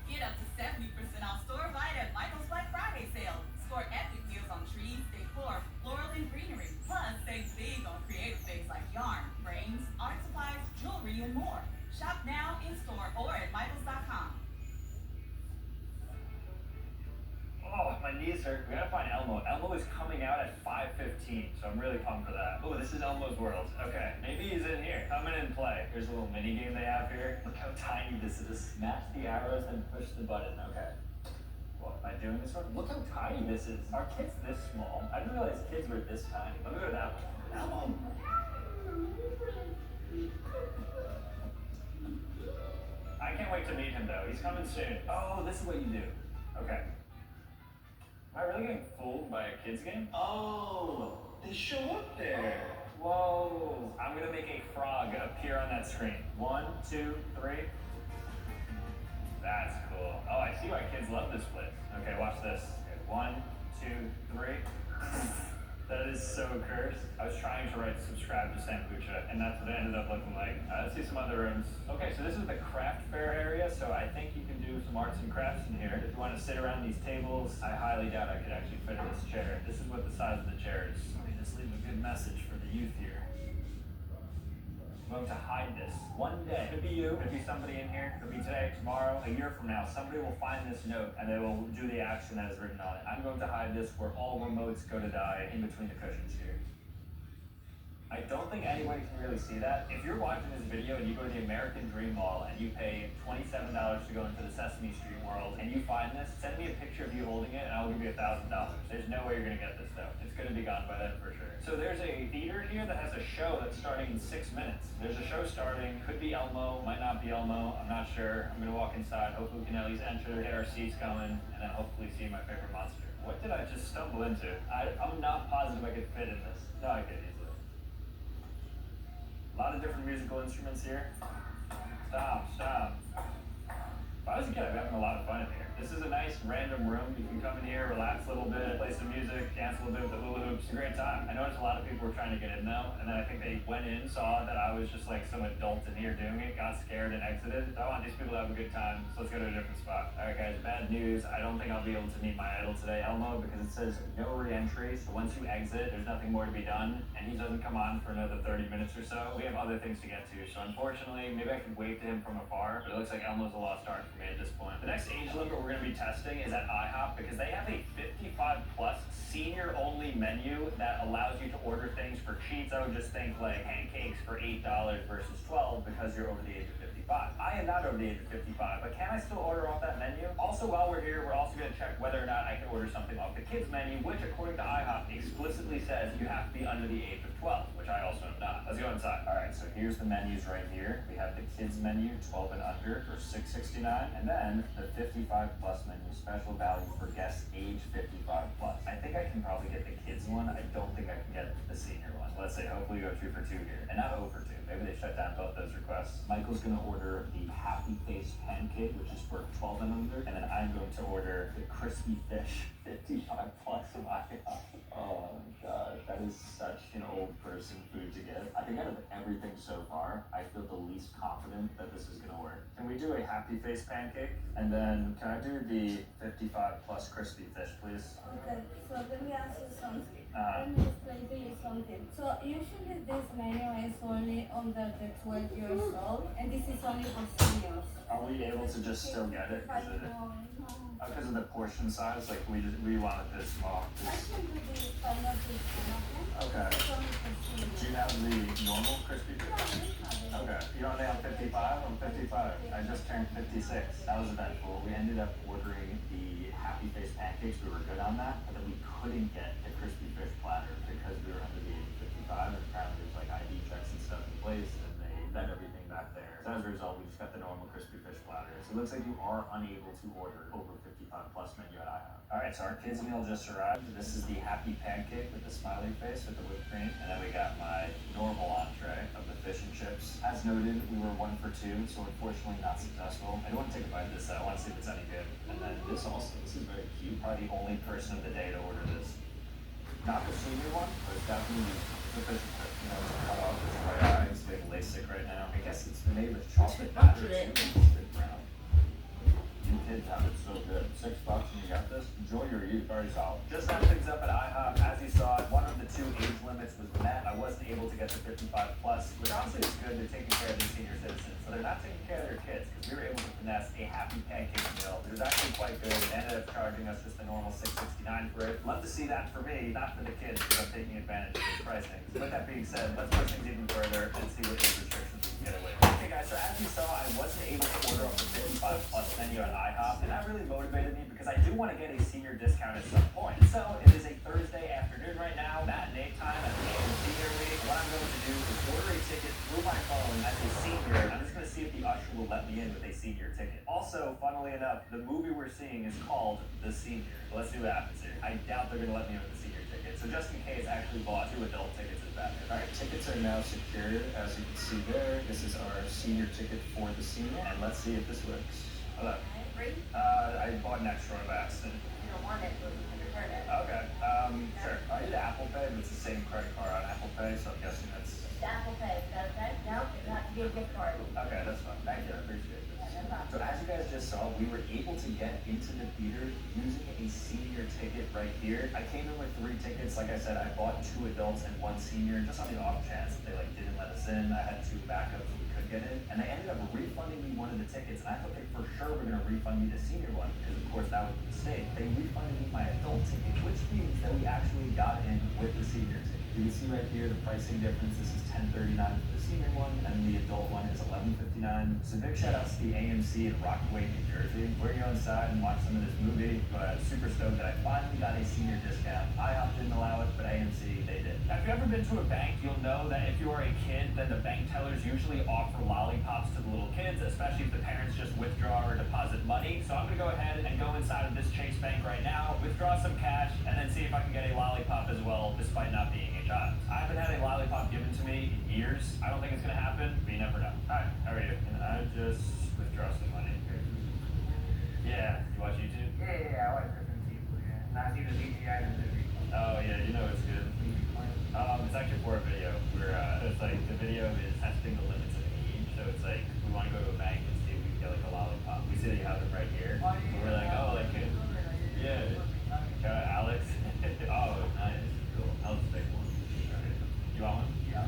Get up to 70% off store-wide at Michael's Black Friday sale. Score epic deals on trees, decor, floral, and greenery. Plus, save big on creative things like yarn, frames, art supplies, jewelry, and more. Shop now, in-store, or at michaels.com. Oh, my knees hurt. We gotta find Elmo. Elmo is coming out at 5 5:15, so I'm really pumped for that. Oh, this is Elmo's world. Okay, maybe he's in here. Come in and play. Here's a little mini game they have here. Look how tiny this is. Match the arrows, then push the button. Okay. What am I doing this one? Look how tiny this is. Are kids this small? I didn't realize kids were this tiny. Let me go to that one. Elmo! I can't wait to meet him though. He's coming soon. Oh, this is what you do. Okay. Am I really getting fooled by a kid's game? Oh, they show up there. Whoa. I'm gonna make a frog appear on that screen. 1, 2, 3. That's cool. Oh, I see why kids love this place. Okay, watch this. Okay, 1, 2, 3. That is so cursed. I was trying to write subscribe to Sambucha, and that's what it ended up looking like. Let's see some other rooms. Okay, so this is the craft fair area, so I think you can do some arts and crafts in here. If you want to sit around these tables, I highly doubt I could actually fit in this chair. This is what the size of the chair is. Let me just leave a good message for the youth here. I'm going to hide this. One day, could be you, could be somebody in here, could be today, tomorrow, a year from now, somebody will find this note and they will do the action that is written on it. I'm going to hide this where all remotes go to die in between the cushions here. I don't think anyone can really see that. If you're watching this video and you go to the American Dream Mall and you pay $27 to go into the Sesame Street world and you find this, send me a picture of you holding it and I will give you $1,000. There's no way you're gonna get this though. It's gonna be gone by then for sure. So there's a theater here that has a show that's starting in 6 minutes. There's a show starting, could be Elmo, might not be Elmo, I'm not sure. I'm gonna walk inside, hopefully we can at least enter, get our seats going, and then hopefully see my favorite monster. What did I just stumble into? I'm not positive I could fit in this. No, I could easily. A lot of different musical instruments here. Stop. If I was a kid, I'd be having a lot of fun in here. This is a nice random room. You can come in here, relax a little bit, play some music, dance a little bit with the hula hoops. It's a great time. I noticed a lot of people were trying to get in though, and then I think they went in, saw that I was just like some adult in here doing it, got scared and exited. So I want these people to have a good time, so let's go to a different spot. Alright guys, bad news. I don't think I'll be able to meet my idol today, Elmo, because it says no re-entry. So once you exit, there's nothing more to be done, and he doesn't come on for another 30 minutes or so. We have other things to get to, so unfortunately, maybe I could wave to him from afar, but it looks like Elmo's a lost art for me at this point. The next age limit we're going to be testing is at IHOP because they have a 55 plus senior only menu that allows you to order things for cheats. I would just think like pancakes for $8 versus $12 because you're over the age of 55. I am not over the age of 55, but can I still order off that menu? Also, while we're here, we're also going to check whether or not I can order something off the kids menu, which according to IHOP explicitly says you have to be under the age of 12, which I also am not. Let's go inside. All right, so here's the menus right here. We have the kids menu, 12 and under for $6.69, and then the 55 plus menu, special value for guests age 55 plus. I think I can probably get the kids one. I don't think I can get the senior one. Let's say hopefully go 2 for 2 here, and not 0 for 2. Maybe they shut down both those requests. Michael's gonna order the Happy Face Pancake, which is for 12 and under, and then I'm going to order the Crispy Fish 55 plus. Oh my gosh, that is such an old person food to get. I think out of everything so far, I feel the least confident that this is gonna work. Can we do a Happy Face Pancake? And then can I do the 55 plus Crispy Fish, please? Okay, so let me ask you something. Let me explain to you something. So usually this menu is only under the 12 years old, and this is only for seniors. Are we able to just still get it? Because of the portion size, like we want it this small. I can do the standard one, Okay. It's only for seniors. Do you have the normal crispy fish? Okay. You don't have 55? I'm 55. I just turned 56. That was eventful. We ended up ordering the Happy Face pancakes. We were good on that, but then we couldn't get the crispy fish platter because we were under the age of 55, and apparently there's like ID checks and stuff in place, and they vet everything back there. So as a result, we just got the normal crispy fish platter. So it looks like you are unable to order over 55 plus menu at IHOP. Alright, so our kids meal just arrived. This is the Happy Pancake with the smiley face with the whipped cream. And then we got my normal entree of the fish and chips. As noted, we were 1 for 2, so unfortunately not successful. I don't want to take a bite of this, I want to see if it's any good. And then this is very cute. Probably the only person of the day to order this. Not the senior one, but it's definitely the fish and chips. You know, it's cut off his right eye, he's like LASIK right now. I guess it's made with chocolate batter. Brown. You kids have it so good. $6 and you got this? Enjoy your youth. Very solid. Just wrapped things up at IHOP. As you saw, one of the 2 age limits was met. I wasn't able to get to 55 plus, which honestly is good. They're taking care of these senior citizens. So they're not taking care of their kids, because we were able to finesse a happy pancake meal. It was actually quite good. It ended up charging us just the normal $6.69 for it. Love to see that for me, not for the kids, because I'm taking advantage of this pricing. So with that being said, let's push things even further and see what age restrictions we can get away with. Okay guys, so as you saw, I wasn't able to order off the 55 plus menu at IHOP, and that really motivated me because I do want to get a senior discount at some point. So it is a Thursday afternoon right now, matinee time at the AMC near me. What I'm going to do is order a ticket through my phone as a senior. I'm just going to see if the usher will let me in with a senior ticket. Also, funnily enough, the movie we're seeing is called The Senior. So let's see what happens here. I doubt they're going to let me in with the senior ticket. So just in case, I actually bought 2 adult tickets as Batman. Alright, tickets are now secured. As you can see there, this is our senior ticket for the senior. And let's see if this works. Hello. I bought an extra one by accident. You don't want it, but we can return it. Okay, sure. I did Apple Pay, but it's the same credit card on Apple Pay, so I'm guessing that's... It's Apple Pay, is that okay? No, it has to be a gift card. Okay, that's fine. Thank you, I appreciate it. So as you guys just saw, we were able to get into the theater using a senior ticket right here. I came in with 3 tickets. Like I said, I bought 2 adults and 1 senior, just on the off chance that they didn't let us in. I had 2 backups so we could get in, and they ended up refunding me one of the tickets, and I thought they for sure were going to refund me the senior one, because of course that was a mistake. They refunded me my adult ticket, which means that we actually got in with the senior ticket. You can see right here the pricing difference. This is $10.39 for the senior one, and the adult one is $11.59. So big shout outs to the AMC in Rockaway, New Jersey. We're going to go inside and watch some of this movie, but super stoked that I finally got a senior discount. IHOP didn't allow it, but AMC, they did. Now, if you've ever been to a bank, you'll know that if you are a kid, then the bank tellers usually offer lollipops to the little kids, especially if the parents just withdraw or deposit money. So I'm going to go ahead and go inside of this Chase Bank right now, withdraw some cash, and then see if I can get a lollipop as well, despite not being a child. I haven't had a lollipop given to me in years. I don't think it's going to happen, but you never know. Alright, how are you? Can I just withdraw some money? Yeah, you watch YouTube? Yeah, I like different people, yeah. Not even CGI and Oh yeah, you know it's good. It's actually for a video. We're it's like the video is testing the limits of age. So it's like we want to go to a bank and see if we can get like a lollipop. We see that you have them right here. So we're like, oh, like yeah. Alex. Oh, nice. Cool. I'll just take one. Okay. You want one? Yeah.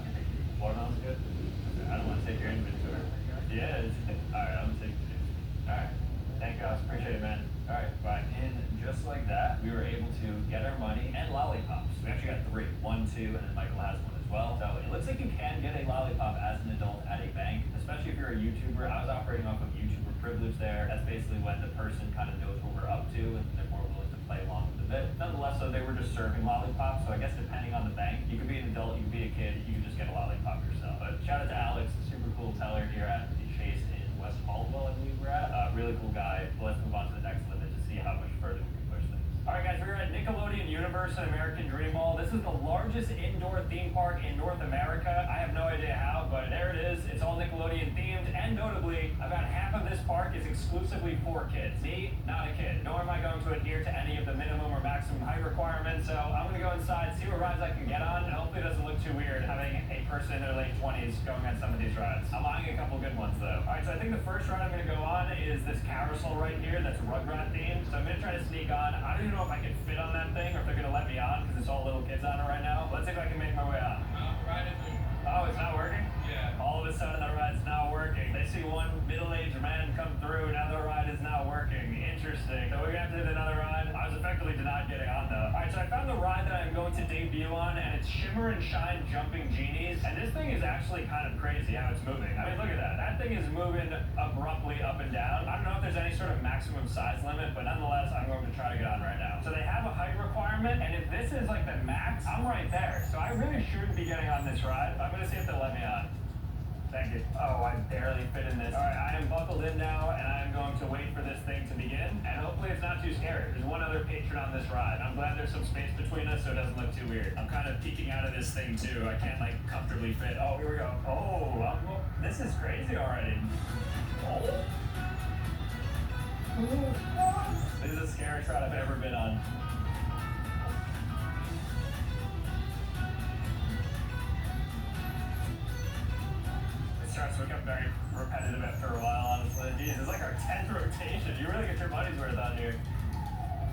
Watermelon's good. Okay. I don't want to take your inventory. Yeah. Alright, I'm gonna take 2. Alright. Thank you, Alex. Appreciate it, man. Alright, fine. And just like that, we were able to get our money and lollipops. We actually got 3. 1, 2, and then Michael has one as well. So it looks like you can get a lollipop as an adult at a bank, especially if you're a YouTuber. I was operating off of YouTuber privilege there. That's basically when the person kind of knows what we're up to and they're more willing to play along with the bit. Nonetheless, though, they were just serving lollipops. So I guess depending on the bank, you could be an adult, you could be a kid, you could just get a lollipop yourself. But shout out to Alex, the super cool teller here at the Chase in West Caldwell, I believe we're at. Really cool guy. But let's move on to the next limit to see how much further we can push things. Alright guys, we're at Nickelodeon Universe and American Dream Mall. This is the largest indoor theme park in North America. I have no idea how, but there it is. It's all Nickelodeon themed, and notably, about half of this park is exclusively for kids. Me, not a kid. Nor am I going to adhere to any of the minimum or maximum height requirements, so I'm gonna go inside, see what rides I can get on, and hopefully it doesn't look too weird having a person in their late 20s going on some of these rides. I'm eyeing a couple good ones though. Alright, so I think the first ride I'm gonna go on is this carousel right here that's Rugrat themed. So I'm gonna try to sneak on. I don't even know if I can fit on that thing or if they're gonna let me on because it's all little kids on it right now. Let's see if I can make my way on. Oh, it's not working? Yeah. All of a sudden the ride's not working. They see one middle-aged man come through, now the ride is not working. Interesting. So we're gonna have to hit another ride. I was effectively denied getting on though. Alright, so I found the ride that I'm going to debut on, and it's Shimmer and Shine Jumping Genies. And this thing is actually kind of crazy how it's moving. I mean, look at that. That thing is moving abruptly up and down. I don't know if there's any sort of maximum size limit, but nonetheless, I'm going to try to get on right now. So they have a height requirement, and if this is like the max, I'm right there. So I really shouldn't be getting on this ride. I'm gonna see if they'll let me on. Thank you. Oh, I barely fit in this. Alright, I am buckled in now, and I am going to wait for this thing to begin, and hopefully it's not too scary. There's one other patron on this ride. I'm glad there's some space between us so it doesn't look too weird. I'm kind of peeking out of this thing too. I can't like comfortably fit. Oh, here we go. Oh, this is crazy already. Oh. This is the scariest ride I've ever been on. Starts to become very repetitive after a while, honestly. Jeez, it's like our 10th rotation. You really get your money's worth on here.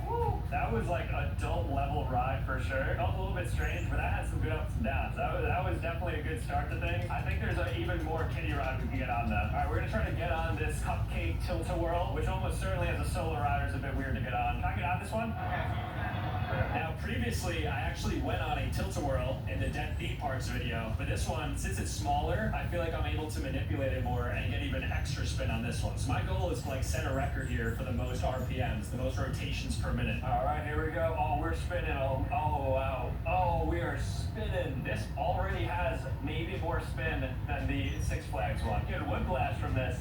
Woo. That was like adult level ride for sure. Felt a little bit strange, but that had some good ups and downs. That was definitely a good start to things. I think there's an even more kiddie ride we can get on though. Alright, we're gonna try to get on this cupcake tilt-a-whirl, which almost certainly as a solo rider is a bit weird to get on. Can I get on this one? Now, previously, I actually went on a tilt-a-whirl in the Dead Theme Parks video, but this one, since it's smaller, I feel like I'm able to manipulate it more and get even extra spin on this one. So my goal is to like set a record here for the most RPMs, the most rotations per minute. All right, here we go. Oh, we're spinning. Oh, wow. Oh, we are spinning. This already has maybe more spin than the Six Flags one. Get whiplash from this.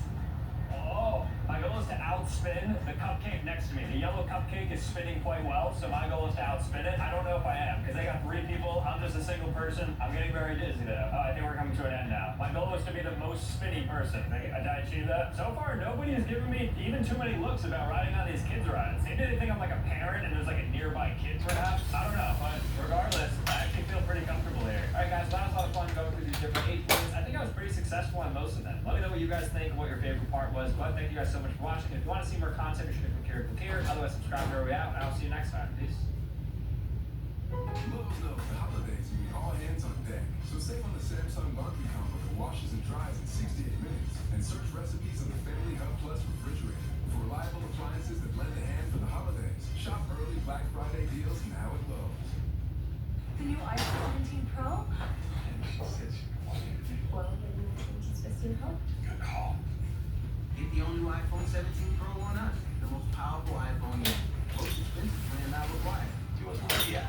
Oh, my goal is to outspin the cupcake next to me. The yellow cupcake is spinning quite well, so my goal is to outspin it. I don't know if I am, because I got 3 people. I'm just a single person. I'm getting very dizzy though. I think we're coming to an end now. My goal is to be the most spinny person. Did I achieve that? So far, nobody has given me even too many looks about riding on these kids' rides. Maybe they think I'm like a parent and there's like a nearby kid perhaps. I don't know, but regardless, I actually feel pretty comfortable here. Alright guys, that was a lot of fun going through these different age points. I think I was pretty successful on most of them. Let me know what you guys think, what your favorite part was. But thank you guys so much for watching. If you want to see more content, be sure to click here. Otherwise, subscribe where we out, and I'll see you next time. Peace. Lowe's knows the holidays mean all hands on deck. So save on the Samsung laundry combo that washes and dries in 68 minutes. And search recipes on the Family Hub Plus refrigerator for reliable appliances that lend a hand for the holidays. Shop early Black Friday deals now at Lowe's. The new iPhone 17 Pro? She said she wanted me. Well, then it's supposed to help. Good call. Get the all-new iPhone 17 Pro on us. The most powerful iPhone yet. Most expensive plan not required. You want to yeah.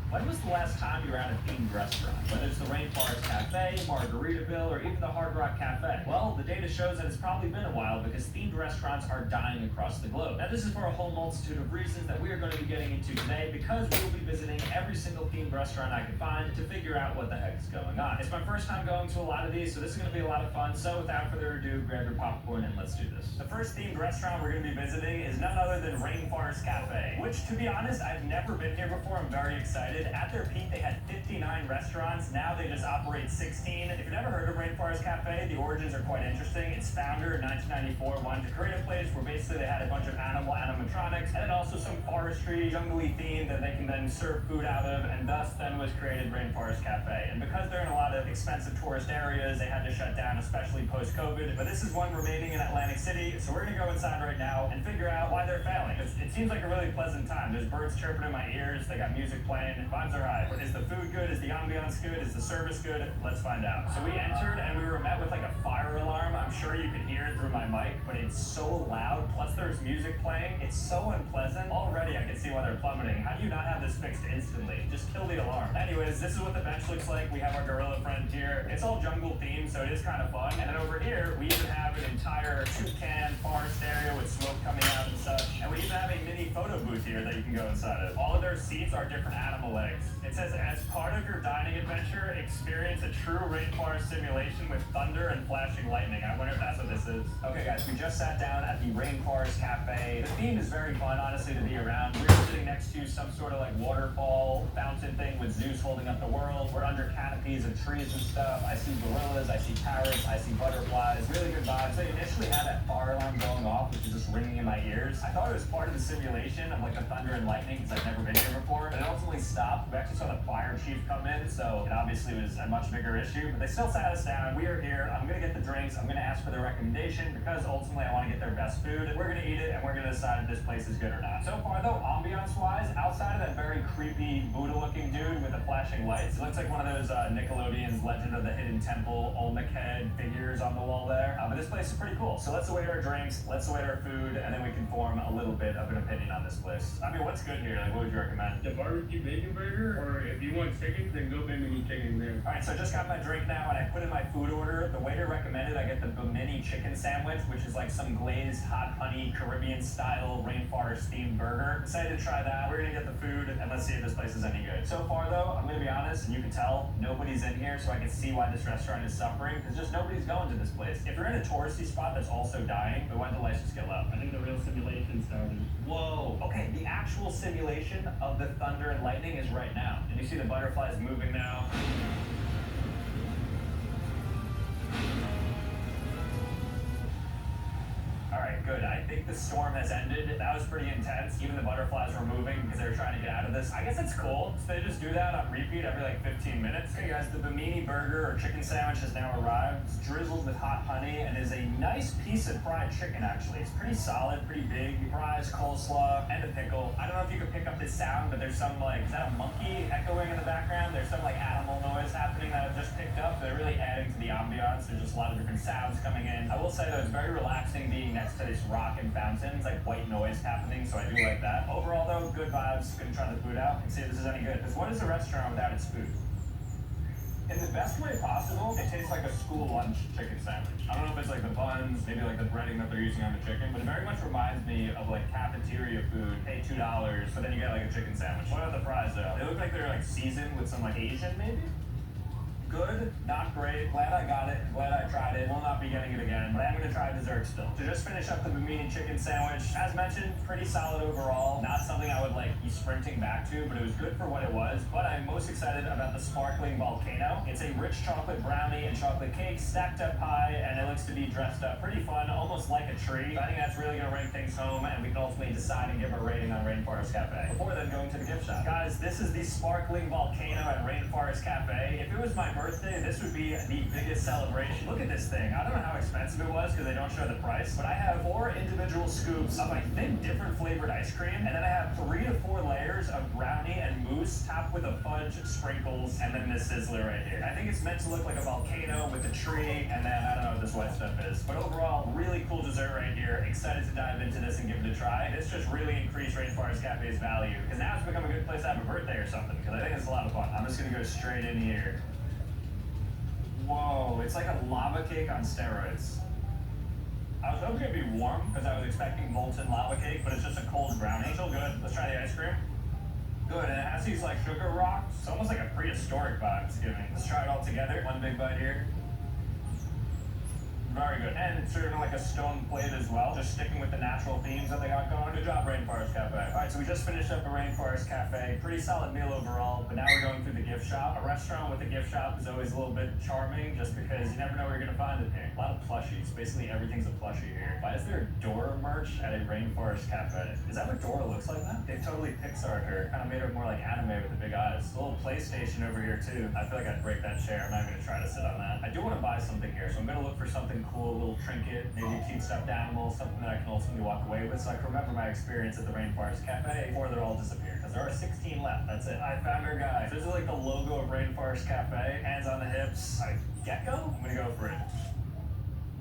When was the last time you were at a themed restaurant? Whether it's the Rainforest Cafe, Margaritaville, or even the Hard Rock Cafe? Well, the data shows that it's probably been a while because themed restaurants are dying across the globe. Now, this is for a whole multitude of reasons that we are going to be getting into today because we will be visiting every single themed restaurant I can find to figure out what the heck is going on. It's my first time going to a lot of these, so this is going to be a lot of fun. So without further ado, grab your popcorn and let's do this. The first themed restaurant we're going to be visiting is none other than Rainforest Cafe, which, to be honest, I've never been here before. I'm very excited. At their peak, they had 59 restaurants. Now they just operate 16. If you've never heard of Rainforest Cafe, the origins are quite interesting. Its founder in 1994 wanted to create a place where basically they had a bunch of animatronics and then also some forestry, jungly theme that they can then serve food out of, and thus then was created Rainforest Cafe. And because they're in a lot of expensive tourist areas, they had to shut down, especially post-COVID. But this is one remaining in Atlantic City, so we're gonna go inside right now and figure out why they're failing. It seems like a really pleasant time. There's birds chirping in my ears, they got music playing, vibes are high. Is the food good? Is the ambiance good? Is the service good? Let's find out. So we entered and we were met with like a fire alarm. I'm sure you could hear it through my mic, but it's so loud. Plus there's music playing. It's so unpleasant. Already I can see why they're plummeting. How do you not have this fixed instantly? Just kill the alarm. Anyways, this is what the bench looks like. We have our gorilla friend here. It's all jungle themed, so it is kind of fun. And then over here, we even have an entire toucan forest area with smoke coming out and such. And we even have a mini photo booth here that you can go inside of. All of their seats are different animal legs. It says, as part of your dining adventure, experience a true rainforest simulation with thunder and flashing lightning. I wonder if that's what this is. Okay guys, we just sat down at the Rainforest Cafe. The theme is very fun, honestly, to be around. We're sitting next to some sort of like waterfall fountain thing with Zeus holding up the world. We're under canopies of trees and stuff. I see gorillas, I see parrots, I see butterflies. Really good vibes. They initially had that fire alarm going off, which is just ringing in my ears. I thought it was part of the simulation of like the thunder and lightning because I've never been here before, but it ultimately stopped. We actually saw the fire chief come in, so it obviously was a much bigger issue, but they still sat us down. We are here. I'm gonna get the drinks. I'm gonna ask for their recommendation because ultimately I want to get their best food. We're gonna eat it and we're gonna decide if this place is good or not. So far though, ambiance-wise, outside of that very creepy Buddha-looking dude with the flashing lights, it looks like one of those Nickelodeon's Legend of the Hidden Temple Olmec head figures on the wall there. But this place is pretty cool. So let's await our drinks, let's await our food, and then we can form a little bit of an opinion on this place. I mean, what's good here? Like, what would you recommend? The barbecue bacon burger, or if you want chicken, then go barbecue chicken there. Alright, so I just got my drink now and I put in my food order. The waiter recommended I get the mini chicken sandwich, which is like some glazed hot honey Caribbean style rainforest themed burger. Excited to try that. We're gonna get the food and let's see if this place is any good. So far though, I'm gonna be honest, and you can tell nobody's in here, so I can see why this restaurant is suffering because just nobody's going to this place. If you're in a touristy spot that's also dying, then why did the lights just get low? I think the real simulation started. Whoa. Okay, the actual simulation of the thunder and lightning is right now. And you see the butterflies moving now. good. I think the storm has ended. That was pretty intense. Even the butterflies were moving because they were trying to get out of this. I guess it's cool. So they just do that on repeat every like 15 minutes. Okay guys, the bimini burger or chicken sandwich has now arrived. It's drizzled with hot honey and is a nice piece of fried chicken actually. It's pretty solid, pretty big. Fries, coleslaw, and a pickle. I don't know if you can pick up this sound, but there's some like, is that a monkey echoing in the background? There's some like animal noise happening that I've just picked up. They're really adding to the ambiance. There's just a lot of different sounds coming in. I will say though, it's very relaxing being next to this rock and fountains, like white noise happening, so I do like that. Overall though, good vibes. Gonna try the food out and see if this is any good. Because what is a restaurant without its food? In the best way possible, it tastes like a school lunch chicken sandwich. I don't know if it's like the buns, maybe like the breading that they're using on the chicken, but it very much reminds me of like cafeteria food. Pay $2, but then you get like a chicken sandwich. What about the fries though? They look like they're like seasoned with some like Asian maybe? Good, not great. Glad I got it. Glad I tried it. Will not be getting it again, but I'm gonna try dessert still. To just finish up the bimini chicken sandwich, as mentioned, pretty solid overall. Not something I would like be sprinting back to, but it was good for what it was. But I'm most excited about the sparkling volcano. It's a rich chocolate brownie and chocolate cake stacked up high, and it looks to be dressed up pretty fun, almost like a tree. I think that's really gonna bring things home, and we can ultimately decide and give a rating on Rainforest Cafe. Before then, going to the gift shop. Guys, this is the sparkling volcano at Rainforest Cafe. If it was my birthday, this would be the biggest celebration. Look at this thing. I don't know how expensive it was because they don't show the price, but I have 4 individual scoops of, I think, different flavored ice cream, and then I have 3 to 4 layers of brownie and mousse topped with a fudge, sprinkles, and then this sizzler right here. I think it's meant to look like a volcano with a tree, and then I don't know what this white stuff is. But overall, really cool dessert right here. Excited to dive into this and give it a try. This just really increased Rainforest Cafe's value because now it's become a good place to have a birthday or something because I think it's a lot of fun. I'm just gonna go straight in here. Whoa, it's like a lava cake on steroids. I was hoping it'd be warm because I was expecting molten lava cake, but it's just a cold brownie. Still good. Let's try the ice cream. Good, and it has these like sugar rocks. It's almost like a prehistoric vibe it's giving. Let's try it all together. One big bite here. Very good. And it's served in like a stone plate as well. Just sticking with the natural themes that they got going. Good job, Rainforest Cafe. Alright, so we just finished up a Rainforest Cafe. Pretty solid meal overall, but now we're going through the gift shop. A restaurant with a gift shop is always a little bit charming just because you never know where you're gonna find it here. A lot of plushies. Basically everything's a plushie here. Why is there a Dora merch at a Rainforest Cafe? Is that what Dora looks like now? They've totally Pixar'd her. Kind of made her more like anime with the big eyes. A little PlayStation over here too. I feel like I'd break that chair. I'm not gonna try to sit on that. I do want to buy something here, so I'm gonna look for something cool, a little trinket, maybe a cute stuffed animal, something that I can ultimately walk away with so I can remember my experience at the Rainforest Cafe before they're all disappeared, because there are 16 left. That's it. I found her, guys. This is like the logo of Rainforest Cafe. Hands on the hips. Gecko? I'm gonna go for it.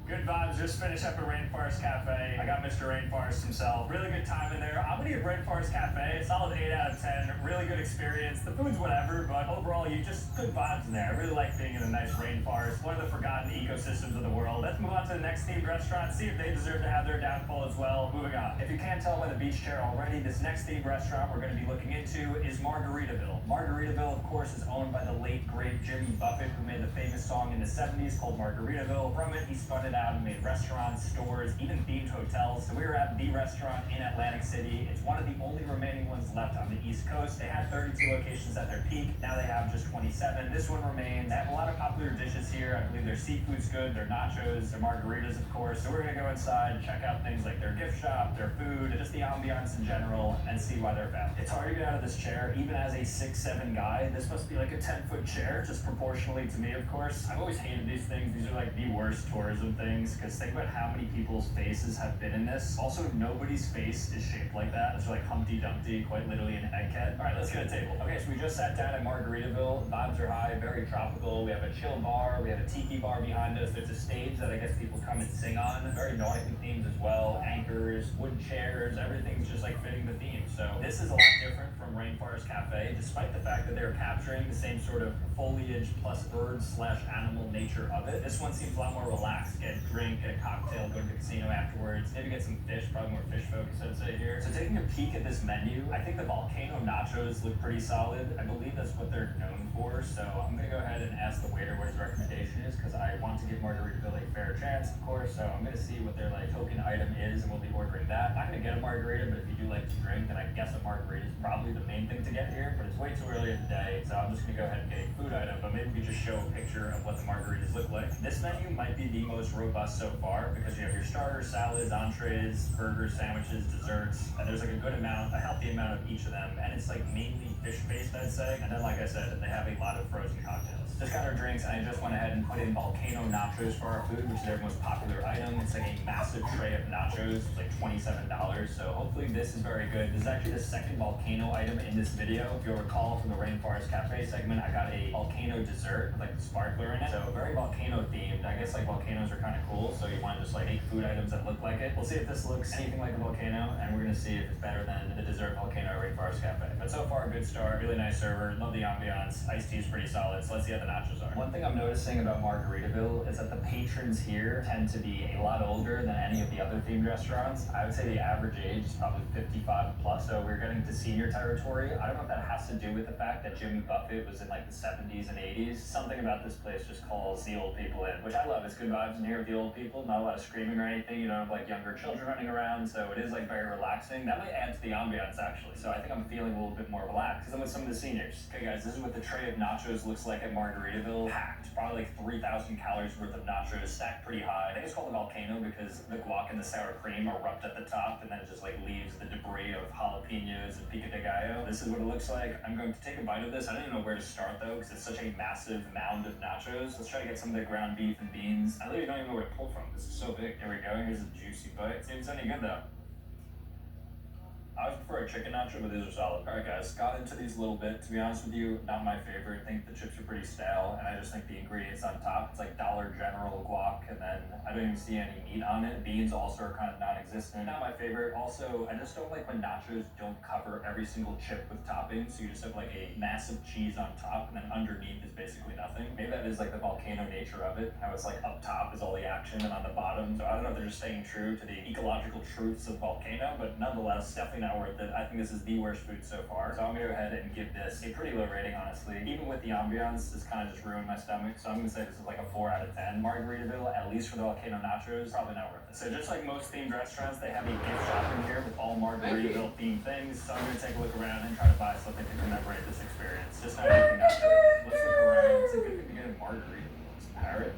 Good vibes, just finished up at Rainforest Cafe. I got Mr. Rainforest himself. Really good time in there. I'm gonna give Rainforest Cafe a solid 8 out of 10. Really good experience. The food's whatever, but overall, you just good vibes in there. I really like being in a nice rainforest, one of the forgotten ecosystems of the world. Let's move on to the next themed restaurant, see if they deserve to have their downfall as well. Moving on. If you can't tell by the beach chair already, this next themed restaurant we're gonna be looking into is Margaritaville. Margaritaville, of course, is owned by the late, great Jimmy Buffett, who made the famous song in the 70s called Margaritaville. From it, he spun it out and made restaurants, stores, even themed hotels. So we were at the restaurant in Atlantic City. It's one of the only remaining ones left on the East Coast. They had 32 locations at their peak. Now they have just 27. This one remains. They have a lot of popular dishes here. I believe their seafood's good, their nachos, their margaritas, of course. So we're gonna go inside, check out things like their gift shop, their food, just the ambiance in general, and see why they're found. It's hard to get out of this chair, even as a 6'7" guy. This must be like a 10-foot chair, just proportionally to me, of course. I've always hated these things. These are like the worst tourism things, because think about how many people's faces have been in this. Also, nobody's face is shaped like that. It's like Humpty Dumpty, quite literally an egghead. All right, let's get a table. Okay, so we just sat down at Margaritaville. Vibes are high, very tropical. We have a chill bar. We have a tiki bar behind us. There's a stage that I guess people come and sing on. Very nautical themes as well. Anchors, wooden chairs, everything's just like fitting the theme. So this is a lot different from Rainforest Cafe, despite the fact that they're capturing the same sort of foliage plus bird/animal nature of it. This one seems a lot more relaxed. Get a drink, get a cocktail, go to the casino afterwards, maybe get some fish, probably more fish focused, I'd say here. So taking a peek at this menu, I think the volcano nachos look pretty solid. I believe that's what they're known for, so I'm gonna go ahead and ask the waiter what his recommendation is, because I want to give Margaritaville a fair chance, of course, so I'm gonna see what their like token item is, and we'll be ordering that. I'm not gonna get a margarita, but if you do like to drink, then I guess a margarita is probably the main thing to get here, but it's way too early in the day, so I'm just gonna go ahead and get a food item, but maybe we could just show a picture of what the margaritas look like. This menu might be the most robust so far because you have your starters, salads, entrees, burgers, sandwiches, desserts, and there's like a good amount, a healthy amount of each of them, and it's like mainly fish-based, I'd say, and then like I said, they have a lot of frozen cocktails. Just got our drinks, and I just went ahead and put in volcano nachos for our food, which is their most popular item. It's like a massive tray of nachos, it's like $27, so hopefully this is very good. This is actually the second volcano item in this video. If you'll recall from the Rainforest Cafe segment, I got a volcano dessert with like the sparkler in it, so very volcano themed. I guess like volcanoes are kind of cool, so you want to just like make food items that look like it. We'll see if this looks anything like a volcano, and we're gonna see if it's better than the dessert volcano at Rainforest Cafe. But so far, a good start, really nice server, love the ambiance, iced tea is pretty solid, so let's see how the nachos are. One thing I'm noticing about Margaritaville is that the patrons here tend to be a lot older than any of the other themed restaurants. I would say the average age is probably 55 plus, so we're getting to senior territory. I don't know if that has to do with the fact that Jimmy Buffett was in like the 70s and 80s. Something about this place just calls the old people in, which I love. It's good vibes in here with the old people, not a lot of screaming or anything. You don't have like younger children running around, so it is like very relaxing. That might add to the ambiance actually, so I think I'm feeling a little bit more relaxed because I'm with some of the seniors. Okay guys, this is what the tray of nachos looks like at Margaritaville. Packed, probably like 3,000 calories worth of nachos, stacked pretty high. I think it's called the volcano because the guac and the sour cream erupt at the top, and then it just like leaves the debris of jalapenos and pico de gallo. This is what it looks like. I'm going to take a bite of this. I don't even know where to start though because it's such a massive mound of nachos. Let's try to get some of the ground beef and beans. I literally don't even know where to pull from. This is so big. Here we go. Here's a juicy bite. See if it's any good though. I would prefer a chicken nacho, but these are solid. Alright guys, got into these a little bit. To be honest with you, not my favorite. I think the chips are pretty stale, and I just think the ingredients on top, it's like Dollar General guac, and then I don't even see any meat on it. Beans also are kind of non-existent. Not my favorite. Also, I just don't like when nachos don't cover every single chip with toppings, so you just have like a massive cheese on top, and then underneath is basically nothing. Maybe that is like the volcano nature of it, how it's like up top is all the action, and on the bottom, so I don't know if they're just staying true to the ecological truths of volcano, but nonetheless, definitely not worth it. I think this is the worst food so far, so I'm gonna go ahead and give this a pretty low rating, honestly. Even with the ambiance, this kind of just ruined my stomach, so I'm gonna say this is like a 4 out of 10. Margaritaville, at least for the volcano nachos, probably not worth it. So just like most themed restaurants, they have a gift shop in here with all Margaritaville themed things, so I'm gonna take a look around and try to buy something to commemorate this experience. Just not anything else. Let's look around. It's a good thing to get a margarita. It's a parrot.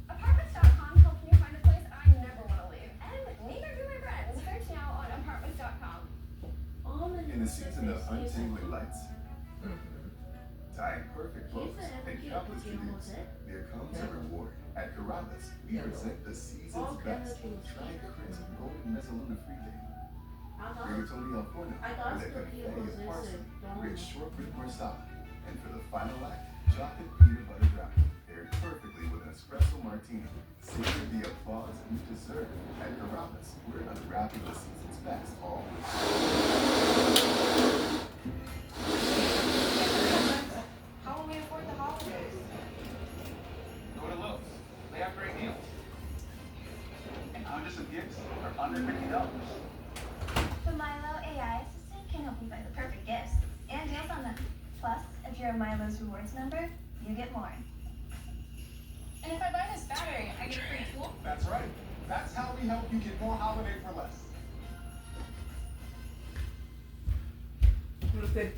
Apartments.com helped me find a place I never want to leave. And neither do my friends. Search now on apartments.com. In the season of untangling lights, tying perfect bows, and countless to-dos, there comes a reward. At Carrabba's, we present the season's best. Try crisp golden mezzaluna fritte, rigatoni al forno with a confetti of parsley, rich shortbread marsala, and for the final act, chocolate peanut butter brownie, paired perfectly with an espresso martini. Savor the applause you deserve. At Carrabba's, we're unwrapping the season's best all How will we afford the holidays? Go to Lowe's. They have great deals. And some gifts are under $50. The Milo AI assistant can help you find the perfect gifts and deals on them. Plus, if you're a Milo's Rewards member, you get more. And if I buy this battery, I get a free tool? That's right. That's how we help you get more holiday for less. I think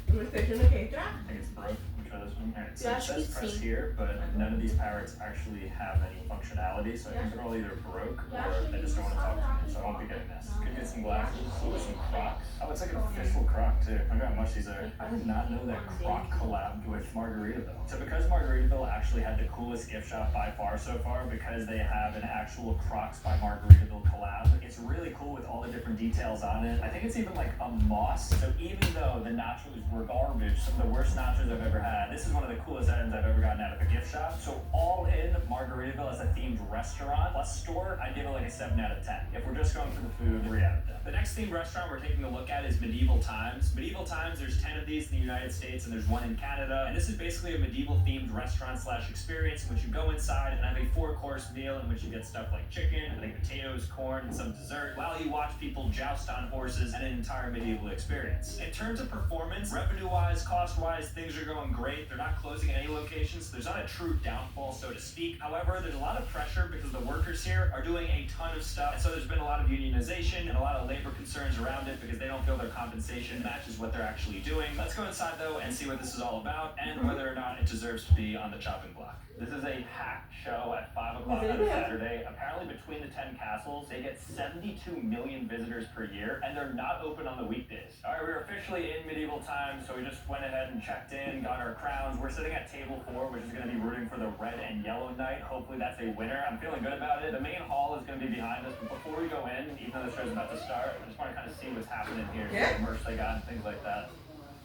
it's broke. We try this one. Alright, so it says press here, but none of these parrots actually have any functionality, so I think they're all either broke or they just don't want to talk to me, so I won't be getting this. Could get some glasses, or some Crocs. Oh, it's like an official Croc too. I wonder how much these are. I did not know that Croc collabed with Margaritaville. So because Margaritaville actually had the coolest gift shop by far so far, because they have an actual Crocs by Margaritaville collab, it's really cool with all the different details on it. I think it's even like a moss, so even though the nachos were garbage, some of the worst nachos I've ever had, this is one of the coolest items I've ever gotten out of a gift shop. So all in, Margaritaville as a themed restaurant plus store, I'd give it like a 7 out of 10. If we're just going for the food. We're out of that. The next themed restaurant we're taking a look at is Medieval Times. Medieval Times, there's 10 of these in the United States and there's one in Canada. And this is basically a medieval themed restaurant / experience in which you go inside and have a 4-course meal in which you get stuff like chicken, I think potatoes, corn, and some dessert, while you watch people joust on horses and an entire medieval experience. In terms of performance, revenue-wise, cost-wise, things are going great. They're not closing any locations, so there's not a true downfall, so to speak. However, there's a lot of pressure because the workers here are doing a ton of stuff, and so there's been a lot of unionization and a lot of labor concerns around it because they don't feel their compensation matches what they're actually doing. Let's go inside though and see what this is all about and whether or not it deserves to be on the chopping block. This is a packed show at 5 o'clock on a Saturday. Apparently between the 10 castles, they get 72 million visitors per year, and they're not open on the weekdays. All right, we're officially in Medieval Times, so we just went ahead and checked in, got our crowns. We're sitting at table 4, which is going to be rooting for the red and yellow knight. Hopefully that's a winner. I'm feeling good about it. The main hall is going to be behind us, but before we go in, even though the show's about to start, I just want to kind of see what's happening here, see what merch they got and things like that.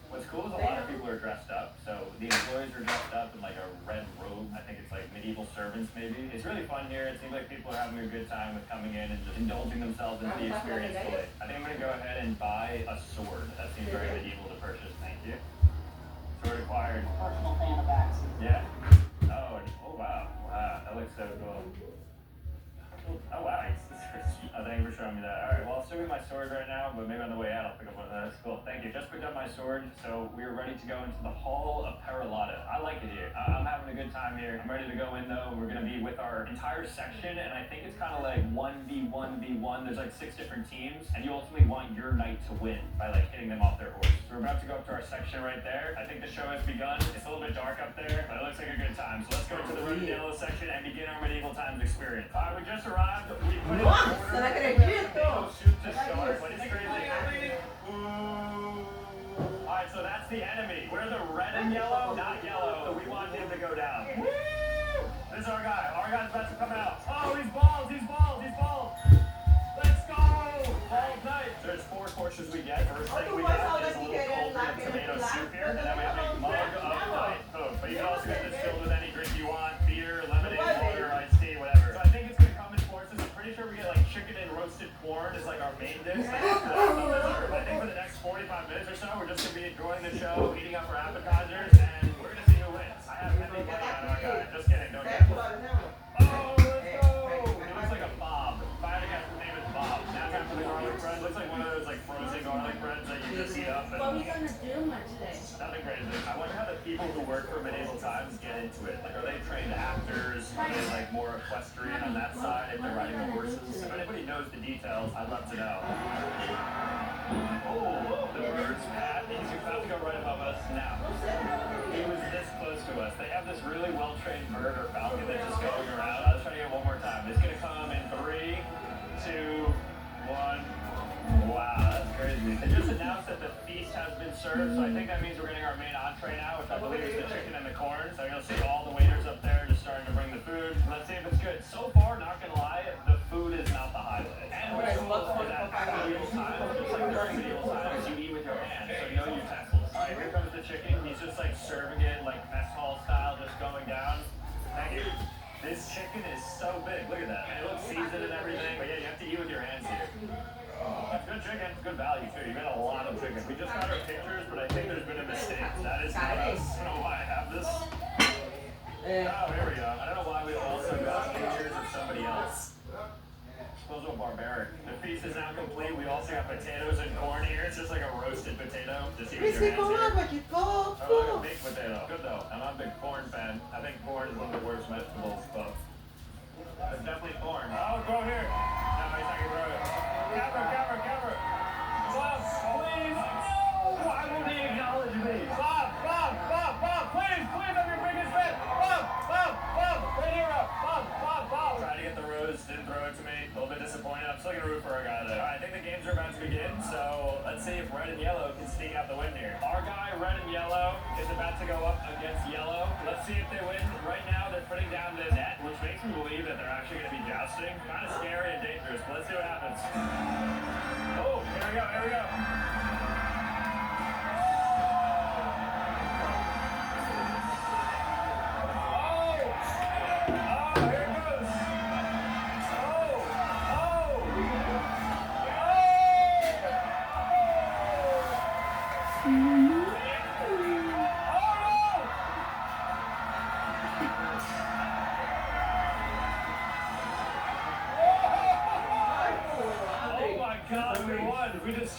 What's cool is a lot of people are dressed up. So the employees are dressed up in like a red robe. I think it's like medieval servants maybe. It's really fun here. It seems like people are having a good time with coming in and just indulging themselves into the experience fully. I think I'm going to go ahead and buy a sword. That seems very medieval to purchase. Thank you. Sword acquired. Personal fan of Baxter. Yeah. Oh wow. Wow, that looks so cool. Oh wow, thank you for showing me that. Alright, well I'll still get my sword right now, but maybe on the way out I'll pick up one of those. Cool, thank you. Just picked up my sword, so we're ready to go into the Hall of Peralata. I like it here. I'm having a good time here. I'm ready to go in though. We're going to be with our entire section, and I think it's kind of like 1v1v1. There's like 6 different teams, and you ultimately want your knight to win by like hitting them off their horse. So we're about to go up to our section right there. I think the show has begun. It's a little bit dark up there, but it looks like a good time. So let's go to the red and yellow section and begin our Medieval Times experience. Alright, we just arrived. We put in order. Potato soup to start, but it's crazy. Alright, so that's the enemy. We're the red and yellow, not yellow. So we want him to go down. Woo! This is our guy. Our guy's about to come out. Oh, he's bald. He's bald. He's bald. Let's go. Bald night. There's 4 courses we get. First thing we get is a little cold tomato soup here, and then we have a mug of light food. But you can also get this filled with any drink you want: beer, lemonade, water, iced tea, whatever. So I think it's gonna come in courses. I'm pretty sure we get like chicken and roasted corn is like our main dish. I think for the next 45 minutes or so, we're just gonna be enjoying the show, eating up our appetizers, and we're gonna see who wins. I have heavy money on our guy. Just kidding, don't get it. Oh, let's go! It looks like a Bob. If I had to guess, the name is Bob. Now time for the garlic bread. Looks like one of those like frozen garlic breads that you just heat up. What are we gonna do much today? Nothing crazy. I wonder how the people who work for Medieval Times get into it. Like, are they trained actors? Are they like more equestrian on that side if they're riding the horses? If anybody knows the details, I'd love to know. Oh, the bird's pat. He's about to go right above us now. He was this close to us. They have this really well-trained bird or falcon that's just going around. I'll try to get it one more time. It's gonna come in 3, 2, 1. Wow, that's crazy. They just announced that the feast has been served, so I think that means we're getting our main entree now, which I believe is the chicken and the corn. So you'll see all the waiters up there just starting to bring the food. Let's see if it's good. So far, not gonna lie, the food is not the highlight. And what's cool is that medieval times, just like during medieval times, you eat with your hands, so you know your utensils. All right, here comes the chicken. He's just like serving it like mess hall style, just going down. Thank you. This chicken is so big. Look at that. And it looks seasoned and everything. But yeah, you have to eat with your hands here. That's good chicken. It's good value too. You get a lot of chicken. We just got our pictures, but I think there's been a mistake. That is not us. I don't know why I have this. Oh, here we go. I don't know why we also got pictures of somebody else. Those are barbaric. The feast is now complete. We also got potatoes and corn here. It's just like a roasted potato. Just eat with your hands here. Oh, like a baked potato. Good though. I'm not a big corn fan. I think corn is one of the worst vegetables, but it's definitely corn. Oh, go here. No, he's not gonna throw it. Cover. Bob, please. No, why won't he acknowledge me? Bob, please, I'm your biggest fan. Bob, right here up. Bob. Trying to get the rose, didn't throw it to me. A little bit disappointed. I'm still gonna root for our guy there. I think the games are about to begin, so let's see if red and yellow can sneak out the win here. Our guy, red and yellow, is about to go up against yellow. Let's see if they win. Right now, they're putting down the net, which makes me believe that they're actually gonna be jousting. Kind of scary and dangerous, but let's see what happens. Oh, here we go.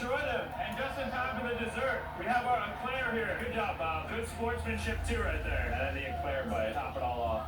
enjoy them. And just in time for the dessert, we have our eclair here. Good job, Bob. Good sportsmanship too right there. And then the eclair bite, top it all off.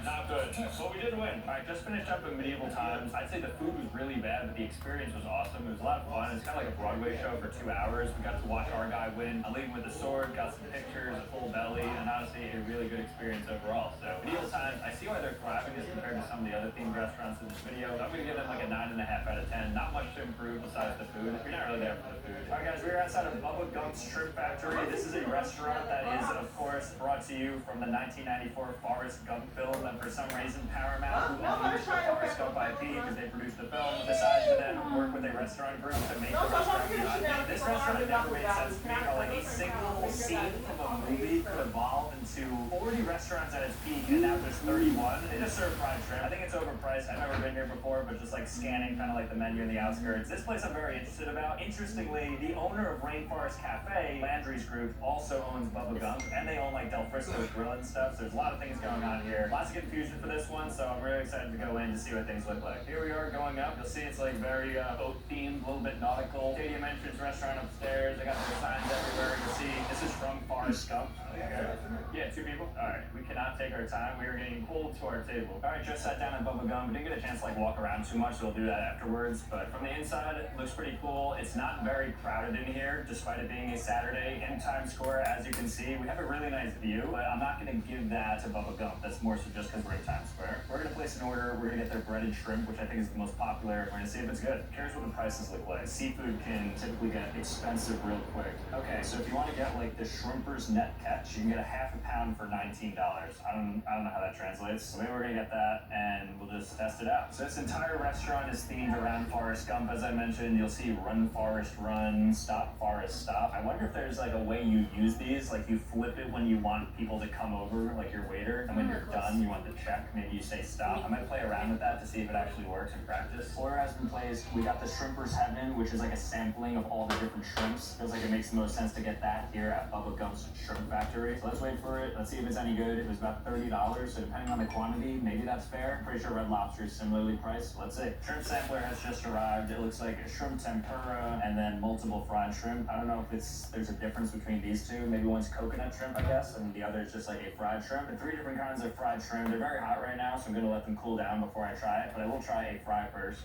Not good. But we did win. All right, just finished up in medieval times. I'd say the food was really bad, but the experience was awesome. It was a lot of fun. It's kind of like a Broadway show for 2 hours. We got to watch our guy win. I leave him with a sword, got some pictures, a full belly, and honestly, a really good experience overall. So medieval times, I see why they're thriving as compared to some of the other themed restaurants in this video. So I'm going to give them like a 9.5 out of 10. Not much to improve besides the food. You're not really there for the food. All right, guys, we're outside of Bubba Gump's Shrimp Factory. This is a restaurant that is, of course, brought to you from the 1994 Forrest Gump film, and for some reason, Paramount, who owns the Forrest Gump IP because they produced the film, decided to then work with a restaurant group to make the restaurant behind it. This restaurant never made sense to me. Like a single scene from a movie could evolve into 40 restaurants at its peak, and now there's 31. They just serve fried shrimp. I think it's overpriced. I've never been here before, but just like scanning kind of like the menu in the outskirts. This place I'm very interested about. Interestingly, the owner of Rainforest Cafe, Landry's group, also owns Bubba Gump, and they own like Del Frisco's Grill and stuff. So there's a lot of things going on here. Lots of confusion for this one, so I'm really excited to go in to see what things look like. Here we are going up. You'll see it's like very boat themed, a little bit nautical. Stadium entrance restaurant upstairs. They got their signs everywhere. You'll see this is from Forrest Gump. Okay. Yeah, 2 people. All right, we cannot take our time. We are getting pulled to our table. All right, just sat down at Bubba Gump. Didn't get a chance to like walk around too much, so we'll do that afterwards. But from the inside, it looks pretty cool. It's not very crowded in here, despite it being a Saturday in Times Square. As you can see, we have a really nice view, but I'm not going to give that to Bubba Gump. That's more so just because we're in Times Square. We're going to place an order. We're going to get their breaded shrimp, which I think is the most popular. We're going to see if it's good. Here's what the prices look like. Seafood can typically get expensive real quick. Okay, so if you want to get like the Shrimper's Net Catch, you can get a half a pound for $19. I don't know how that translates. So maybe we're going to get that and we'll just test it out. So this entire restaurant is themed around Forrest Gump. As I mentioned, you'll see Run Forrest Run, Stop Forrest Stop. I wonder if there's like a way you use these, like you flip it when you want people to come over, like your waiter, and when you're done, you want the check, maybe you say stop. I might play around with that to see if it actually works in practice. Order has been placed. We got the Shrimper's Heaven, which is like a sampling of all the different shrimps. Feels like it makes the most sense to get that here at Bubba Gump's Shrimp Factory. So let's wait for it. Let's see if it's any good. It was about $30, so depending on the quantity, maybe that's fair. Pretty sure Red Lobster is similarly priced. Let's see. Shrimp sampler has just arrived. It looks like a shrimp tempura and then multiple fried shrimp. I don't know if there's a difference between these two. Maybe one's coconut shrimp, I guess, and the other is just like a fried shrimp. And 3 different kinds of fried shrimp. They're very hot right now, so I'm gonna let them cool down before I try it, but I will try a fry first.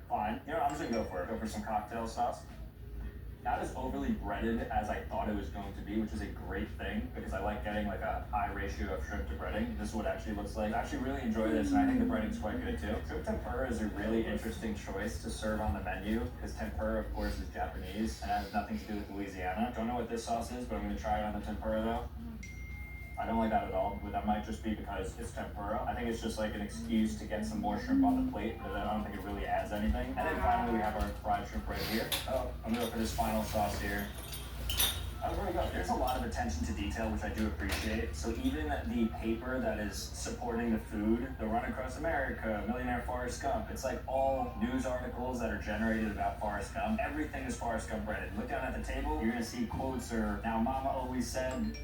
Fine. You know, I'm just gonna go for it. Go for some cocktail sauce. Not as overly breaded as I thought it was going to be, which is a great thing because I like getting like a high ratio of shrimp to breading. This is what it actually looks like. I actually really enjoy this, and I think the breading's quite good too. Shrimp tempura is a really interesting choice to serve on the menu because tempura, of course, is Japanese and has nothing to do with Louisiana. Don't know what this sauce is, but I'm gonna try it on the tempura though. I don't like that at all, but that might just be because it's tempura. I think it's just like an excuse to get some more shrimp on the plate, but I don't think it really adds anything. And then finally, we have our fried shrimp right here. Oh, I'm gonna go for this final sauce here. Oh, there we go. There's a lot of attention to detail, which I do appreciate. So even the paper that is supporting the food, the Run Across America, Millionaire Forrest Gump, it's like all news articles that are generated about Forrest Gump. Everything is Forrest Gump branded. Look down at the table, you're gonna see quotes or "Now Mama always said."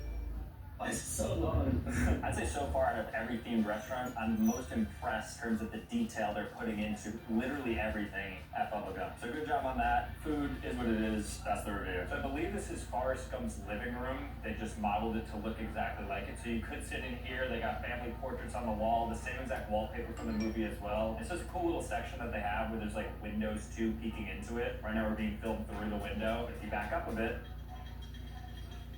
It's so long. I'd say so far out of every themed restaurant, I'm most impressed in terms of the detail they're putting into literally everything at Bubba Gump. So good job on that. Food is what it is. That's the review. So I believe this is Forrest Gump's living room. They just modeled it to look exactly like it. So you could sit in here. They got family portraits on the wall, the same exact wallpaper from the movie as well. It's just a cool little section that they have where there's like windows too peeking into it. Right now we're being filmed through the window. If you back up a bit,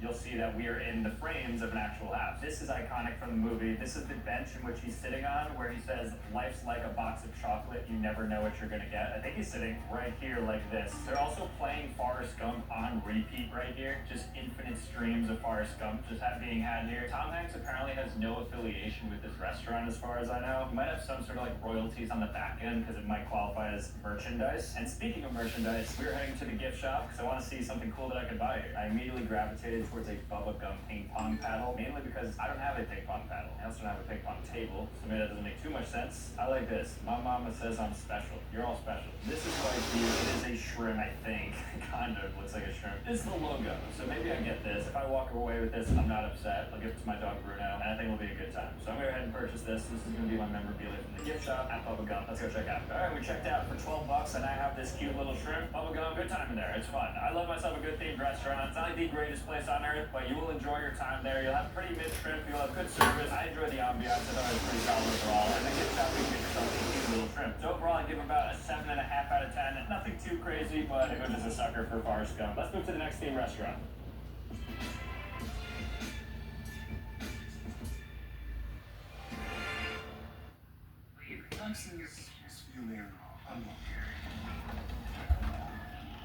you'll see that we are in the frames of an actual house. This is iconic from the movie. This is the bench in which he's sitting on where he says, "Life's like a box of chocolate. You never know what you're gonna get." I think he's sitting right here like this. They're also playing Forrest Gump on repeat right here. Just infinite streams of Forrest Gump just being had here. Tom Hanks apparently has no affiliation with this restaurant as far as I know. He might have some sort of like royalties on the back end because it might qualify as merchandise. And speaking of merchandise, we're heading to the gift shop because I want to see something cool that I could buy here. I immediately gravitated towards a bubblegum ping pong paddle, mainly because I don't have a ping pong paddle. I also don't have a ping pong table, so maybe that doesn't make too much sense. I like this. My mama says I'm special. You're all special. This is quite cute. It is a shrimp, I think. Kind of looks like a shrimp. It's the logo, so maybe I get this. If I walk away with this, I'm not upset. I'll give it to my dog Bruno, and I think it'll be a good time. So I'm gonna go ahead and purchase this. This is gonna be my memorabilia from the gift shop at Bubblegum. Let's go check out. All right, we checked out for $12, and I have this cute little shrimp. Bubblegum, good time in there. It's fun. I love myself a good themed restaurant. It's not like the greatest place on earth, but you will enjoy your time there. You'll have pretty mid shrimp. You'll have good service. I enjoy the ambiance. I thought it was pretty solid overall. And the gift shop, you get yourself a cute little shrimp. So overall, I give about a 7.5 out of 10. Nothing too crazy, but I'm just a sucker for Forrest Gump. Let's move to the next themed restaurant. Texas is feeling unlucky.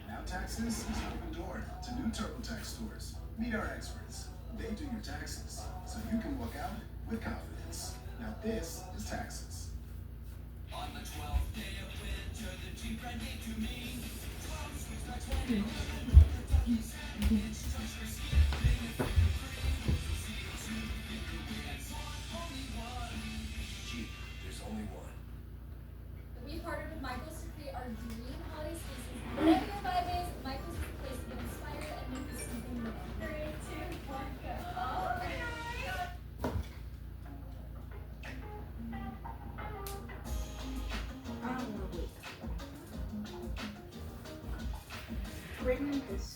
Now Texas is open door to new TurboTax stores. Meet our experts. They do your taxes, so you can walk out with confidence. Now this is Texas. On the 12th day of winter, the Jeep ran into me. 12 sweets by 20. Jeep, there's only one. We partnered with Michael's to create our dream holiday spaces. Whatever your vibe is, Michael's is the place to get inspired and make this something new. 3, 2, 1, go. Oh my god! I don't know what. Bring this.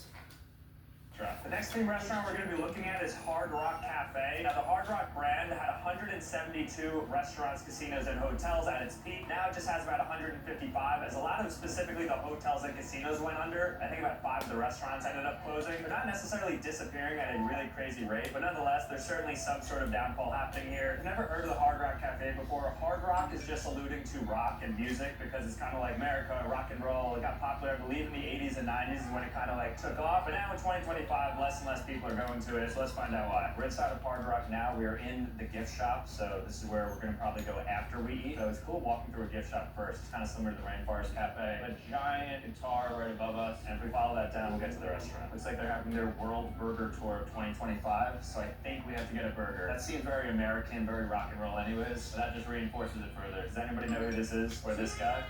The next theme restaurant we're going to be looking at is Hard Rock Cafe. Now, the Hard Rock brand had 172 restaurants, casinos, and hotels at its peak. Now it just has about 155, as a lot of specifically the hotels and casinos went under. I think about 5 of the restaurants ended up closing. They're not necessarily disappearing at a really crazy rate, but nonetheless, there's certainly some sort of downfall happening here. I've never heard of the Hard Rock Cafe before. Hard Rock is just alluding to rock and music because it's kind of like America, rock and roll. It got popular, I believe, in the 80s and 90s is when it kind of like took off. But now in 2025, less and less people are going to it, so let's find out why. We're inside of Hard Rock now. We are in the gift shop, so this is where we're going to probably go after we eat. So it's cool walking through a gift shop first. It's kind of similar to the Rainforest Cafe. A giant guitar right above us, and if we follow that down, we'll get to the restaurant. Looks like they're having their World Burger Tour of 2025, so I think we have to get a burger. That seems very American, very rock and roll anyways, so that just reinforces it further. Does anybody know who this is, or this guy?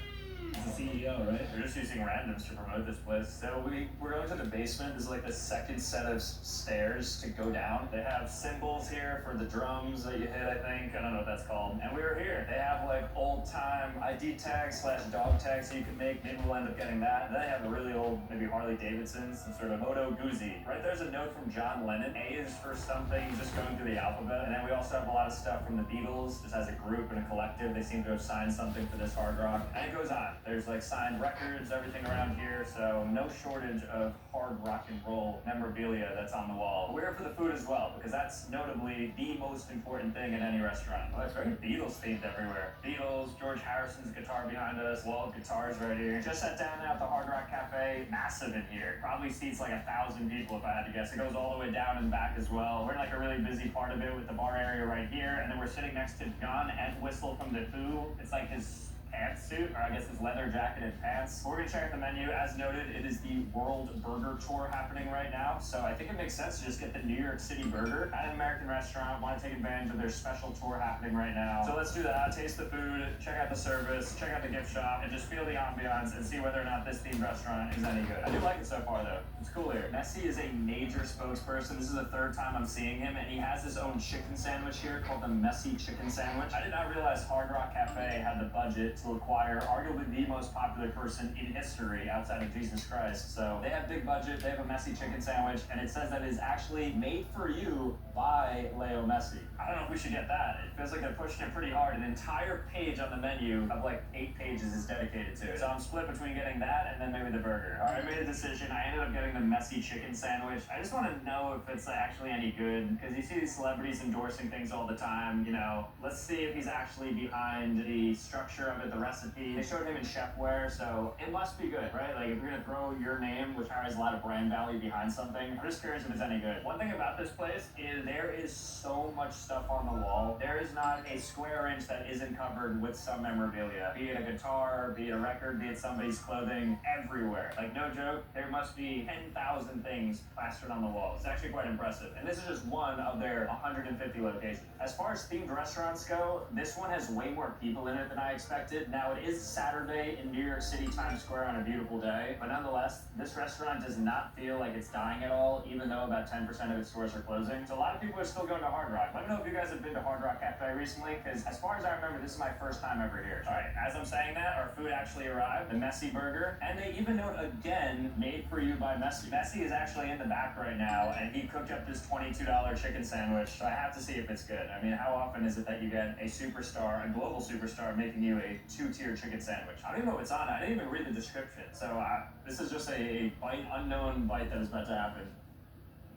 He's the CEO, right? We're just using randoms to promote this place. So we're going to the basement. This is like the second set of stairs to go down. They have symbols here for the drums that you hit, I think. I don't know what that's called. And we were here. They have like old time ID tags / dog tags so you can make. Maybe we'll end up getting that. And then they have a really old, maybe Harley Davidson, some sort of Moto Guzzi. Right there's a note from John Lennon. A is for something, just going through the alphabet. And then we also have a lot of stuff from the Beatles, just as a group and a collective. They seem to have signed something for this Hard Rock. And it goes on. There's like signed records, everything around here, so no shortage of hard rock and roll memorabilia that's on the wall. We're here for the food as well, because that's notably the most important thing in any restaurant. Well, it's very Beatles themed everywhere. Beatles, George Harrison's guitar behind us, wall of guitars right here. Just sat down now at the Hard Rock Cafe. Massive in here. Probably seats like 1,000 people if I had to guess. It goes all the way down and back as well. We're in like a really busy part of it with the bar area right here, and then we're sitting next to John Entwistle from The Who. It's like his pantsuit, or I guess his leather jacket and pants. We're gonna check out the menu. As noted, it is the World Burger Tour happening right now, so I think it makes sense to just get the New York City burger at an American restaurant. Want to take advantage of their special tour happening right now. So let's do that. Taste the food, check out the service, check out the gift shop, and just feel the ambiance and see whether or not this themed restaurant is any good. I do like it so far though. It's cool here. Messi is a major spokesperson. This is the 3rd time I'm seeing him, and he has his own chicken sandwich here called the Messi Chicken Sandwich. I did not realize Hard Rock Cafe had the budget to acquire arguably the most popular person in history outside of Jesus Christ. So they have big budget, they have a Messi chicken sandwich, and it says that it is actually made for you by Leo Messi. I don't know if we should get that. It feels like they're pushing it pretty hard. An entire page on the menu of like 8 pages is dedicated to it. So I'm split between getting that and then maybe the burger. All right, I made a decision. I ended up getting the Messi chicken sandwich. I just want to know if it's actually any good, because you see these celebrities endorsing things all the time. You know, let's see if he's actually behind the structure of it, the recipe. They showed him in chefware, so it must be good, right? Like if you're gonna throw your name, which carries a lot of brand value behind something, I'm just curious if it's any good. One thing about this place is there is so much stuff on the wall. There is not a square inch that isn't covered with some memorabilia. Be it a guitar, be it a record, be it somebody's clothing, everywhere. Like no joke, there must be 10,000 things plastered on the wall. It's actually quite impressive. And this is just one of their 150 locations. As far as themed restaurants go, this one has way more people in it than I expected. Now it is Saturday in New York City, Times Square on a beautiful day, but nonetheless, this restaurant does not feel like it's dying at all, even though about 10% of its stores are closing. So a lot of people are still going to Hard Rock. Let me know if you guys have been to Hard Rock Cafe recently, because as far as I remember, this is my first time ever here. All right, as I'm saying that, our food actually arrived, the Messy Burger, and they even note again, made for you by Messy. Messy is actually in the back right now, and he cooked up this $22 chicken sandwich, so I have to see if it's good. I mean, how often is it that you get a superstar, a global superstar, making you a two-tier chicken sandwich? I don't even know what's on it. I didn't even read the description, so this is just a bite, unknown bite that is about to happen.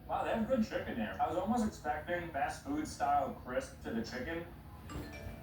Wow, they have good chicken here. I was almost expecting fast food style crisp to the chicken.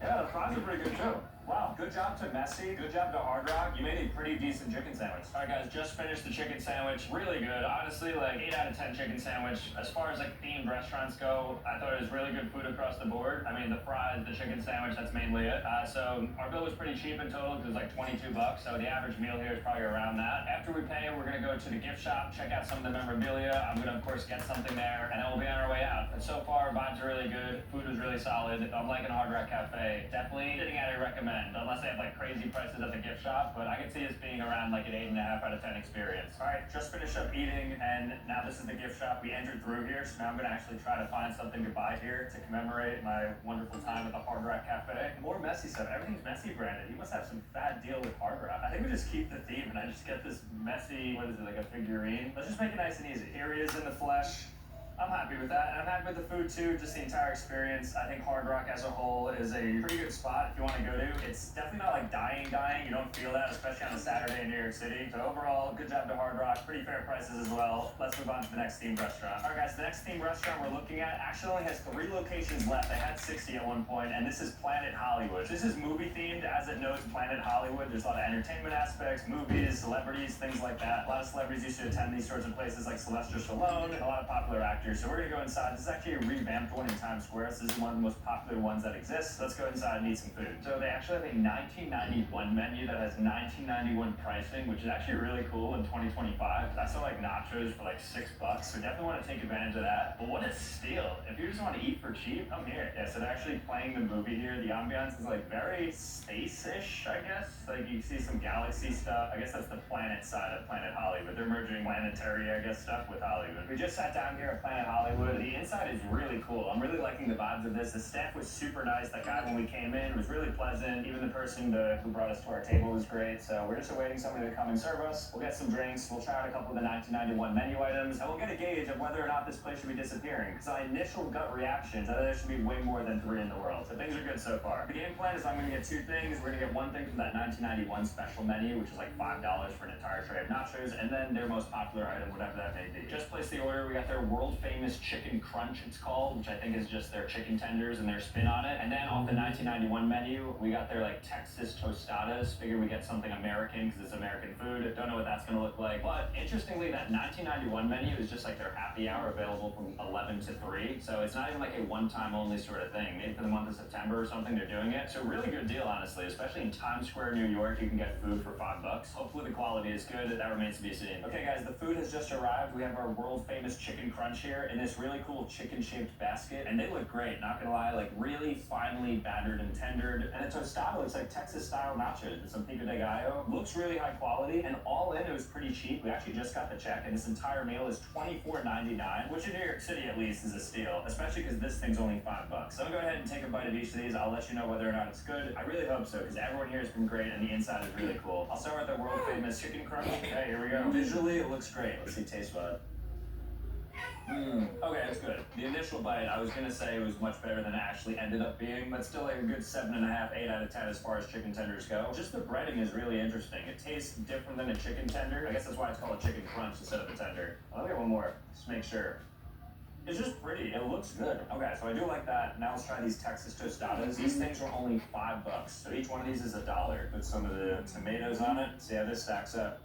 Yeah, the fries are pretty good too. Wow, good job to Messy, good job to Hard Rock. You made a pretty decent chicken sandwich. All right guys, just finished the chicken sandwich. Really good. Honestly, like 8 out of 10 chicken sandwich. As far as like themed restaurants go, I thought it was really good food across the board. I mean, the fries, the chicken sandwich, that's mainly it. So our bill was pretty cheap in total. It was like 22 bucks. So the average meal here is probably around that. After we pay, we're gonna go to the gift shop, check out some of the memorabilia. I'm gonna of course get something there, and then we'll be on our way out. But so far, vibes are really good. Food was really solid. I'm liking Hard Rock Cafe. Definitely sitting at a recommend, unless they have like crazy prices at the gift shop, but I can see this being around like an 8.5 out of 10 experience. All right, just finished up eating, and now this is the gift shop. We entered through here, so now I'm gonna actually try to find something to buy here to commemorate my wonderful time at the Hard Rock Cafe. More Messy stuff. Everything's Messy branded. You must have some fat deal with Hard Rock. I think we just keep the theme, and I just get this Messy, what is it, like a figurine? Let's just make it nice and easy. Here he is in the flesh. I'm happy with that, and I'm happy with the food too, just the entire experience. I think Hard Rock as a whole is a pretty good spot if you want to go to. It's definitely not like dying. You don't feel that, especially on a Saturday in New York City. So overall, good job to Hard Rock. Pretty fair prices as well. Let's move on to the next themed restaurant. All right guys, the next themed restaurant we're looking at actually only has 3 locations left. They had 60 at one point, and this is Planet Hollywood. This is movie themed, as it notes Planet Hollywood. There's a lot of entertainment aspects, movies, celebrities, things like that. A lot of celebrities used to attend these sorts of places like Sylvester Stallone, a lot of popular actors. So we're gonna go inside. This is actually a revamped one in Times Square. This is one of the most popular ones that exists. Let's go inside and eat some food. So they actually have a 1991 menu that has 1991 pricing, which is actually really cool in 2025. I saw like nachos for like $6, so definitely want to take advantage of that. But what a steal. If you just want to eat for cheap, come here. Yeah, so they're actually playing the movie here. The ambiance is like very space-ish, I guess. Like you see some galaxy stuff. I guess that's the planet side of Planet Hollywood. They're merging planetary, I guess, stuff with Hollywood. We just sat down here at Planet Hollywood. The inside is really cool. I'm really liking the vibes of this. The staff was super nice. That guy when we came in was really pleasant. Even the person who brought us to our table was great. So we're just awaiting somebody to come and serve us. We'll get some drinks. We'll try out a couple of the 1991 menu items, and we'll get a gauge of whether or not this place should be disappearing. Because my initial gut reaction is that there should be way more than 3 in the world. So things are good so far. The game plan is I'm going to get 2 things. We're going to get one thing from that 1991 special menu, which is like $5 for an entire tray of nachos, and then their most popular item, whatever that may be. Just placed the order. We got their world famous chicken crunch, it's called, which I think is just their chicken tenders and their spin on it. And then off the 1991 menu, we got their like Texas tostadas. Figured we get something American because it's American food. Don't know what that's gonna look like. But interestingly, that 1991 menu is just like their happy hour available from 11 to 3. So it's not even like a one-time only sort of thing. Maybe for the month of September or something they're doing it. So really good deal, honestly, especially in Times Square, New York. You can get food for $5. Hopefully the quality is good. That remains to be seen. Okay guys, the food has just arrived. We have our world famous chicken crunch here in this really cool chicken shaped basket, and they look great, not gonna lie, like really finely battered and tendered. And a tostada looks like Texas style nachos with some pico de gallo. Looks really high quality, and all in it was pretty cheap. We actually just got the check, and this entire meal is $24.99, which in New York City at least is a steal, especially because this thing's only $5. So I'm gonna go ahead and take a bite of each of these. I'll let you know whether or not it's good. I really hope so, because everyone here has been great, and the inside is really cool. I'll start with the world famous chicken crunch. Okay, here we go. Visually, it looks great. Let's see taste bud. Okay, it's good. The initial bite, I was gonna say it was much better than it actually ended up being, but still like a good 7.5, 8 out of 10 as far as chicken tenders go. Just the breading is really interesting. It tastes different than a chicken tender. I guess that's why it's called a chicken crunch instead of a tender. I'll get one more, just make sure. It's just pretty. It looks good. Okay, so I do like that. Now let's try these Texas tostadas. These things are only $5. So each one of these is $1. Put some of the tomatoes on it. See how this stacks up.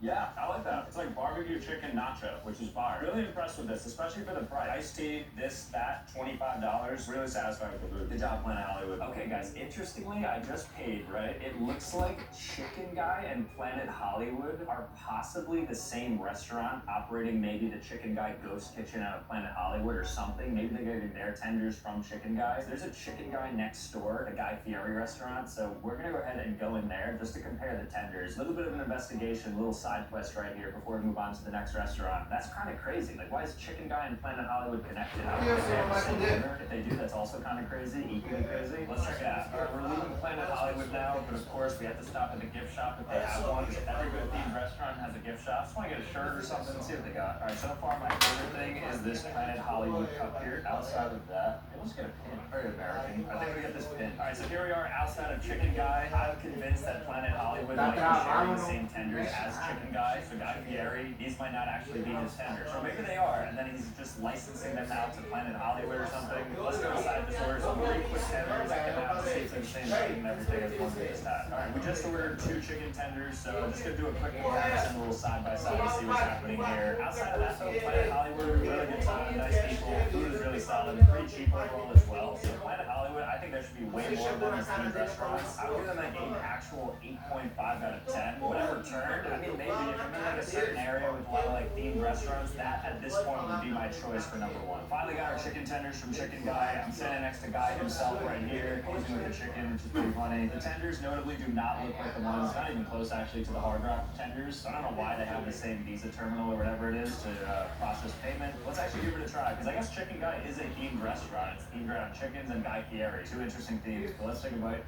Yeah, I like that. It's like barbecue chicken nacho, which is fire. Really impressed with this, especially for the price. Iced tea, this, that, $25. Really satisfied with the food. Good job, Planet Hollywood. Okay, guys, interestingly, I just paid, right? It looks like Chicken Guy and Planet Hollywood are possibly the same restaurant, operating maybe the Chicken Guy Ghost Kitchen out of Planet Hollywood or something. Maybe they're getting their tenders from Chicken Guy. There's a Chicken Guy next door, the Guy Fieri restaurant, so we're gonna go ahead and go in there just to compare the tenders. A little bit of an investigation, a little side quest right here before we move on to the next restaurant. That's kind of crazy. Like, why is Chicken Guy and Planet Hollywood connected? I don't know if they have the same owner. If they do, that's also kind of crazy, equally crazy. Let's check it out. All right, we're leaving Planet Hollywood now, but of course we have to stop at the gift shop if they have one. Because every good themed restaurant has a gift shop. Just want to get a shirt or something and see what they got. All right, so far my favorite thing is this Planet Hollywood cup here. Outside of that, let's get a pin. Very American. I think we get this pin. All right, so here we are outside of Chicken Guy. I'm convinced that Planet Hollywood might be sharing the same tenders as Chicken Guy. So Guy Fieri, these might not actually be his tenders. Or maybe they are, and then he's just licensing them out to Planet Hollywood or something. Let's go inside this order some really quick tenders. Get out to see if they're the same thing and everything as one we just had. All right, we just ordered 2 chicken tenders, so I'm just gonna do a quick comparison, a little side by side to see what's happening here. Outside of that, though, Planet Hollywood, really good time, nice people, food is really solid, and pretty cheap overall as well. So Planet Hollywood, I think there should be way more of them as themed restaurants. I would give them like an actual 8.5 out of 10. Whatever turned, I mean, maybe if I'm in like a certain area with a lot of like themed restaurants, that at this point would be my choice for number 1. Finally got our chicken tenders from Chicken Guy. I'm standing next to Guy himself right here, posing with the chicken, which is pretty funny. The tenders notably do not look like the ones, not even close actually to the Hard Rock tenders. I don't know why they have the same Visa terminal or whatever it is to process payment. Let's actually give it a try, because I guess Chicken Guy is a themed restaurant. It's themed around chickens and Guy Fieri. 2 interesting themes, but let's take a bite.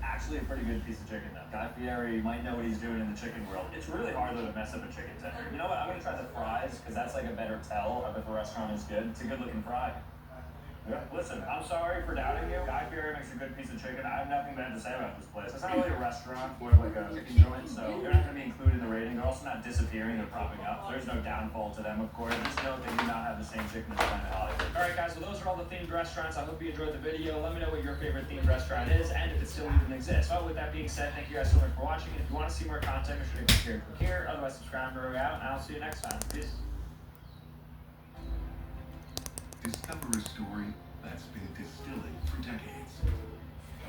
Actually a pretty good piece of chicken though. Guy Fieri might know what he's doing in the chicken world. It's really hard though to mess up a chicken tender. You know what, I'm gonna try the fries, because that's like a better tell of if a restaurant is good. It's a good looking fry. Yeah. Listen, I'm sorry for doubting you. Guy Fieri makes a good piece of chicken. I have nothing bad to say about this place. It's not really a restaurant, more like a chicken joint, so they're not going to be included in the rating. They're also not disappearing, they're propping up. So there's no downfall to them, of course. Just note they do not have the same chicken as Planet Hollywood. Alright guys, well those are all the themed restaurants. I hope you enjoyed the video. Let me know what your favorite themed restaurant is, and if it still even exists. But with that being said, thank you guys so much for watching. And if you want to see more content, make sure to click here. Otherwise, subscribe and we're out, and I'll see you next time. Peace. Discover a story that's been distilling for decades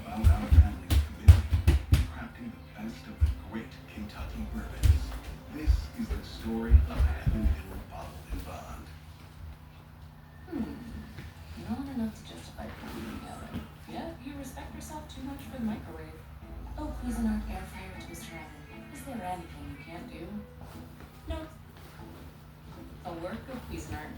about our family's commitment to crafting the best of the great Kentucky bourbons. This is the story of Heaven Hill Bottle and Bond. Not enough to justify putting together. Yet you respect yourself too much for the microwave. Oh, Cuisinart air fryer toaster oven. Is there anything you can't do? No. A work of Cuisinart.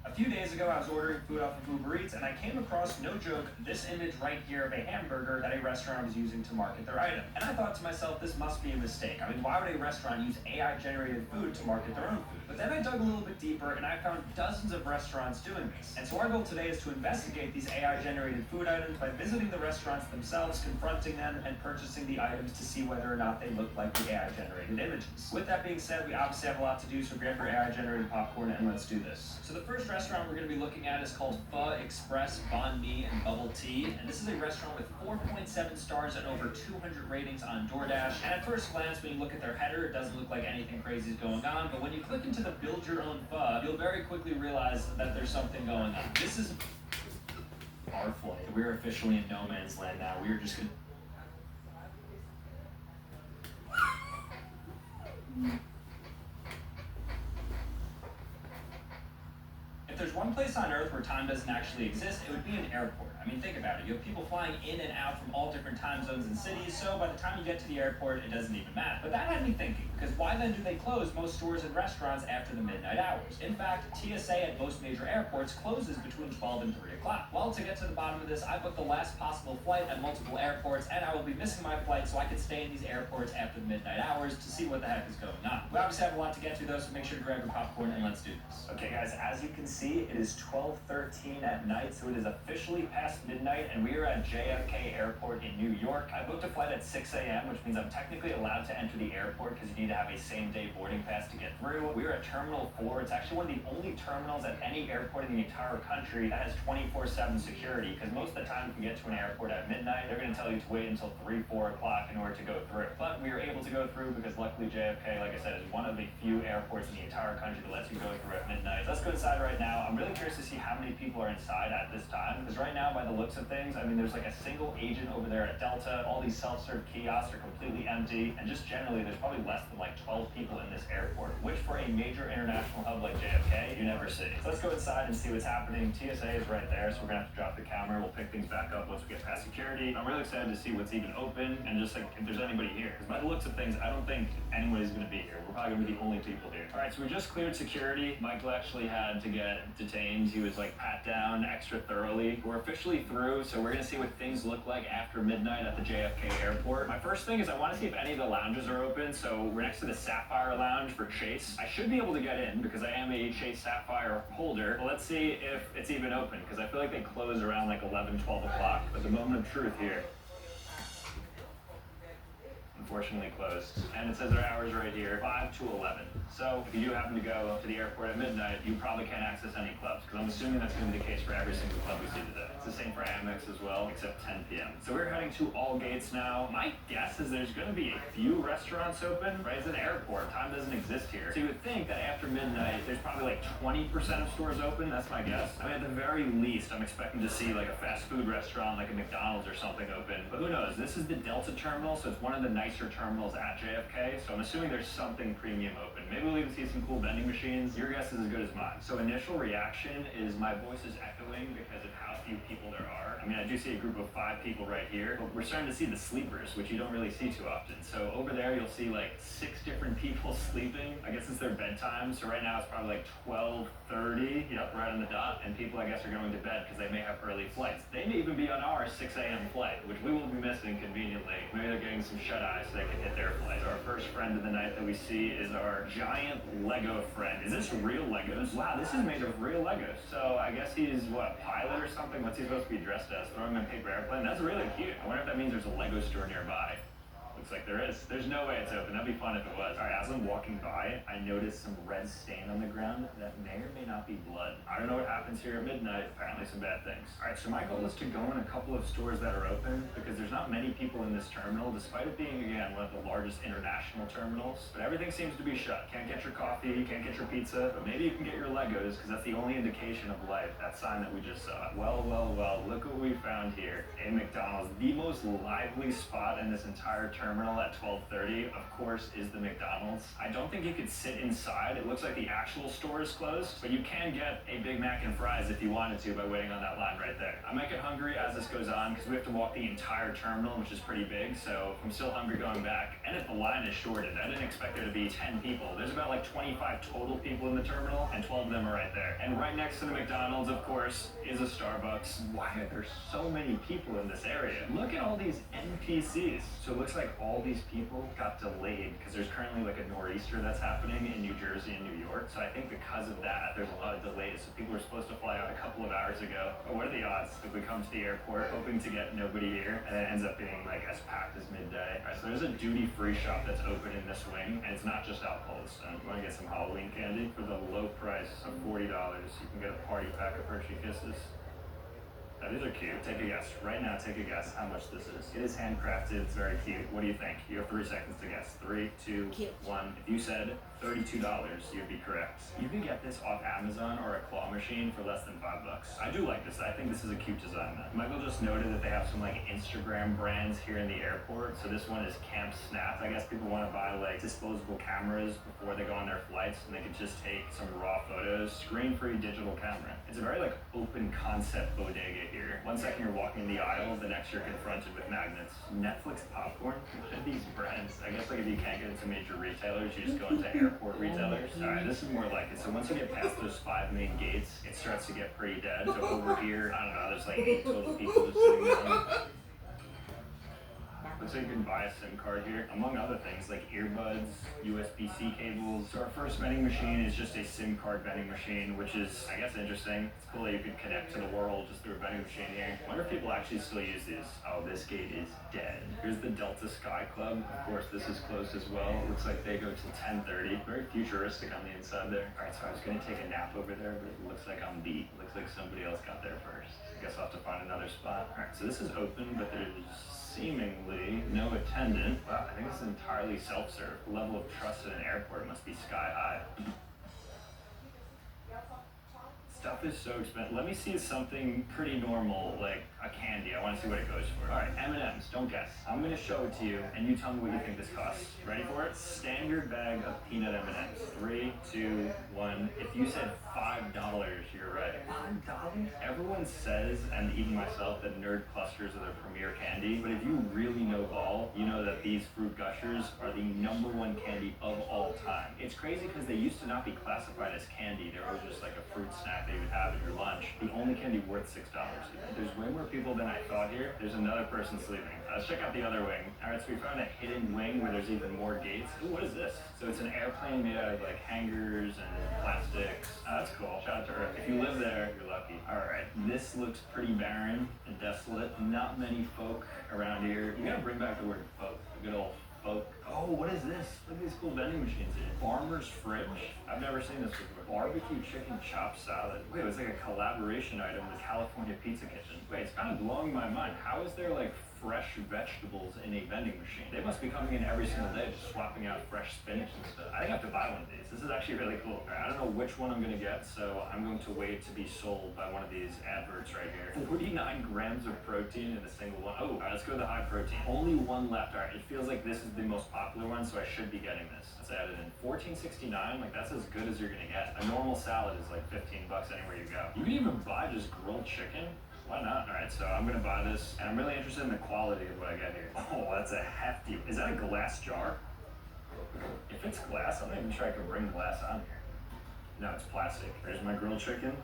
A few days ago, I was ordering food off of Uber Eats, and I came across, no joke, this image right here of a hamburger that a restaurant was using to market their item. And I thought to myself, this must be a mistake. I mean, why would a restaurant use AI-generated food to market their own food? But then I dug a little bit deeper, and I found dozens of restaurants doing this. And so our goal today is to investigate these AI-generated food items by visiting the restaurants themselves, confronting them, and purchasing the items to see whether or not they look like the AI-generated images. With that being said, we obviously have a lot to do, so grab your AI-generated popcorn and let's do this. So the first restaurant we're going to be looking at is called Pho Express Banh Mi and Bubble Tea, and this is a restaurant with 4.7 stars and over 200 ratings on DoorDash. And at first glance, when you look at their header, it doesn't look like anything crazy is going on, but when you click into the build your own pho, you'll very quickly realize that there's something going on. This is our flight. We're officially in no man's land now. We're just gonna If there's one place on Earth where time doesn't actually exist, it would be an airport. I mean, think about it. You have people flying in and out from all different time zones and cities, so by the time you get to the airport, it doesn't even matter. But that had me thinking, Because why then do they close most stores and restaurants after the midnight hours? In fact, TSA at most major airports closes between 12 and 3 o'clock. Well, to get to the bottom of this, I booked the last possible flight at multiple airports, and I will be missing my flight so I can stay in these airports after the midnight hours to see what the heck is going on. We obviously have a lot to get to though, so make sure to grab your popcorn and let's do this. Okay guys, as you can see, it is 12:13 at night, so it is officially past midnight, and we are at JFK Airport in New York. I booked a flight at 6 a.m., which means I'm technically allowed to enter the airport because you need to have a same-day boarding pass to get through. We are at Terminal 4. It's actually one of the only terminals at any airport in the entire country that has 24/7 security, because most of the time if you get to an airport at midnight, they're going to tell you to wait until 3, 4 o'clock in order to go through. But we were able to go through because luckily JFK, like I said, is one of the few airports in the entire country that lets you go through at midnight. So let's go inside right now. I'm really curious to see how many people are inside at this time, because right now, by the looks of things, I mean, there's like a single agent over there at Delta. All these self-serve kiosks are completely empty, and just generally, there's probably less than like 12 people in this airport, which for a major international hub like JFK, you never see. So let's go inside and see what's happening. TSA is right there, so we're gonna have to drop the camera. We'll pick things back up once we get past security. I'm really excited to see what's even open and just like if there's anybody here, because by the looks of things, I don't think anybody's gonna be here. We're probably gonna be the only people here. All right, so we just cleared security. Michael actually had to get detained. He was like pat down extra thoroughly. We're officially through, so we're gonna see what things look like after midnight at the JFK airport. My first thing is I want to see if any of the lounges are open. So we're next to the Sapphire Lounge for Chase. I should be able to get in because I am a Chase Sapphire holder. But let's see if it's even open, because I feel like they close around like 11, 12 o'clock. But the moment of truth here. Unfortunately closed. And it says their hours right here, 5 to 11. So if you do happen to go to the airport at midnight, you probably can't access any clubs, because I'm assuming that's going to be the case for every single club we see today. It's the same for Amex as well, except 10 p.m. So we're heading to all gates now. My guess is there's going to be a few restaurants open, right? It's an airport. Time doesn't exist here. So you would think that after midnight, there's probably like 20% of stores open. That's my guess. I mean, at the very least, I'm expecting to see like a fast food restaurant, like a McDonald's or something open. But who knows? This is the Delta terminal, so it's one of the nicer terminals at JFK. So I'm assuming there's something premium open. Maybe we'll even see some cool vending machines. Your guess is as good as mine. So initial reaction is my voice is echoing because of how few people there are. I mean, I do see a group of 5 people right here, but we're starting to see the sleepers, which you don't really see too often. So over there, you'll see like 6 different people sleeping. I guess it's their bedtime. So right now it's probably like 12:30. Yep, right on the dot. And people, I guess, are going to bed because they may have early flights. They may even be on our 6 a.m. flight, which we will be missing conveniently. Maybe they're getting some shut-eye so they can hit their flight. So our first friend of the night that we see is our giant Lego friend. Is this real Legos? Wow, this is made of real Legos. So I guess he's, what, a pilot or something? What's he supposed to be dressed as? Throwing him in a paper airplane? That's really cute. I wonder if that means there's a Lego store nearby. Looks like there is. There's no way it's open. That'd be fun if it was. All right, as I'm walking by, I noticed some red stain on the ground that may or may not be blood. I don't know what happens here at midnight. Apparently some bad things. All right, so my goal is to go in a couple of stores that are open because there's not many people in this terminal, despite it being, again, one of the largest international terminals. But everything seems to be shut. Can't get your coffee, can't get your pizza, but maybe you can get your Legos because that's the only indication of life, that sign that we just saw. Well, well, well, look what we found here. A McDonald's, the most lively spot in this entire terminal at 12:30, of course, is the McDonald's. I don't think you could sit inside. It looks like the actual store is closed, but you can get a Big Mac and fries if you wanted to by waiting on that line right there. I might get hungry as this goes on because we have to walk the entire terminal, which is pretty big, so I'm still hungry going back. And if the line is shortened, I didn't expect there to be 10 people. There's about like 25 total people in the terminal, and 12 of them are right there. And right next to the McDonald's, of course, is a Starbucks. Why are there so many people in this area? Look at all these NPCs. So it looks like all these people got delayed because there's currently like a nor'easter that's happening in New Jersey and New York. So I think because of that, there's a lot of delays. So people were supposed to fly out a couple of hours ago. But what are the odds if we come to the airport hoping to get nobody here and it ends up being like as packed as midday? All right, so there's a duty-free shop that's open in this wing, and it's not just alcohol. So if you want to get some Halloween candy for the low price of $40, you can get a party pack of Hershey Kisses. Now, these are cute. Take a guess. Right now, take a guess how much this is. It is handcrafted. It's very cute. What do you think? You have 3 seconds to guess. 3, 2, 1. If you said $32, you'd be correct. You can get this off Amazon or a claw machine for less than $5. I do like this. I think this is a cute design. Michael just noted that they have some like Instagram brands here in the airport. So this one is Camp Snap. I guess people want to buy like disposable cameras before they go on their flights, and they can just take some raw photos. Screen-free digital camera. It's a very like open concept bodega here. One second you're walking the aisle, the next you're confronted with magnets. Netflix popcorn? What are these brands? I guess like if you can't get into major retailers, you just go into airport retailers. Alright, this is more like it. So once you get past those 5 main gates, it starts to get pretty dead. So over here, I don't know, there's like 8 total people just sitting down. Looks like you can buy a SIM card here, among other things like earbuds, USB-C cables. So our first vending machine is just a SIM card vending machine, which is, I guess, interesting. It's cool that you could connect to the world just through a vending machine here. I wonder if people actually still use these. Oh, this gate is dead. Here's the Delta Sky Club. Of course, this is closed as well. It looks like they go till 10:30. Very futuristic on the inside there. All right, so I was gonna take a nap over there, but it looks like I'm beat. It looks like somebody else got there first. I guess I'll have to find another spot. All right, so this is open, but there's seemingly no attendant. Wow, I think this is entirely self-serve. The level of trust at an airport must be sky high. Stuff is so expensive. Let me see something pretty normal, like a candy. I want to see what it goes for. All right, M&M's, don't guess. I'm going to show it to you, and you tell me what you think this costs. Ready for it? Standard bag of peanut M&M's. 3, 2, 1. If you said $5, you're right. $5? Everyone says, and even myself, that Nerd Clusters are their premier candy. But if you really know ball, you know that these Fruit Gushers are the #1 candy of all time. It's crazy because they used to not be classified as candy. They were just like a fruit snack that you would have at your lunch. The only candy worth $6. There's way more people than I thought here. There's another person sleeping. Let's check out the other wing. All right, so we found a hidden wing where there's even more gates. Ooh, what is this? So it's an airplane made out of like hangers and plastics. That's cool. Shout out to Earth. If you live there, you're lucky. All right, this looks pretty barren and desolate. Not many folk around here. You gotta bring back the word folk. The good old folk. Oh, what is this? Look at these cool vending machines here. Farmer's Fridge? I've never seen this before. Barbecue chicken chop salad. Wait, it's like a collaboration item with California Pizza Kitchen. Wait, it's kind of blowing my mind. How is there like fresh vegetables in a vending machine? They must be coming in every single day just swapping out fresh spinach and stuff. I think I have to buy one of these. This is actually really cool. Right, I don't know which one I'm gonna get, so I'm going to wait to be sold by one of these adverts right here. 49 grams of protein in a single one. Oh, all right, let's go to the high protein. Only one left. All right, it feels like this is the most popular one, so I should be getting this. Let's add it in. $14.69, like that's as good as you're gonna get. A normal salad is like $15 anywhere you go. You can even buy just grilled chicken. Why not? All right, so I'm gonna buy this, and I'm really interested in the quality of what I get here. Oh, that's a hefty. Is that a glass jar? If it's glass, I'm not even sure I can bring glass on here. No, it's plastic. Here's my grilled chicken.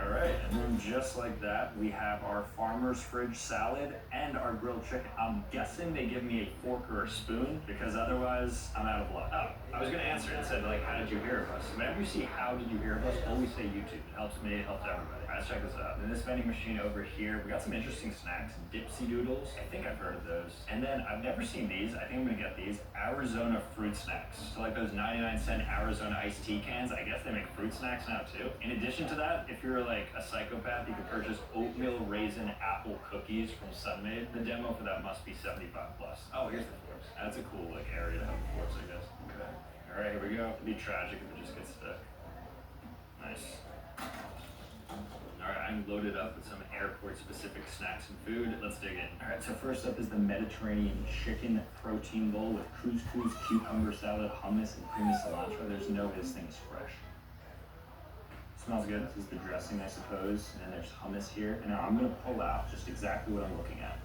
All right, and then just like that, we have our Farmer's Fridge salad and our grilled chicken. I'm guessing they give me a fork or a spoon because otherwise I'm out of luck. Oh, I was gonna answer it. It said like, how did you hear of us? Whenever you see how did you hear of us, always say YouTube. It helps me, it helps everybody. All right, let's check this out. In this vending machine over here, we got some interesting snacks. Dipsy Doodles, I think I've heard of those. And then I've never seen these. I think I'm gonna get these. Arizona fruit snacks. So like those 99-cent Arizona iced tea cans, I guess they make fruit snacks now too. In addition to that, if you're like a psychopath, you can purchase oatmeal raisin apple cookies from Sunmade. The demo for that must be 75 plus. Oh, here's the forks. That's a cool like area to have the forks, I guess. Okay. All right, here we go. It'd be tragic if it just gets stuck. Nice. All right, I'm loaded up with some airport-specific snacks and food. Let's dig in. All right, so first up is the Mediterranean chicken protein bowl with couscous, cucumber salad, hummus, and creamy cilantro. There's no way this thing is fresh. Smells good. This is the dressing, I suppose. And then there's hummus here. And now I'm gonna pull out just exactly what I'm looking at.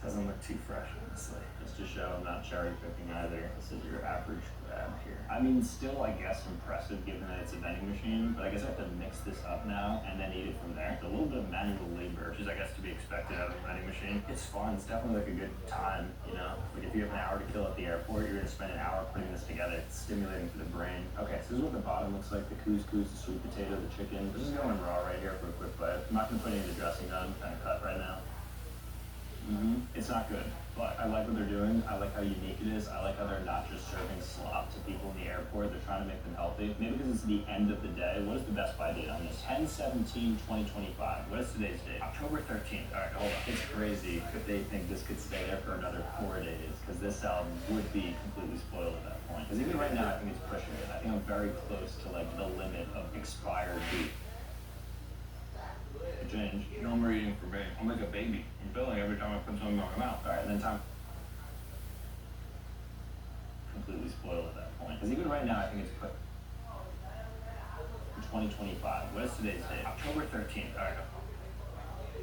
Doesn't look too fresh, honestly. Just to show I'm not cherry picking either. This is your average grab here. I mean, still, I guess, impressive given that it's a vending machine, but I guess I have to mix this up now and then eat it from there. It's a little bit of manual labor, which is, I guess, to be expected out of a vending machine. It's fun. It's definitely like a good time, you know? Like if you have an hour to kill at the airport, you're gonna spend an hour putting this together. It's stimulating for the brain. Okay, so this is what the bottom looks like. The couscous, the sweet potato, the chicken. This is going raw right here for a quick bite. I'm not gonna put any of the dressing on. I'm kind of cut right now. It's not good, but I like what they're doing. I like how unique it is. I like how they're not just serving slop to people in the airport. They're trying to make them healthy. Maybe because it's the end of the day. What is the best buy date on this? 10/17/2025. What is today's date? October 13th. All right, hold on. It's crazy if they think this could stay there for another 4 days, because this salad would be completely spoiled at that point. Because even right now, I think it's pushing it. I think I'm very close to like the limit of expired beef. Change. No more eating for me. I'm like a baby. I'm filling every time I put something in my mouth. All right, and then time. Completely spoiled at that point. Because even right now, I think it's put. Which 2025. What is today's date? October 13th. All right.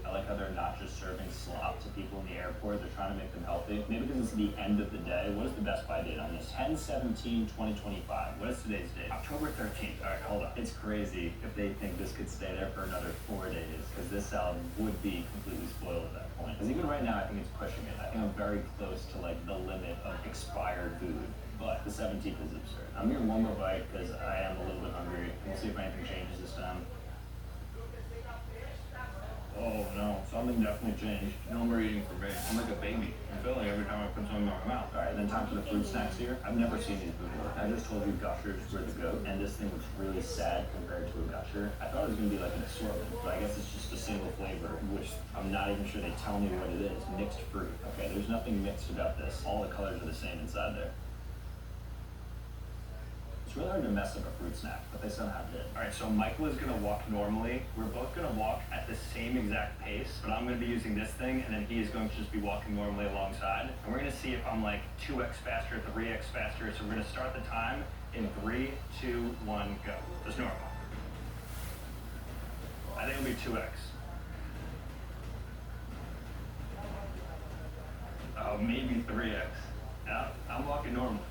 I like how they're not just serving slop to people in the airport. They're trying to make them healthy. Maybe because it's the end of the day. What is the Best Buy date on this? 10/17/2025. What is today's date? October 13th. All right, hold on. It's crazy if they think this could stay there for another 4 days, because this salad would be completely spoiled at that point. Because even right now, I think it's pushing it. I think I'm very close to like the limit of expired food. But the 17th is absurd. I'm gonna one more bite because I am a little bit hungry. We'll see if anything changes this time. Oh no, something definitely changed. No more eating for me. I'm like a baby. I'm feeling every time I put something in my mouth. Alright, then time for the fruit snacks here. I've never seen these before. I just told you gushers were the goat, and this thing looks really sad compared to a gusher. I thought it was gonna be like an assortment, but I guess it's just a single flavor, which I'm not even sure they tell me what it is. Mixed fruit. Okay, there's nothing mixed about this. All the colors are the same inside there. It's really hard to mess up a fruit snack, but they somehow did. All right, so Michael is gonna walk normally. We're both gonna walk at the same exact pace, but I'm gonna be using this thing, and then he is going to just be walking normally alongside. And we're gonna see if I'm like 2x faster, 3x faster. So we're gonna start the time in 3, 2, 1, go. Just normal. I think it'll be 2x. Oh, maybe 3x. Yeah, I'm walking normal.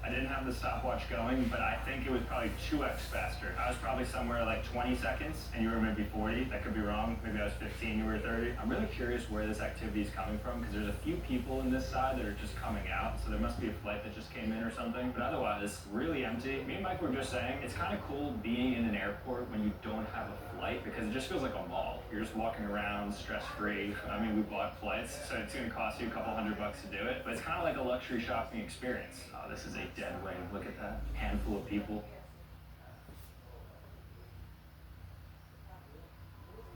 I didn't have the stopwatch going, but I think it was probably 2x faster. I was probably somewhere like 20 seconds, and you were maybe 40. That could be wrong. Maybe I was 15, you were 30. I'm really curious where this activity is coming from, because there's a few people in this side that are just coming out, so there must be a flight that just came in or something. But otherwise, really empty. Me and Mike were just saying, it's kind of cool being in an airport when you don't have a flight, because it just feels like a mall. You're just walking around stress-free. I mean, we bought flights, so it's gonna cost you a couple $100 to do it, but it's kind of like a luxury shopping experience. Oh, this is a dead wing. Look at that. Handful of people.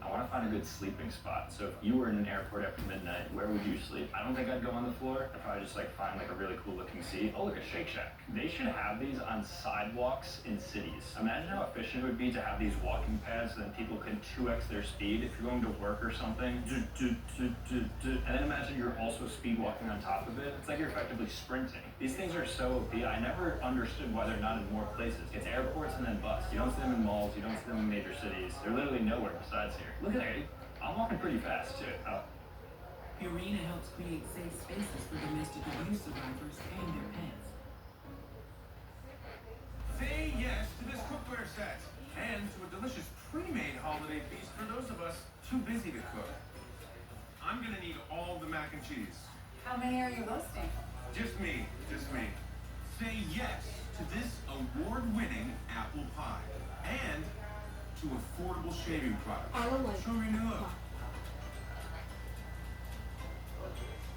I want to find a good sleeping spot. So if you were in an airport after midnight, where would you sleep? I don't think I'd go on the floor. I'd probably just like find like a really cool looking seat. Oh, look, a Shake Shack. They should have these on sidewalks in cities. Imagine how efficient it would be to have these walking pads so that people could 2x their speed if you're going to work or something. And then imagine you're also speed walking on top of it. It's like you're effectively sprinting. These things are so OP. I never understood why they're not in more places. It's airports and then bus. You don't see them in malls. You don't see them in major cities. They're literally nowhere besides here. Look at that. I'm walking pretty fast too. Oh. Purina helps create safe spaces for domestic abuse survivors and their pets. Say yes to this cookware set and to a delicious pre-made holiday feast for those of us too busy to cook. I'm gonna need all the mac and cheese. How many are you roasting? Just me, just me. Say yes to this award-winning apple pie and to affordable shaving products. Show me new look.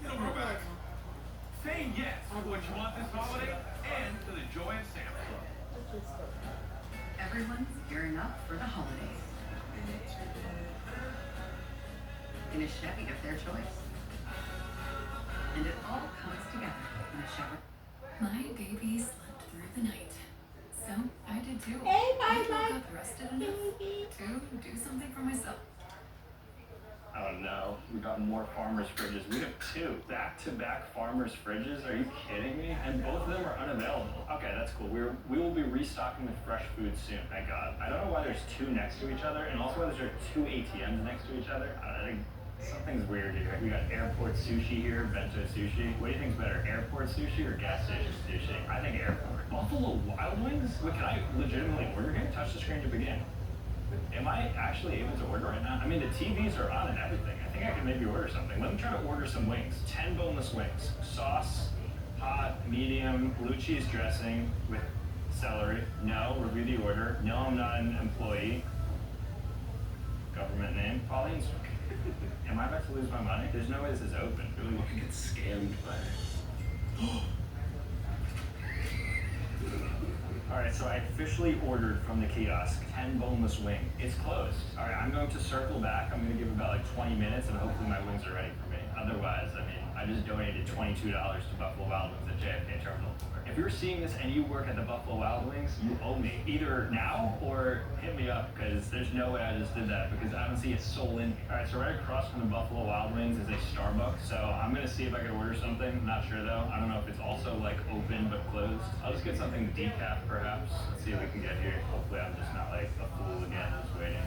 It'll grow back. Say yes to what you want this holiday and to the joy of Santa. Everyone's gearing up for the holidays. In a Chevy of their choice. And it all comes together in a shower. My baby slept through the night. So I did too. Hey, I woke up rested enough to do something for myself. Oh no, we got more farmers' fridges. We have 2 back-to-back farmers' fridges. Are you kidding me? And both of them are unavailable. Okay, that's cool. We will be restocking with fresh food soon. Thank God. I don't know why there's 2 next to each other, and also why there's 2 ATMs next to each other. I think something's weird here. We got airport sushi here, bento sushi. What do you think's better, airport sushi or gas station sushi? I think airport. Buffalo Wild Wings? Wait, can I legitimately order here? Touch the screen to begin. Am I actually able to order right now? I mean, the TVs are on and everything. I think I can maybe order something. Let me try to order some wings. 10 boneless wings. Sauce, hot, medium, blue cheese dressing with celery. No, review the order. No, I'm not an employee. Government name. Pauline's. Am I about to lose my money? There's no way this is open. Really want to get scammed by it. Alright, so I officially ordered from the kiosk 10 boneless wings. It's closed. Alright, I'm going to circle back. I'm going to give about like 20 minutes and hopefully my wings are ready for me. Otherwise, I mean, I just donated $22 to Buffalo Wild Wings at JFK Terminal. If you're seeing this and you work at the Buffalo Wild Wings, you owe me. Either now or hit me up, because there's no way I just did that, because I don't see a soul in here. Alright, so right across from the Buffalo Wild Wings is a Starbucks, so I'm gonna see if I can order something. I'm not sure though. I don't know if it's also like open but closed. I'll just get something decaf perhaps. Let's see if we can get here. Hopefully I'm just not like a fool again just waiting.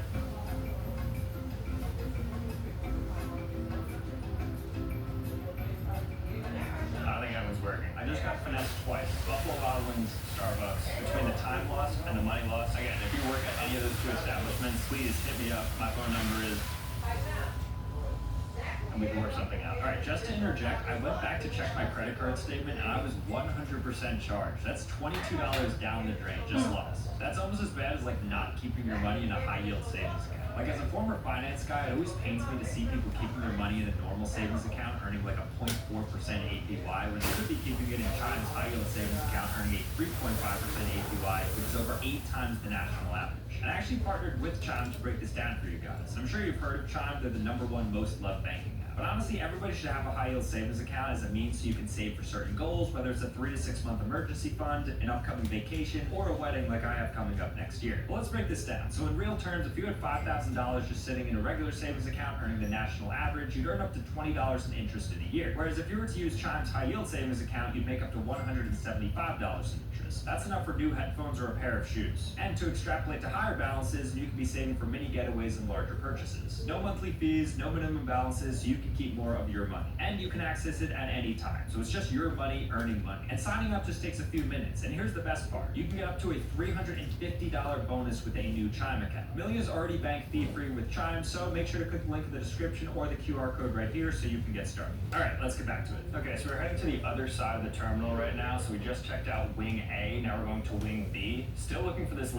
I don't think that one's working. I just got finessed twice. Buffalo Wild Wings, Starbucks. Between the time loss and the money loss. Again, if you work at any of those two establishments, please hit me up. My phone number is... and we can work something out. Alright, just to interject, I went back to check my credit card statement and I was 100% charged. That's $22 down the drain, just lost. That's almost as bad as like not keeping your money in a high yield savings account. Like as a former finance guy, it always pains me to see people keeping their money in a normal savings account earning like a 0.4% APY when they should be keeping it in Chime's high yield savings account earning a 3.5% APY, which is over 8 times the national average. And I actually partnered with Chime to break this down for you guys. I'm sure you've heard of Chime, they're the #1 most loved banking app. But honestly, everybody should have a high yield savings account as a means so you can save for certain goals, whether it's a 3 to 6 month emergency fund, an upcoming vacation, or a wedding like I have coming up next year. Well, let's break this down. So in real terms, if you had $5,000 just sitting in a regular savings account earning the national average, you'd earn up to $20 in interest in a year. Whereas if you were to use Chime's high yield savings account, you'd make up to $175 in interest. That's enough for new headphones or a pair of shoes. And to extrapolate to higher balances, you could be saving for mini getaways and larger purchases. No monthly fees, no minimum balances, so you can keep more of your money. And you can access it at any time. So it's just your money earning money. And signing up just takes a few minutes. And here's the best part. You can get up to a $350 bonus with a new Chime account. Millions already bank fee-free with Chime, so make sure to click the link in the description or the QR code right here so you can get started. Alright, let's get back to it. Okay, so we're heading to the other side of the terminal right now. So we just checked out Wing A, now we're going to Wing B. Still looking for this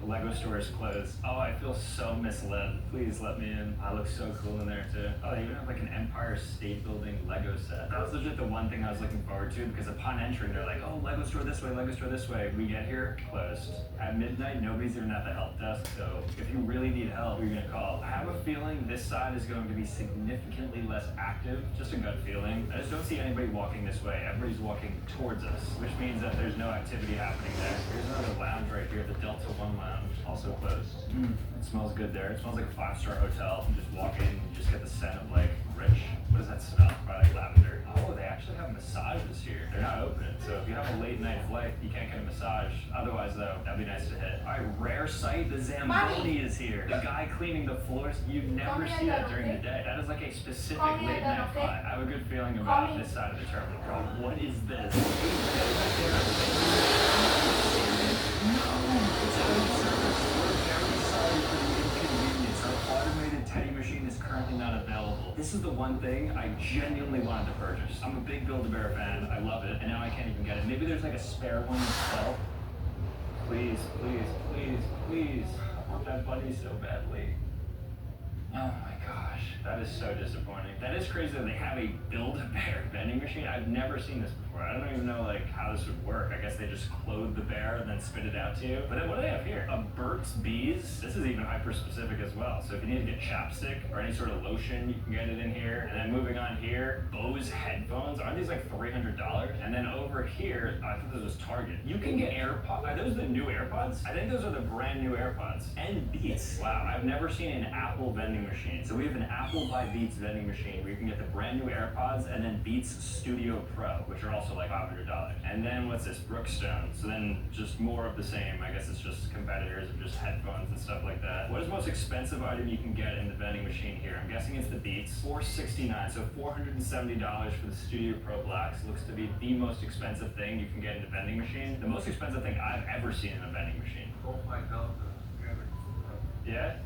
The Lego store is closed. Oh, I feel so misled. Please let me in. I look so cool in there too. Oh, they even have like an Empire State Building Lego set. That was legit the one thing I was looking forward to, because upon entering, they're like, oh, Lego store this way, Lego store this way. We get here, closed. At midnight, nobody's even at the help desk, so if you really need help, who are you gonna call? I have a feeling this side is going to be significantly less active. Just a gut feeling. I just don't see anybody walking this way. Everybody's walking towards us, which means that there's no activity happening there. Here's another lounge right here, the Delta One Lounge. Also closed. It smells good there. It smells like a 5-star hotel. You just walk in, you just get the scent of like rich. What does that smell? Probably like lavender. Oh, they actually have massages here. They're not open, so if you have a late night flight, you can't get a massage. Otherwise, though, that'd be nice to hit. All right, rare sight. The Zamboni is here. The guy cleaning the floors. You never see that during the day. That is like a specific late night flight. I have a good feeling about this side of the terminal. Bro, what is this? Teddy machine is currently not available. This is the one thing I genuinely wanted to purchase. I'm a big Build-A-Bear fan. I love it, and now I can't even get it. Maybe there's like a spare one to sell. Please, please, please, please. I want that bunny so badly. Oh my gosh, that is so disappointing. That is crazy that they have a Build-A-Bear vending machine. I've never seen this before. I don't even know like how this would work. I guess they just clothe the bear and then spit it out to you. But then what do they have here? A Burt's Bees. This is even hyper specific as well. So if you need to get chapstick or any sort of lotion, you can get it in here. And then moving on here, Bose headphones. Aren't these like $300? And then over here, I thought this was Target. You can get AirPods. Are those the new AirPods? I think those are the brand new AirPods. And Beats. Wow, I've never seen an Apple vending machine. So we have an Apple by Beats vending machine where you can get the brand new AirPods and then Beats Studio Pro, which are also like $500. And then what's this? Brookstone. So then just more of the same. I guess it's just competitors of just headphones and stuff like that. What is the most expensive item you can get in the vending machine here? I'm guessing it's the Beats. $469, so $470 for the Studio Pro Blacks. Looks to be the most expensive thing you can get in the vending machine. The most expensive thing I've ever seen in a vending machine. Oh my God. Yeah?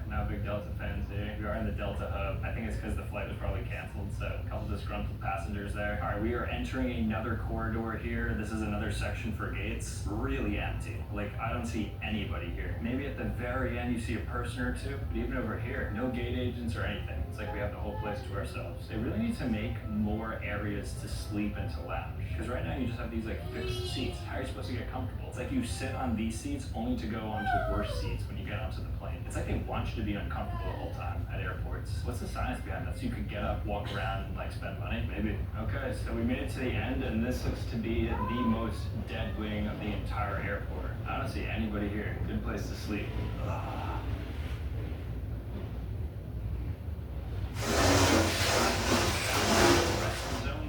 Not big Delta fans here. We are in the Delta hub. I think it's because the flight was probably canceled, so a couple disgruntled passengers there. All right, we are entering another corridor here. This is another section for gates. Really empty. Like, I don't see anybody here. Maybe at the very end you see a person or two, but even over here, no gate agents or anything. It's like we have the whole place to ourselves. They really need to make more areas to sleep and to lounge. Because right now you just have these like fixed seats. How are you supposed to get comfortable? It's like you sit on these seats only to go onto worse seats when you get onto the plane. It's like they want you to be uncomfortable the whole time at airports. What's the science behind that? So you could get up, walk around, and like spend money? Maybe. Okay, so we made it to the end, and this looks to be the most dead wing of the entire airport. I don't see anybody here. Good place to sleep. Ugh.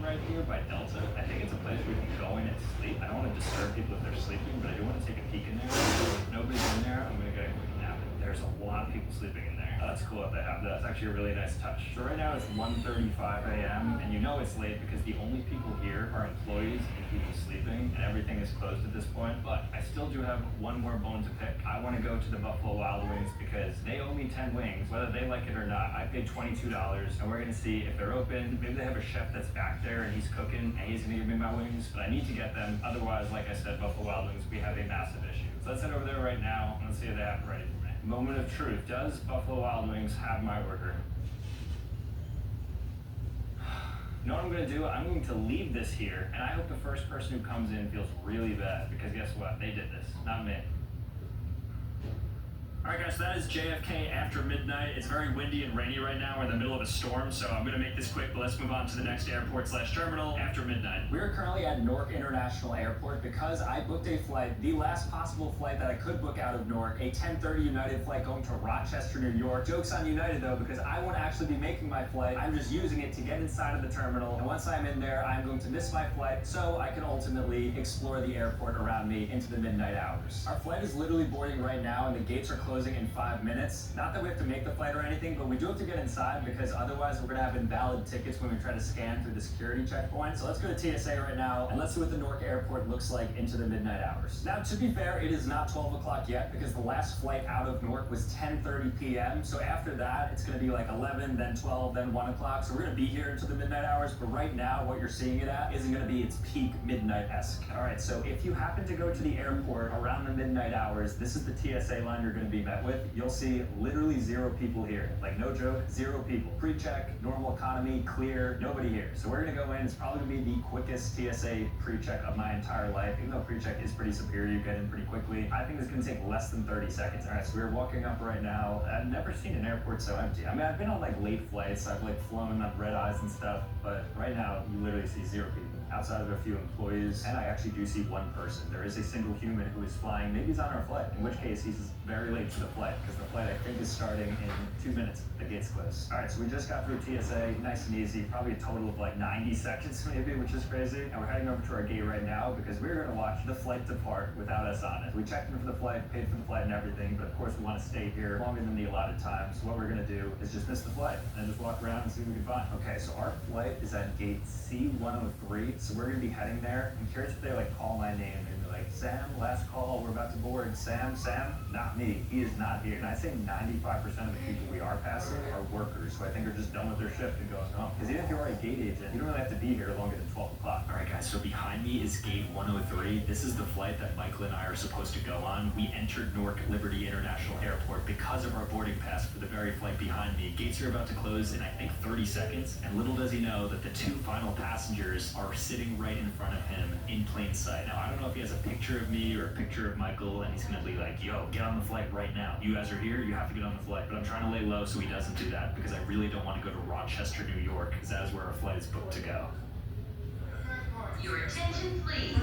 Right here by Delta. I think it's a place where you can go in and sleep. I don't want to disturb people if they're sleeping, but I do want to take a peek in there. If nobody's in there, I'm going to get a quick nap. There's a lot of people sleeping in there. That's cool that they have that. It's actually a really nice touch. So right now it's 1:35 a.m. and you know it's late because the only people here are employees and people sleeping, and everything is closed at this point. But I still do have one more bone to pick. I want to go to the Buffalo Wild Wings because they owe me 10 wings, whether they like it or not. I paid $22, and we're gonna see if they're open. Maybe they have a chef that's back there and he's cooking and he's gonna give me my wings, but I need to get them. Otherwise, like I said, Buffalo Wild Wings, we have a massive issue. So let's head over there right now and let's see if they have it ready for me. Moment of truth. Does Buffalo Wild Wings have my order? You know what I'm going to do? I'm going to leave this here, and I hope the first person who comes in feels really bad, because guess what? They did this, not me. Alright guys, so that is JFK after midnight. It's very windy and rainy right now. We're in the middle of a storm, so I'm going to make this quick, but let's move on to the next airport/terminal after midnight. We are currently at Newark International Airport because I booked a flight, the last possible flight that I could book out of Newark, a 10:30 United flight going to Rochester, New York. Joke's on United though, because I won't actually be making my flight. I'm just using it to get inside of the terminal, and once I'm in there, I'm going to miss my flight so I can ultimately explore the airport around me into the midnight hours. Our flight is literally boarding right now, and the gates are closing in 5 minutes. Not that we have to make the flight or anything, but we do have to get inside because otherwise we're gonna have invalid tickets when we try to scan through the security checkpoint. So let's go to TSA right now and let's see what the Newark airport looks like into the midnight hours. Now, to be fair, it is not 12 o'clock yet because the last flight out of Newark was 10:30 p.m. So after that, it's gonna be like 11, then 12, then 1 o'clock. So we're gonna be here into the midnight hours, but right now, what you're seeing it at isn't gonna be its peak midnight-esque. All right, so if you happen to go to the airport around the midnight hours, this is the TSA line you're gonna be met with. You'll see literally 0 people here. Like, no joke, 0 people. Pre-check, normal economy, clear, nobody here. So we're gonna go in. It's probably gonna be the quickest TSA pre-check of my entire life. Even though pre-check is pretty superior, you get in pretty quickly. I think it's gonna take less than 30 seconds. All right, so we're walking up right now. I've never seen an airport so empty. I mean, I've been on like late flights. I've like flown on red eyes and stuff, but right now you literally see 0 people. Outside of a few employees, and I actually do see 1 person. There is a single human who is flying. Maybe he's on our flight, in which case he's very late to the flight, because the flight I think is starting in 2 minutes. The gate's closed. All right, so we just got through TSA, nice and easy, probably a total of like 90 seconds maybe, which is crazy. And we're heading over to our gate right now because we're gonna watch the flight depart without us on it. We checked in for the flight, paid for the flight and everything, but of course we want to stay here longer than the allotted time. So what we're gonna do is just miss the flight and just walk around and see what we can find. Okay, so our flight is at gate C103, so we're gonna be heading there. I'm curious if they like call my name and they're like, Sam, last call, we're about to board. Sam, not me. He is not here. And I say 95% of the people we are passing are workers who I think are just done with their shift and going home. Because even if you are a gate agent, you don't really have to be here longer than 12 o'clock. All right, guys, so behind me is gate 103. This is the flight that Michael and I are supposed to go on. We entered Newark Liberty International Airport because of our boarding pass for the very flight behind me. Gates are about to close in, I think, 30 seconds. And little does he know that the 2 final passengers are sitting right in front of him in plain sight. Now, I don't know if he has a picture of me or a picture of Michael, and he's gonna be like, yo, get on the flight right now. You guys are here, you have to get on the flight. But I'm trying to lay low so he doesn't do that because I really don't want to go to Rochester, New York, because that is where our flight is booked to go. Your attention, please.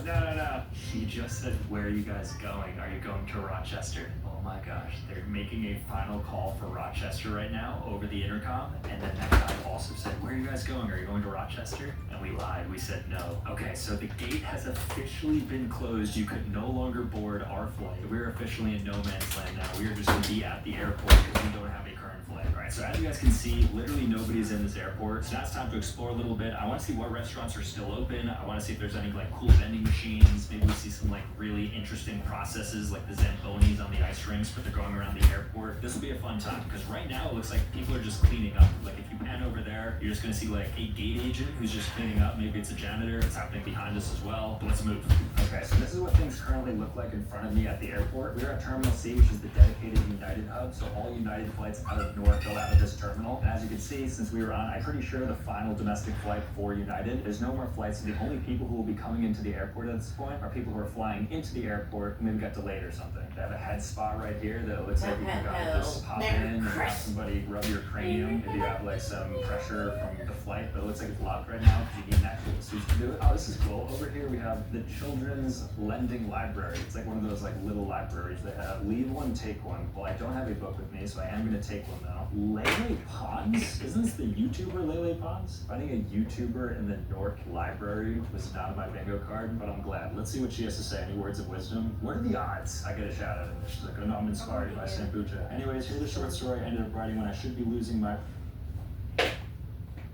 No. He just said, where are you guys going? Are you going to Rochester? Oh my gosh, they're making a final call for Rochester right now over the intercom. And then that guy also said, where are you guys going? Are you going to Rochester? And we lied, we said no. Okay, so the gate has officially been closed. You could no longer board our flight. We're officially in no man's land now. We are just gonna be at the airport because we don't have a current in flight. All right, so as you guys can see, literally nobody's in this airport. So now it's time to explore a little bit. I want to see what restaurants are still open. I want to see if there's any like cool vending machines. Maybe we see some like really interesting processes like the Zambonis on the ice rinks, but they're going around the airport. This will be a fun time because right now it looks like people are just cleaning up. Like if you pan over there, you're just gonna see like a gate agent who's just cleaning up. Maybe it's a janitor. It's happening behind us as well. But let's move. Okay, so this is what things currently look like in front of me at the airport. We're at Terminal C, which is the dedicated United hub. So all United flights out of Newark go out of this terminal. And as you can see, since we were on, I'm pretty sure the final domestic flight for United, there's no more flights. The only people who will be coming into the airport at this point are people who are flying into the airport who maybe got delayed or something. They have a head spa right here that it looks like you can go just pop in and have somebody rub your cranium if you have like some pressure from the flight, but it looks like it's locked right now because you need an actual suit to do it. Oh, this is cool. Over here we have the Children's Lending Library. It's like one of those like little libraries they have. Leave one, take one. Well, I don't have a book with me, so I am going to take one though. Lele Pons? Isn't this the YouTuber Lele Pons? Finding a YouTuber in the Newark Library was not on my bingo card, but I'm glad. Let's see what she has to say. Any words of wisdom? What are the odds I get a shout out of this? She's like, oh no, I'm inspired by Sambucha. Anyways, here's the short story I ended up writing when I should be losing my...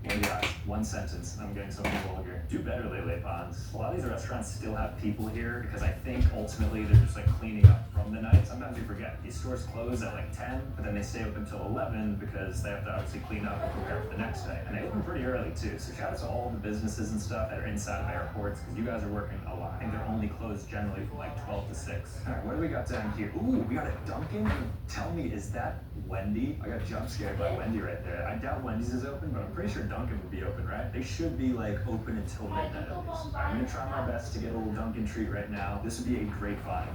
What are the odds? One sentence, and I'm getting something vulgar. Do better, Lele Pons. A lot of these restaurants still have people here because I think ultimately they're just like cleaning up from the night. Sometimes you forget. These stores close at like 10, but then they stay open until 11 because they have to obviously clean up and prepare for the next day. And they open pretty early too, so shout out to all the businesses and stuff that are inside of airports because you guys are working a lot. I think they're only closed generally from like 12 to 6. All right, what do we got down here? Ooh, we got a Dunkin'. Tell me, is that Wendy? I got jump scared by Wendy right there. I doubt Wendy's is open, but I'm pretty sure Dunkin' would be open, right? They should be like open until midnight at least. I'm gonna try my best to get a little Dunkin' treat right now. This would be a great find.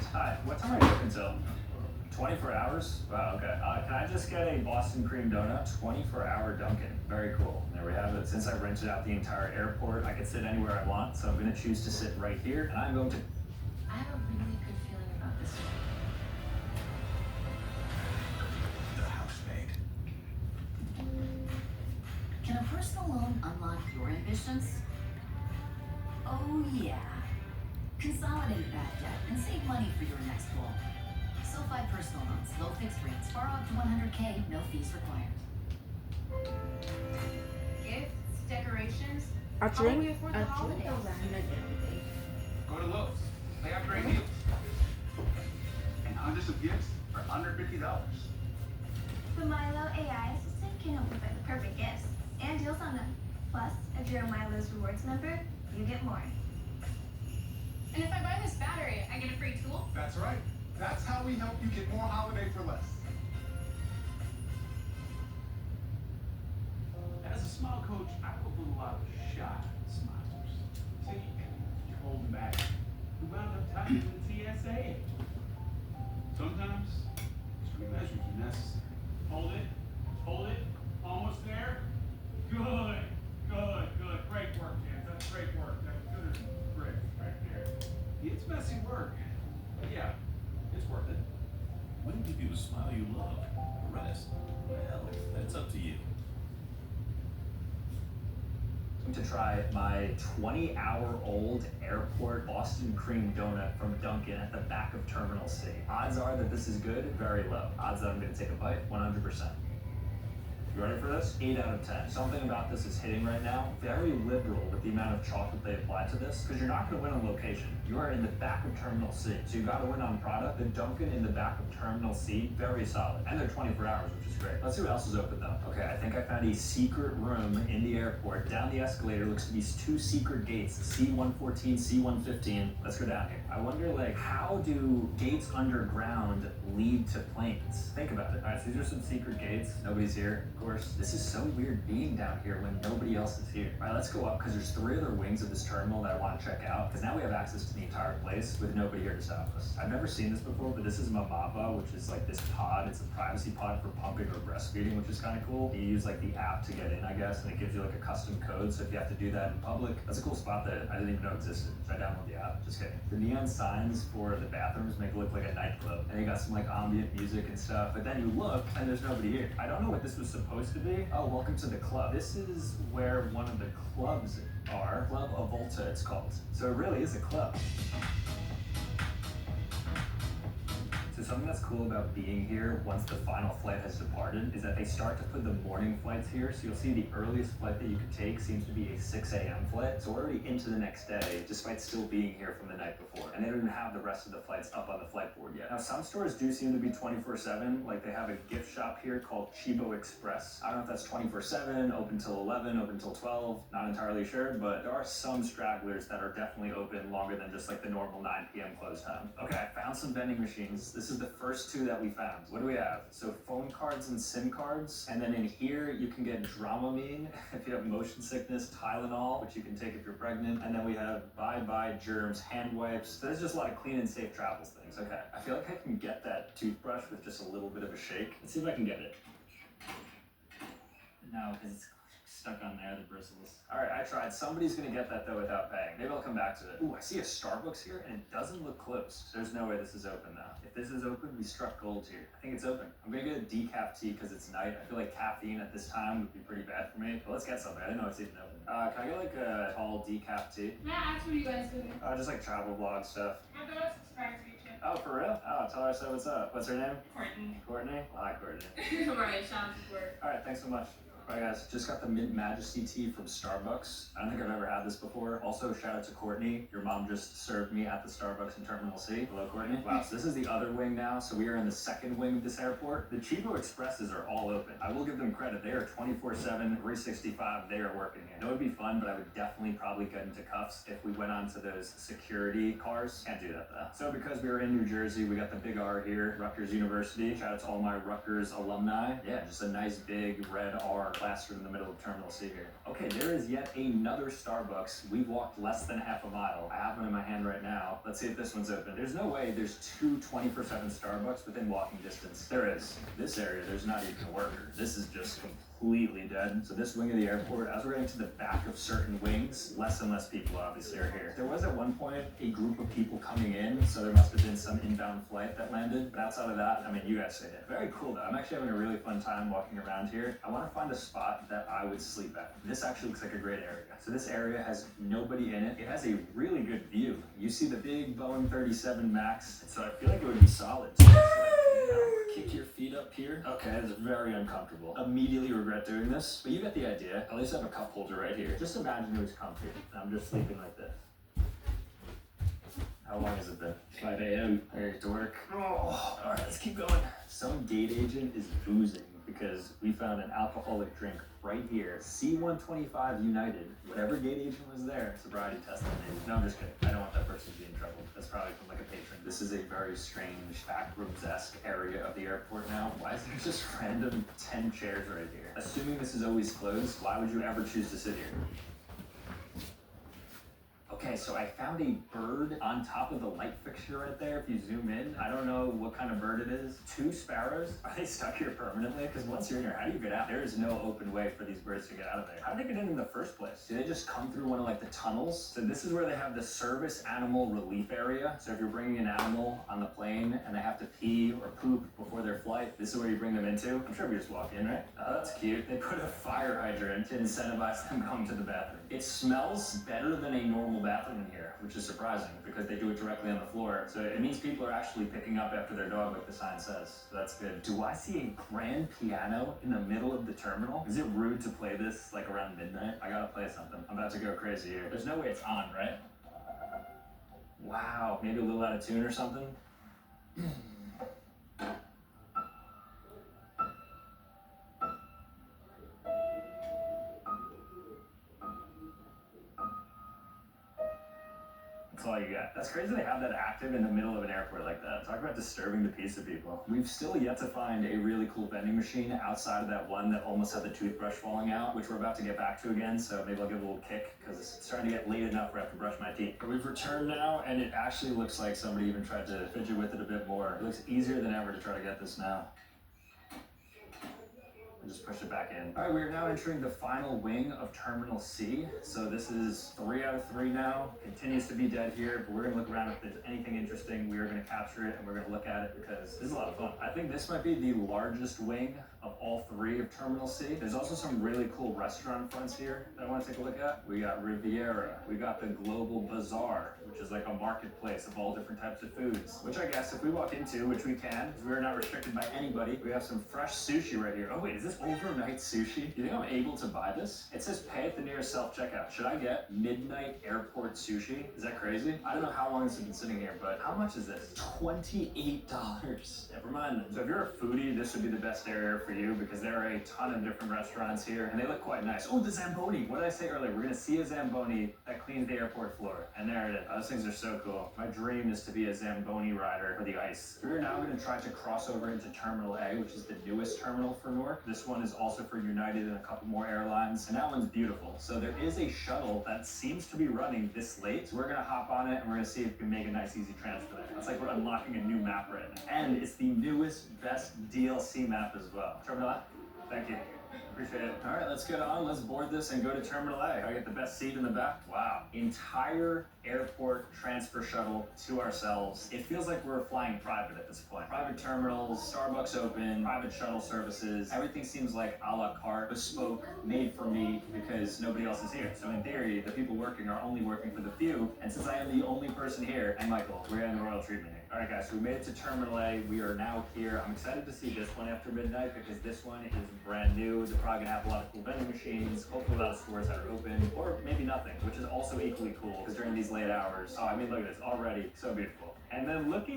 What time are you open till? 24 hours? Wow, okay. Can I just get a Boston cream donut? 24-hour Dunkin'. Very cool. There we have it. Since I rented out the entire airport, I can sit anywhere I want, so I'm gonna choose to sit right here, and I'm going to... I have a really good feeling about this one. The housemaid. Can a personal loan unlock your ambitions? Oh yeah. Consolidate that debt and save money for your next goal. SoFi personal loans, low fixed rates, far up to 100K, no fees required. Gifts, decorations. I How will we think afford the holidays? Go to Lowe's. They have great deals. And hundreds of gifts for under $50. The Milo AI assistant can help you find the perfect gifts and deals on them. Plus, if you're a Milo's Rewards member, you get more. And if I buy this battery, I get a free tool? That's right. That's how we help you get more holiday for less. As a smile coach, I will put a lot of shot smiles. See, you hold them back. You wound up talking to the TSA. Sometimes extreme measures are necessary. Hold it, almost there. Good. Great work, James. That's great work. That was good as bricks right there. It's messy work. But yeah, it's worth it. Wouldn't give you the smile you love. The rest, well, that's up to you. To try my 20-hour-old airport Boston cream donut from Dunkin' at the back of Terminal C. Odds are that this is good, very low. Odds that I'm gonna take a bite, 100%. You ready for this? 8 out of 10. Something about this is hitting right now. Very liberal with the amount of chocolate they apply to this, because you're not going to win on location. You are in the back of Terminal C, so you got to win on product. The Dunkin' in the back of Terminal C, very solid. And they're 24 hours, which is great. Let's see what else is open though. Okay, I think I found a secret room in the airport. Down the escalator looks to be 2 secret gates, C114, C115. Let's go down here. I wonder, like, how do gates underground lead to planes? Think about it. All right, so these are some secret gates. Nobody's here. Of course, this is so weird being down here when nobody else is here. All right, let's go up because there's 3 other wings of this terminal that I want to check out because now we have access to the entire place with nobody here to stop us. I've never seen this before, but this is Mamava, which is like this pod. It's a privacy pod for pumping or breastfeeding, which is kind of cool. You use like the app to get in, I guess, and it gives you like a custom code. So if you have to do that in public, that's a cool spot that I didn't even know existed. So I download the app. Just kidding. The neon signs for the bathrooms make it look like a nightclub, and you got some like ambient music and stuff. But then you look, and there's nobody here. I don't know what this was supposed to be. Oh, welcome to the club. This is where one of the clubs are. Club Avolta, it's called. So it really is a club. So So something that's cool about being here once the final flight has departed is that they start to put the morning flights here. So you'll see the earliest flight that you could take seems to be a 6 a.m. flight. So we're already into the next day, despite still being here from the night before. And they don't even have the rest of the flights up on the flight board yet. Now, some stores do seem to be 24/7. Like they have a gift shop here called Chibo Express. I don't know if that's 24/7, open till 11, open till 12. Not entirely sure, but there are some stragglers that are definitely open longer than just like the normal 9 p.m. close time. Okay, I found some vending machines. This is the first two that we found. What do we have? So phone cards and SIM cards. And then in here, you can get Dramamine if you have motion sickness, Tylenol, which you can take if you're pregnant. And then we have Bye-Bye Germs hand wipes. So there's just a lot of clean and safe travels things. Okay, I feel like I can get that toothbrush with just a little bit of a shake. Let's see if I can get it. No, because it's stuck on there, the bristles. All right, I tried. Somebody's gonna get that though without paying. Maybe I'll come back to it. Ooh, I see a Starbucks here and it doesn't look closed. There's no way this is open now. If this is open, we struck gold here. I think it's open. I'm gonna get a decaf tea because it's night. I feel like caffeine at this time would be pretty bad for me. But let's get something. I didn't know it's even open. Can I get like a tall decaf tea? May I ask what you guys doing? Just like travel vlog stuff. My daughter subscribed to you. Oh, for real? Oh, tell her I said what's up. What's her name? Courtney. Courtney? Hi, Courtney. Alright, shout out to work. All right, thanks so much. All right, guys, just got the Mint Majesty tea from Starbucks. I don't think I've ever had this before. Also, shout out to Courtney. Your mom just served me at the Starbucks in Terminal C. Hello, Courtney. Wow, so this is the other wing now. So we are in the second wing of this airport. The Chibo Expresses are all open. I will give them credit. They are 24/7, 365. They are working here. It would be fun, but I would definitely probably get into cuffs if we went on to those security cars. Can't do that, though. So because we are in New Jersey, we got the big R here, Rutgers University. Shout out to all my Rutgers alumni. Yeah, just a nice big red R plastered in the middle of Terminal C here. Okay, there is yet another Starbucks. We've walked less than half a mile. I have one in my hand right now. Let's see if this one's open. There's no way there's two 24/7 Starbucks within walking distance. There is. This area, there's not even a worker. This is just completely dead. So this wing of the airport, as we're getting to the back of certain wings, less and less people obviously are here. There was at one point a group of people coming in, so there must have been some inbound flight that landed. But outside of that, I mean, you guys say it. Very cool though. I'm actually having a really fun time walking around here. I want to find a spot that I would sleep at. This actually looks like a great area. So this area has nobody in it. It has a really good view. You see the big Boeing 37 Max, so I feel like it would be solid. So kick your feet up here. Okay, it's very uncomfortable. Immediately regret doing this, but you get the idea. At least I have a cup holder right here. Just imagine it was comfy. I'm just sleeping like this. How long has it been? 5 a.m. Ready to work? Oh, all right, let's keep going. Some gate agent is boozing because we found an alcoholic drink right here. C-125 United. Whatever gate agent was there, sobriety test on me. No, I'm just kidding. I don't want that person to be in trouble. That's probably from like a patron. This is a very strange backrooms-esque area of the airport now. Why is there just random 10 chairs right here? Assuming this is always closed, why would you ever choose to sit here? Okay, so I found a bird on top of the light fixture right there. If you zoom in, I don't know what kind of bird it is. 2 sparrows. Are they stuck here permanently? Because once you're in here, how do you get out? There is no open way for these birds to get out of there. How did they get in the first place? Do they just come through one of like the tunnels? So this is where they have the service animal relief area. So if you're bringing an animal on the plane and they have to pee or poop before their flight, this is where you bring them into. I'm sure we just walk in, right? Oh, that's cute. They put a fire hydrant to incentivize them going to the bathroom. It smells better than a normal bathroom in here, which is surprising because they do it directly on the floor. So it means people are actually picking up after their dog, like the sign says. So that's good. Do I see a grand piano in the middle of the terminal? Is it rude to play this like around midnight? I gotta play something. I'm about to go crazy here. There's no way it's on, right? Wow, maybe a little out of tune or something? That's all you got. That's crazy they have that active in the middle of an airport like that. Talk about disturbing the peace of people. We've still yet to find a really cool vending machine outside of that one that almost had the toothbrush falling out, which we're about to get back to again, so maybe I'll give it a little kick because it's starting to get late enough where I have to brush my teeth. But we've returned now, and it actually looks like somebody even tried to fidget with it a bit more. It looks easier than ever to try to get this now. And just push it back in. All right, we are now entering the final wing of Terminal C. So this is 3 out of 3 now. Continues to be dead here, but we're gonna look around if there's anything interesting. We are gonna capture it and we're gonna look at it because this is a lot of fun. I think this might be the largest wing of all 3 of Terminal C. There's also some really cool restaurant fronts here that I wanna take a look at. We got Riviera, we got the Global Bazaar, which is like a marketplace of all different types of foods. Which I guess if we walk into, which we can, because we're not restricted by anybody, we have some fresh sushi right here. Oh wait, is this overnight sushi? Do you think I'm able to buy this? It says pay at the nearest self-checkout. Should I get midnight airport sushi? Is that crazy? I don't know how long this has been sitting here, but how much is this? $28. Never mind then. So if you're a foodie, this would be the best area for you because there are a ton of different restaurants here and they look quite nice. Oh, the Zamboni. What did I say earlier? We're gonna see a Zamboni that cleans the airport floor. And there it is. Those things are so cool. My dream is to be a Zamboni rider for the ice. We're now gonna try to cross over into Terminal A, which is the newest terminal for Newark. This one is also for United and a couple more airlines. And that one's beautiful. So there is a shuttle that seems to be running this late. So we're gonna hop on it and we're gonna see if we can make a nice easy transfer there. It's like we're unlocking a new map right now. And it's the newest, best DLC map as well. Terminal A, thank you. Appreciate it. All right, let's get on. Let's board this and go to Terminal A. I get the best seat in the back. Wow. Entire airport transfer shuttle to ourselves. It feels like we're flying private at this point. Private terminals, Starbucks open, private shuttle services. Everything seems like a la carte, bespoke, made for me because nobody else is here. So in theory, the people working are only working for the few. And since I am the only person here, and Michael, we're getting the royal treatment here. All right, guys, so we made it to Terminal A. We are now here. I'm excited to see this one after midnight because this one is brand new. They're probably gonna have a lot of cool vending machines, hopefully a lot of stores that are open, or maybe nothing, which is also equally cool because during these late hours, oh, I mean, look at this, already so beautiful. And then looky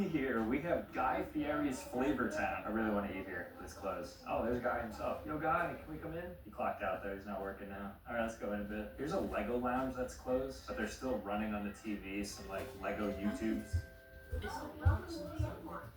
here, we have Guy Fieri's Flavor Town. I really want to eat here, but it's closed. Oh, there's Guy himself. Yo, Guy, can we come in? He clocked out though, he's not working now. All right, let's go in a bit. Here's a Lego lounge that's closed, but they're still running on the TV, some like Lego YouTubes.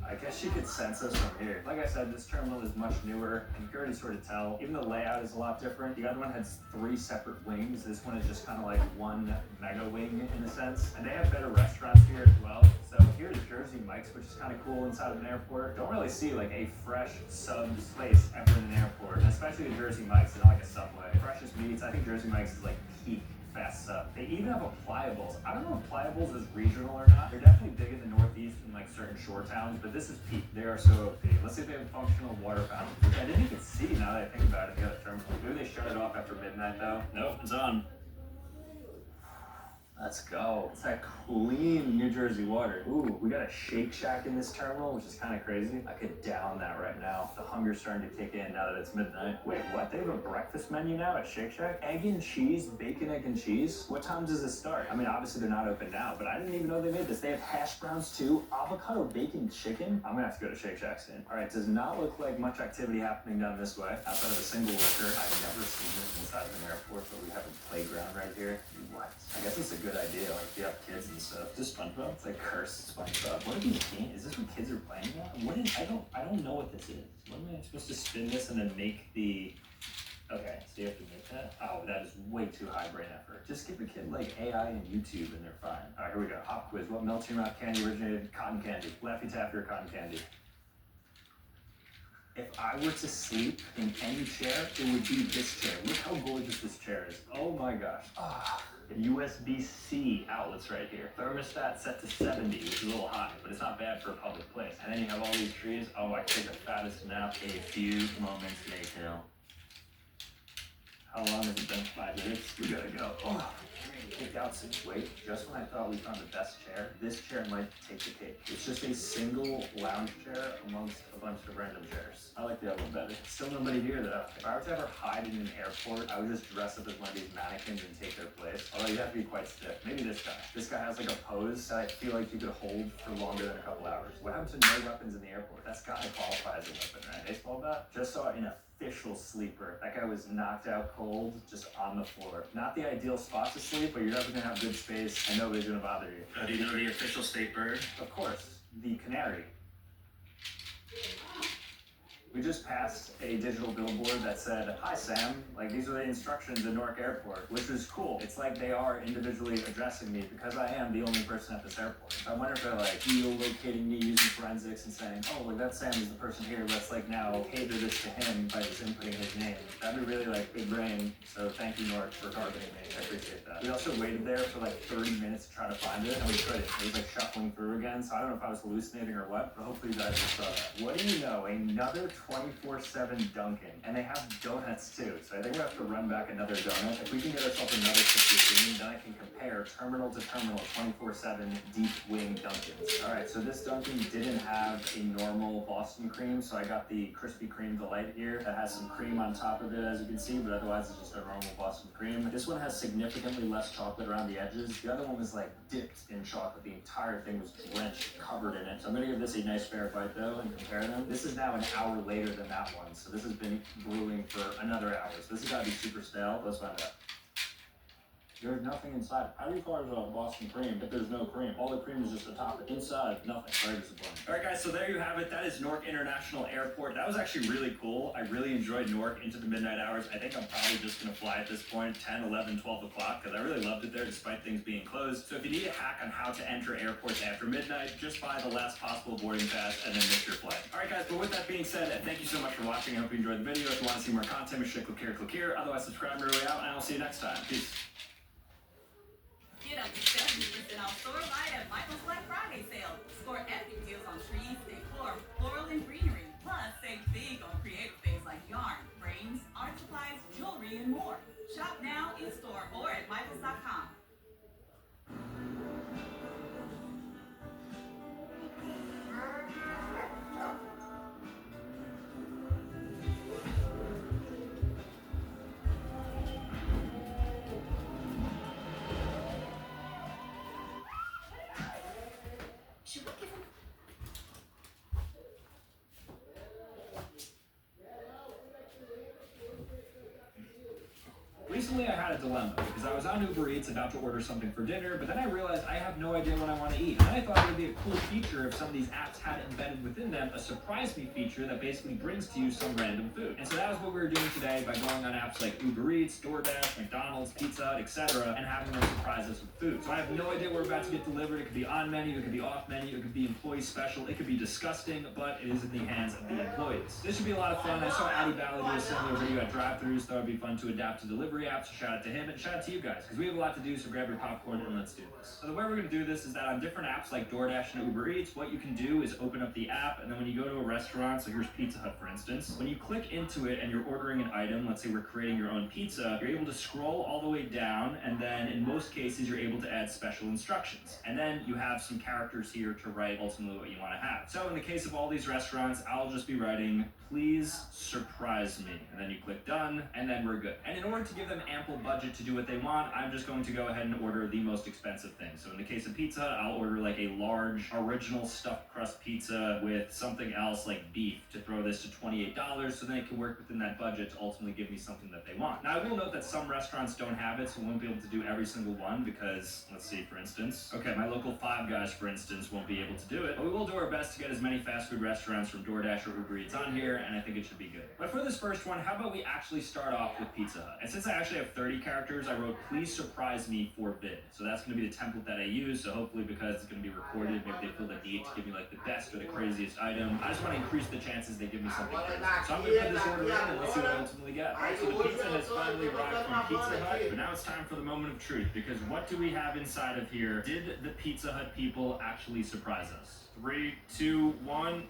I guess you could sense us from here. Like I said, this terminal is much newer, and you can already sort of tell. Even the layout is a lot different. The other one has 3 separate wings. This one is just kind of like one mega wing in a sense. And they have better restaurants here as well. So here's Jersey Mike's, which is kind of cool inside of an airport. Don't really see like a fresh subs place ever in an airport, and especially the Jersey Mike's, not like a Subway. Freshest meats, I think Jersey Mike's is like peak fast sub. They even have a Pliables. I don't know if Pliables is regional or not. They're definitely big in the Northeast and like certain shore towns, but this is peak. They are so OP. Let's see if they have functional water fountains, which I didn't even see now that I think about it. The other terminal. Maybe they shut it off after midnight though. Nope, it's on. Let's go. It's that clean New Jersey water. Ooh, we got a Shake Shack in this terminal, which is kind of crazy. I could down that right now. The hunger's starting to kick in now that it's midnight. Wait, what? They have a breakfast menu now at Shake Shack? Egg and cheese, bacon, egg and cheese? What time does this start? I mean, obviously they're not open now, but I didn't even know they made this. They have hash browns too, avocado bacon chicken. I'm gonna have to go to Shake Shack soon. All right, does not look like much activity happening down this way. Outside of a single worker. I've never seen this inside of an airport, but we have a playground right here. What? I guess it's a good idea, like if you have kids and stuff. Is this SpongeBob? It's like cursed SpongeBob. What are these games? Is this what kids are playing now? What is, I don't know what this is. What am I supposed to spin this and then make the, okay, so you have to make that? Oh, that is way too high brain effort. Just give a kid like AI and YouTube and they're fine. All right, here we go. Hop quiz. What melts in your mouth candy originated? Cotton candy. Laffy Taffy or cotton candy? If I were to sleep in any chair, it would be this chair. Look how gorgeous this chair is. Oh my gosh. Ah. USB-C outlets right here. Thermostat set to 70, which is a little high, but it's not bad for a public place. And then you have all these trees. Oh, I take the fattest nap. A few moments later. How long has it been? 5 minutes? We gotta go. Oh. Kicked out some weight. Just when I thought we found the best chair, this chair might take the cake. It's just a single lounge chair amongst a bunch of random chairs. I like the other one better. Still nobody here though. If I were to ever hide in an airport, I would just dress up as one of these mannequins and take their place. Although you have to be quite stiff. Maybe this guy. This guy has like a pose that I feel like you could hold for longer than a couple hours. What happens to no weapons in the airport? That's gotta qualify as a weapon, right? Baseball bat? Just saw an official sleeper. That guy was knocked out cold, just on the floor. Not the ideal spot to sleep, but you're never gonna have good space and nobody's gonna bother you. Do you know the official state bird? Of course, the canary. We just passed a digital billboard that said, "Hi Sam, like these are the instructions at Newark Airport," which was cool. It's like they are individually addressing me because I am the only person at this airport. I wonder if they're like geolocating me using forensics and saying, "Oh, like that Sam is the person here. Let's like now cater this to him by just inputting his name." That'd be really like big brain. So thank you Newark for targeting me. I appreciate that. We also waited there for like 30 minutes to try to find it, and we couldn't. It was like shuffling through again. So I don't know if I was hallucinating or what, but hopefully you guys just saw that. What do you know? Another 24/7 Dunkin', and they have donuts too. So I think we have to run back another donut. If we can get ourselves another Krispy Kreme, then I can compare terminal to terminal 24/7 deep wing Dunkins. All right, so this Dunkin' didn't have a normal Boston cream, so I got the Krispy Kreme Delight here that has some cream on top of it, as you can see, but otherwise it's just a normal Boston cream. This one has significantly less chocolate around the edges. The other one was like dipped in chocolate. The entire thing was drenched, covered in it. So I'm gonna give this a nice fair bite though and compare them. This is now an hour later than that one, so this has been brewing for another hour. So this has got to be super stale. Let's find out. There's nothing inside. How do you call it a Boston cream if there's no cream? All the cream is just the top. Inside, nothing. Very disappointing. All right, guys, so there you have it. That is Newark International Airport. That was actually really cool. I really enjoyed Newark into the midnight hours. I think I'm probably just going to fly at this point, 10, 11, 12 o'clock, because I really loved it there despite things being closed. So if you need a hack on how to enter airports after midnight, just buy the last possible boarding pass and then miss your flight. All right, guys, but with that being said, thank you so much for watching. I hope you enjoyed the video. If you want to see more content, make sure to click here. Otherwise, subscribe your way out, and I'll see you next time. Peace. Get up to 70% off store buy at Michael's Black Friday sale. Score epic deals on trees, decor, floral, and greenery. Plus, save big on creative things like yarn, frames, art supplies, jewelry, and more. Shop now in store or at michaels.com. Should we give him? Recently I had a dilemma because I was on Uber Eats about to order something for dinner, but then I realized I have no idea what I want to eat. And I thought it would be a cool feature if some of these apps had embedded within them a surprise me feature that basically brings to you some random food. And so that is what we were doing today by going on apps like Uber Eats, DoorDash, McDonald's, Pizza Hut, etc. and having them surprise us with food. So I have no idea what we're about to get delivered. It could be on menu, it could be off menu, it could be employee special, it could be disgusting, but it is in the hands of the employees. This should be a lot of fun. I saw Addy Ballard do a similar video at drive-thrus, thought it would be fun to adapt to delivery apps. So shout out to him and shout out to you guys, because we have a lot to do, so grab your popcorn and let's do this. So the way we're going to do this is that on different apps like DoorDash and Uber Eats, what you can do is open up the app, and then when you go to a restaurant, so here's Pizza Hut for instance, when you click into it and you're ordering an item, let's say we're creating your own pizza, you're able to scroll all the way down, and then in most cases you're able to add special instructions. And then you have some characters here to write ultimately what you want to have. So in the case of all these restaurants, I'll just be writing, "Please surprise me," and then you click done, and then we're good. And in order to give them ample budget to do what they want, I'm just going to go ahead and order the most expensive thing. So in the case of Pizza Hut, I'll order like a large original stuffed crust pizza with something else like beef to throw this to $28, so then it can work within that budget to ultimately give me something that they want. Now I will note that some restaurants don't have it, so we won't be able to do every single one because, let's see, for instance, okay, my local Five Guys, for instance, won't be able to do it, but we will do our best to get as many fast food restaurants from DoorDash or Uber Eats on here, and I think it should be good. But for this first one, how about we actually start off with Pizza Hut? And since I actually have 30 characters, I wrote, "Please surprise me for vid." So that's going to be the template that I use, so hopefully because it's going to be recorded, maybe they feel the need to give me like the best or the craziest item. I just want to increase the chances they give me something crazy. So I'm going to put this order in and let's see what I ultimately get. Alright, so the pizza has finally arrived from Pizza Hut, but now it's time for the moment of truth, because what do we have inside of here? Did the Pizza Hut people actually surprise us? 3, 2, 1...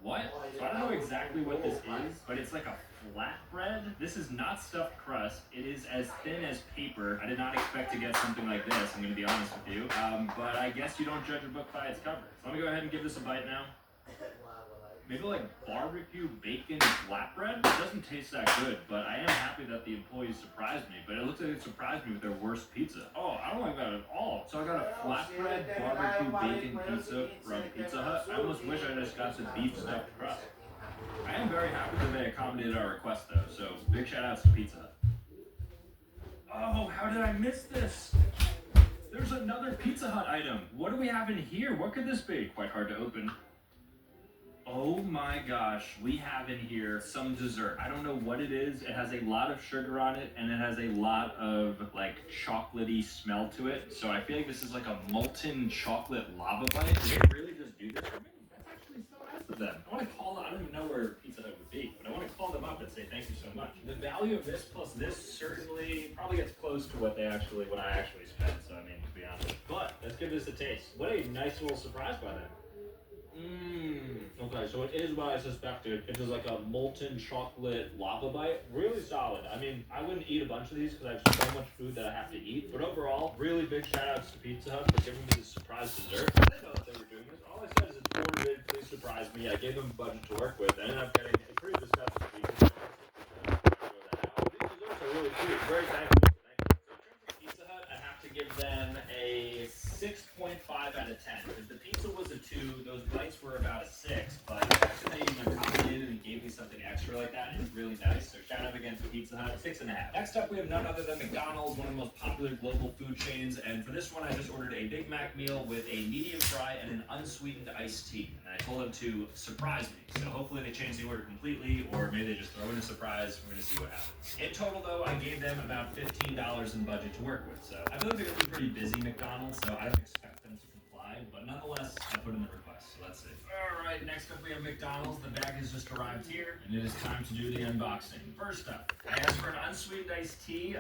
What? So I don't know exactly what this is, but it's like a flatbread. This is not stuffed crust. It is as thin as paper. I did not expect to get something like this, I'm going to be honest with you. But I guess you don't judge a book by its cover. So let me go ahead and give this a bite now. Maybe like barbecue bacon flatbread? It doesn't taste that good, but I am happy that the employees surprised me. But it looks like it surprised me with their worst pizza. Oh, I don't like that at all. So I got a flatbread barbecue bacon pizza from Pizza Hut. I almost wish I just got the beef stuffed crust. I am very happy that they accommodated our request though, so big shout outs to Pizza Hut. Oh, how did I miss this? There's another Pizza Hut item. What do we have in here? What could this be? Quite hard to open. Oh my gosh, we have in here some dessert. I don't know what it is. It has a lot of sugar on it, and it has a lot of like chocolatey smell to it. So I feel like this is like a molten chocolate lava bite. Did they really just do this for me? That's actually so nice of them. I want to call them, I don't even know where Pizza Hut would be, but I want to call them up and say thank you so much. The value of this plus this certainly probably gets close to what I actually spent, so I mean, to be honest. But let's give this a taste. What a nice little surprise by them. Okay, so it is what I suspected. It is like a molten chocolate lava bite. Really solid. I mean, I wouldn't eat a bunch of these because I have so much food that I have to eat. But overall, really big shout outs to Pizza Hut for giving me this surprise dessert. I didn't know that they were doing this. All I said is it's order big, please surprise me. I gave them a budget to work with. I ended up getting a pretty disgusting pizza. These desserts are really cute. Very thankful. So in terms of Pizza Hut, I have to give them a 6.5 out of 10. If the pizza was a 2, those bites were about a 6, but the fact that they even accommodated and gave me something extra like that is really nice. So shout out again to Pizza Hut, 6.5. Next up, we have none other than McDonald's, one of the most popular global food chains. And for this one, I just ordered a Big Mac meal with a medium fry and an unsweetened iced tea. And I told them to surprise me. So hopefully they change the order completely, or maybe they just throw in a surprise. We're gonna see what happens. In total, though, I gave them about $15 in budget to work with. So I feel like they're gonna be pretty busy, McDonald's, so I don't expect them to comply, but nonetheless, I put in the request, so let's see. Alright, next up we have McDonald's. The bag has just arrived here, and it is time to do the unboxing. First up, I asked for an unsweetened iced tea.